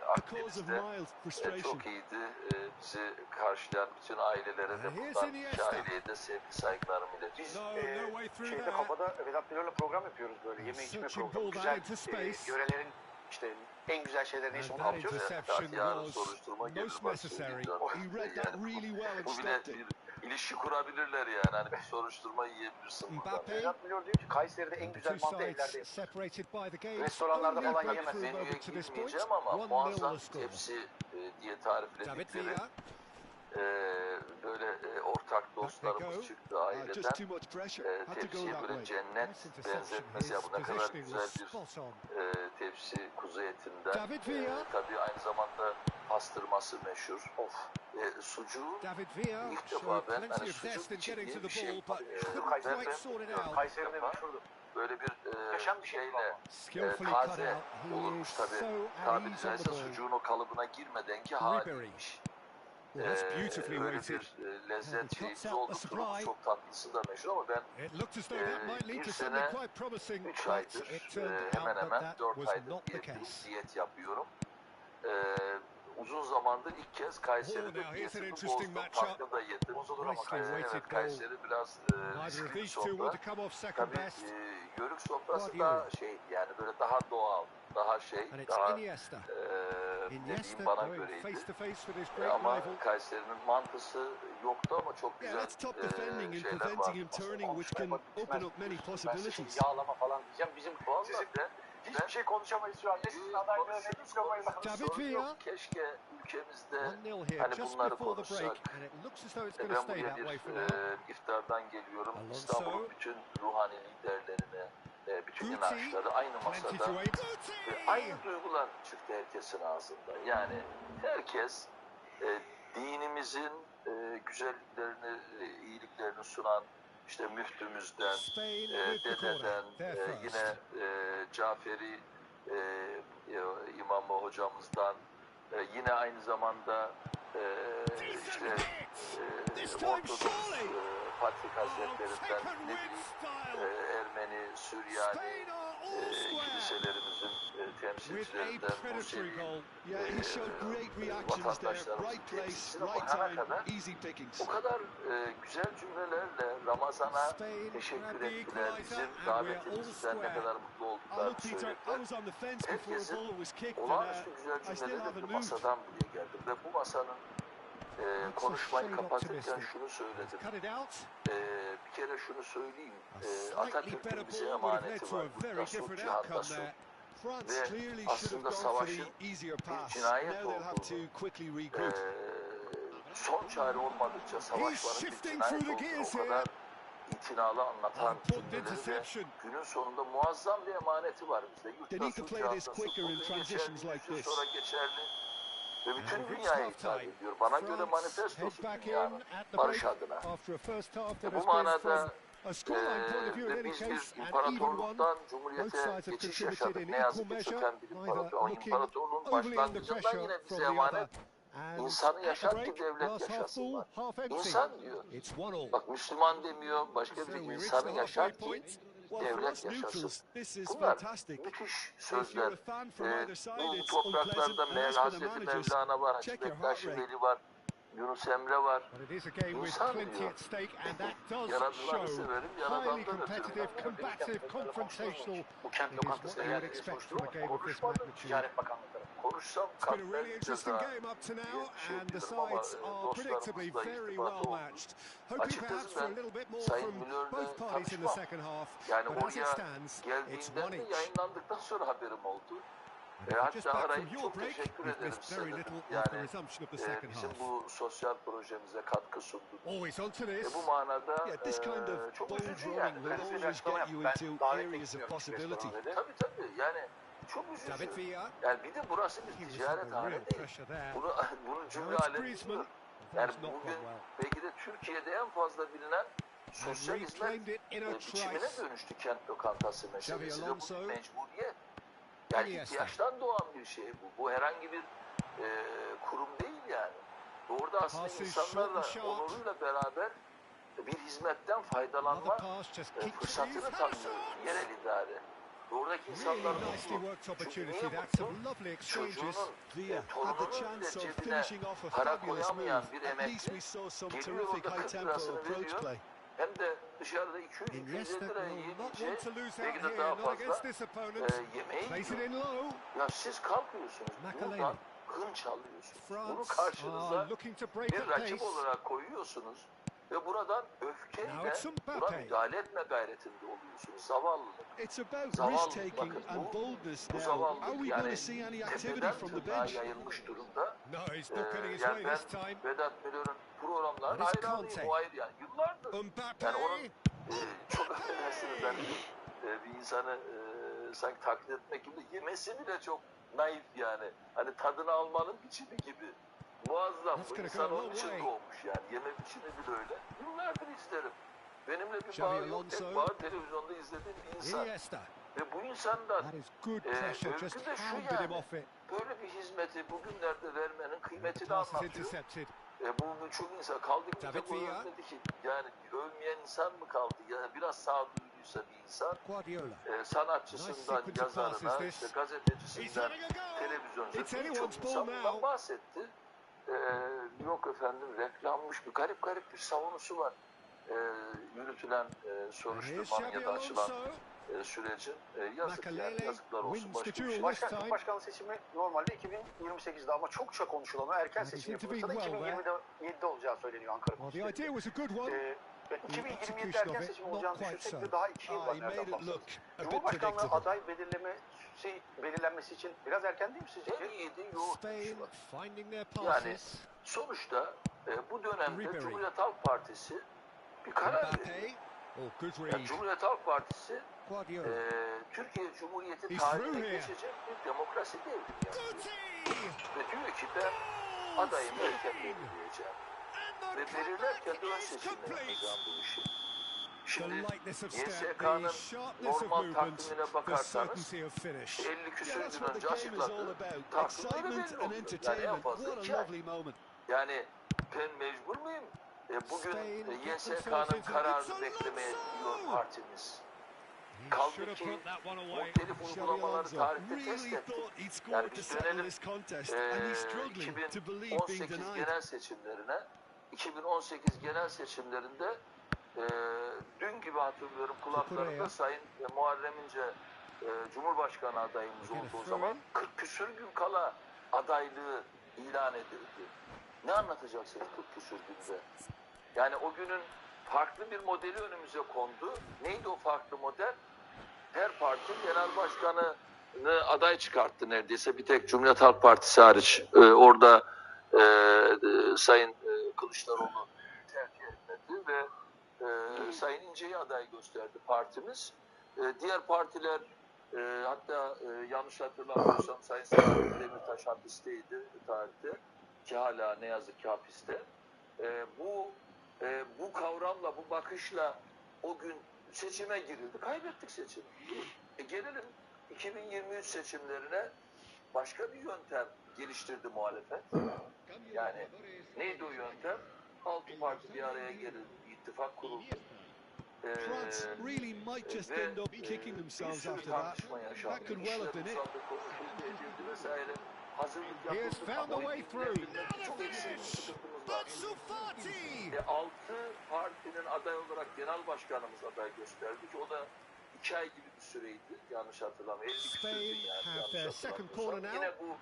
Akdeniz'de çok iyiydi. Bizi karşılayan bütün ailelere de buradan iki aileye de sevgi saygılarımı iletiyorum. Biz şeyde kafada Vedat Milor'la program yapıyoruz böyle yeme içme programı. Güzel yörelerin işte en güzel şeyler neyse onu alacağız. Yarın soruşturma gelir bu bile bir ilişki kurabilirler yani. Hani bir soruşturma yiyebilirsin buradan. Vedat Milor diyor ki Kayseri'de en güzel mantı evlerde yapılır. Restoranlarda falan yiyemez. Menüye gitmeyeceğim ama muazzam tepsi diye tarifledikleri böyle ortak dostlarımız çıktı aileden. Tepsiye böyle cennet benzetmesi ya, bu ne kadar güzel bir tepsi kuzu etinden. Tabii aynı zamanda pastırması meşhur. Sucuğu ilk defa ben hani sucuk ciddi bir şey. Kayseri'de meşhurdu. Böyle bir şeyle taze olurmuş tabii. Tabiri caizse sucuğun o kalıbına girmeden ki haliymiş. Öyle bir lezzet şeysi oldu. Çok tatlısı da meşhur ama ben bir sene 3 aydır hemen hemen 4 aydır diyet yapıyorum. Uzun zamandır ilk kez Kayseri'de diyetimi bozdum. Farklı da yedim. Evet, Kayseri biraz riskli bir sofra. Tabii Yörük sofrası daha şey, yani böyle daha doğal, daha daha dediğim bana göreydi. Ama Kayseri'nin mantısı yoktu ama çok güzel şeyler var. Yağlama falan diyeceğim. Bizim hiçbir şey konuşamayız şu an. Ne sizin adaylığı ne diplomayla. Keşke ülkemizde hani bunları konuşsak. Ben buraya bir iftardan geliyorum. İstanbul'un bütün ruhani liderlerini, bütün inançları aynı masada. Aynı duygular çıktı herkesin ağzında. Yani herkes dinimizin güzelliklerini, iyiliklerini sunan işte müftümüzden, dededen, yine Caferi imamı hocamızdan, yine aynı zamanda işte Ortodoks Patrik Hazretlerinden, ne bileyim, Ermeni, Süryani kiliselerimizin temsilcilerinden, Musevi vatandaşlarımızın temsilcisine bakana kadar o kadar güzel cümlelerle Ramazan'a teşekkür ettiler, bizim davetimizden ne kadar mutlu olduklarını söylediler. Herkesin olağanüstü güzel cümleleri bir masadan buraya geldim ve bu masanın konuşmayı kapatırken şunu söyledim. Bir kere şunu söyleyeyim. Atatürk'ün bize emaneti var. Burada sulh cihanda sulh. Ve aslında savaşın bir cinayet olduğunu, son çare olmadıkça savaşmanın bir cinayet olduğunu o kadar itinalı anlatan cümleleri ve günün sonunda muazzam bir emaneti var bizde. Yurtta sulh cihanda sulh. Bugün geçerli, 100 yıl sonra geçerli. Ve bütün dünyaya hitap ediyor. Bana göre manifestosu dünyanın barış adına. Bu manada ve biz bir imparatorluktan cumhuriyete geçiş yaşadık. Ne yazık ki çöken bir imparator. O imparatorluğun başlangıcından yine bize emanet insanı yaşat ki devlet yaşasın var. İnsan diyor. Bak Müslüman demiyor, başka bir insanı yaşat ki devlet yaşasın. Bunlar müthiş sözler. Bu topraklarda Hazreti Mevlana var, Hacı Bektaş Veli var, Yunus Emre var. İnsan diyor. Yaratılanı severim, yaratandan ötürüm. Bu kent lokantasına geldiğini soruşturma konuşmadı Ticaret Bakanlığı tarafından. Konuşsam kalpten ceza diye düşünüyorum ama dostlarımızla irtibat oldu. Açıkçası ben Sayın Müller'le tanışmam. Yani oraya geldiğinden de yayınlandıktan sonra haberim oldu. Hatta arayıp çok teşekkür ederim size dedim. Yani bizim bu sosyal projemize katkı sundunuz. Bu manada çok üzücü yani. Tabii yani çok üzücü. Yani bir de burası bir ticarethane değil. Bunun cümle alemi budur. Yani bugün belki de Türkiye'de en fazla bilinen sosyal hizmet biçimine dönüştü kent lokantası meselesi ve bu mecburiyet. Yani ihtiyaçtan doğan bir şey bu. Bu herhangi bir kurum değil yani. Orada aslında insanlarla onuruyla beraber bir hizmetten faydalanma fırsatını tanıyor yerel idare. Oradaki insanlar mutlu. Çünkü niye mutlu? Çocuğunun, torununun bile cebine para koyamayan bir emekli geliyor orada 40 lirasını veriyor. Hem de dışarıda 200-250 liraya yiyince belki de daha fazla yemeği yiyor. Ya siz kalkıyorsunuz buradan hınç alıyorsunuz. Bunu karşınıza bir rakip olarak koyuyorsunuz. Ve buradan öfkeyle buna müdahale etme gayretinde oluyorsunuz. Zavallılık. Zavallılık bakın bu zavallılık yani tepeden tırnağa yayılmış durumda. Yani ben Vedat Milor'un programlarına hayranıyım. O ayrı yani. Yıllardır. Yani onun çok affedersiniz ben bir insanı sanki taklit etmek gibi yemesi bile çok naif yani. Hani tadını almanın biçimi gibi. Muazzam. Bu insan onun için doğmuş yani. Yeme biçimi bile öyle. Yıllardır izlerim. Benimle bir bağı yok. Tek bağı televizyonda izlediğim bir insan. Ve bu insandan övgü de şu yani. Böyle bir hizmeti bugünlerde vermenin kıymetini anlatıyor. Bu çok insan kaldı ki de bu övmedi ki. Yani övmeyen insan mı kaldı? Yani biraz sağduyuluysa bir insan sanatçısından yazarına, işte gazetecisinden televizyoncuya birçok insan bundan bahsetti. Yok efendim reklammış bir garip bir savunusu var. Yürütülen soruşturmanın ya da açılan sürecin yazık yani yazıklar olsun başka bir şey. Başkanlık seçimi normalde 2028'de ama çokça konuşulan o erken seçim yapılırsa da 2027'de olacağı söyleniyor Ankara Konseyi'nde. 2027'de erken seçim olacağını düşünsek de daha 2 yıl var nereden baksanız. Cumhurbaşkanlığı aday belirlenmesi için biraz erken değil mi sizce? Yani sonuçta bu dönemde Cumhuriyet Halk Partisi bir karar veriyor. Yani Cumhuriyet Halk Partisi Türkiye Cumhuriyeti tarihine geçecek bir demokrasi devrimi yapıyor. Ve diyor ki ben adayımı erken belirleyeceğim. Ve belirlerken de ön seçimle yapacağım bu işi. Şimdi YSK'nın normal takvimine bakarsanız 50 küsur gün önce açıkladığı takvimleri belli oluyor. Yani en fazla 2 ay. Yani ben mecbur muyum? Bugün YSK'nın kararını beklemeye gidiyor partimiz. Kaldı ki muhtelif uygulamaları tarihte test ettik. Yani biz dönelim 2018 genel seçimlerine. 2018 genel seçimlerinde dün gibi hatırlıyorum kulaklarımda Sayın Muharrem İnce Cumhurbaşkanı adayımız olduğu zaman 40 küsür gün kala adaylığı ilan edildi. Ne anlatacaksınız 40 küsür günde? Yani o günün farklı bir modeli önümüze kondu. Neydi o farklı model? Her parti genel başkanını aday çıkarttı neredeyse. Bir tek Cumhuriyet Halk Partisi hariç. Orada Sayın Kılıçdaroğlu tercih etmedi ve Sayın İnce'yi aday gösterdi partimiz. Diğer partiler hatta yanlış hatırlamıyorsam Sayın Selahattin Demirtaş hapisteydi tarihte ki hala ne yazık ki hapiste. Bu kavramla, bu bakışla o gün seçime girildi. Kaybettik seçimi. Gelelim 2023 seçimlerine, başka bir yöntem geliştirdi muhalefet. Yani neydi o yöntem? 6 parti bir araya geldi, ittifak kuruldu. Really might just end up kicking themselves after that. That could well have been it. He has found the way through. Now the finish. Ansu Fati. 6 partinin aday olarak genel başkanımız aday gösterdi ki o da 2 ay gibi bir süreydi. Yanlış hatırlamıyorum. 50 küsur gün yani. Yine bu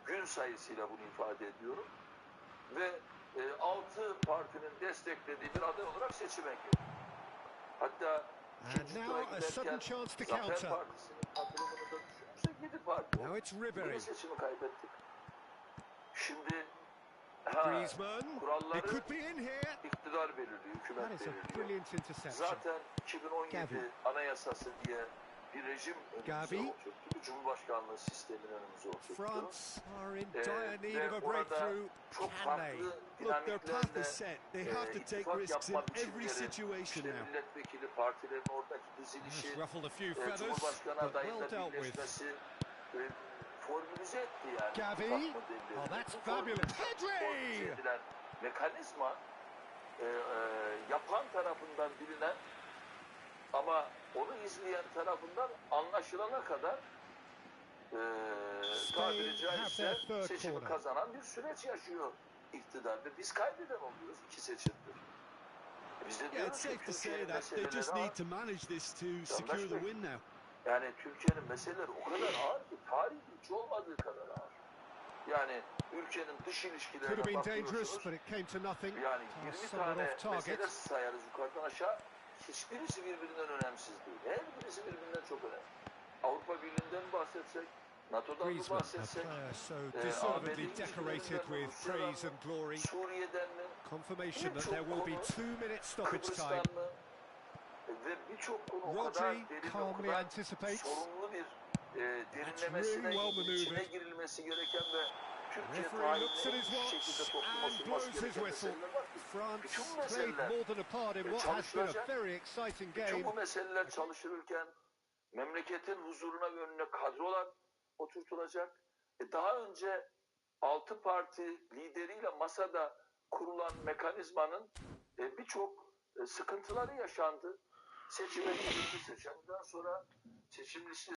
gün sayısıyla bunu ifade ediyorum. Ve 6 partinin desteklediği bir aday olarak seçime girdi. Hatta ikinci tura giderken Zafer Partisi'nin katılımını da düşünürsek 7 parti oldu. Seçimi kaybettik. Şimdi kuralları iktidar belirliyor, hükümet belirliyor. Zaten 2017 anayasası diye bir rejim önümüze oturttu. Bir cumhurbaşkanlığı sistemini önümüze oturttu. Ve orada çok farklı dinamiklerle ittifak yapma biçimleri, işte milletvekili partilerin oradaki dizilişi, Cumhurbaşkanı adayıyla birleşmesi formülize etti yani. Gavi. Oh, that's fabulous. Formülize edilen mekanizma yapan tarafından bilinen ama onu izleyen tarafından anlaşılana kadar tabiri caizse seçimi kazanan bir süreç yaşıyor iktidar ve biz kaybeden oluyoruz 2 seçimdir. Biz de diyoruz ki Türkiye'nin meseleleri ağır. Yani Türkiye'nin meseleleri o kadar ağır ki tarihin hiç olmadığı kadar ağır. Yani ülkenin dış ilişkilerine bakıyorsunuz. Yani 20 tane mesele sayarız yukarıdan aşağı. Hiçbirisi birbirinden önemsiz değil. Her birisi birbirinden çok önemli. Avrupa Birliği'nden bahsetsek, NATO'dan mı bahsetsek, ABD Suriye'den mi, birçok konu, Kıbrıs'tan mı ve birçok konu o kadar derin, o kadar sorumlu bir derinlemesine içine girilmesi gereken ve Türkiye tarihinde hiçbir şekilde topluma sunması gereken meseleler var ki. Bütün meseleler çalışılacak. Bütün bu meseleler çalışılırken memleketin huzuruna ve önüne kadrolar oturtulacak. Daha önce 6 parti lideriyle masada kurulan mekanizmanın birçok sıkıntıları yaşandı. Seçime girildi, seçimden sonra seçim listesi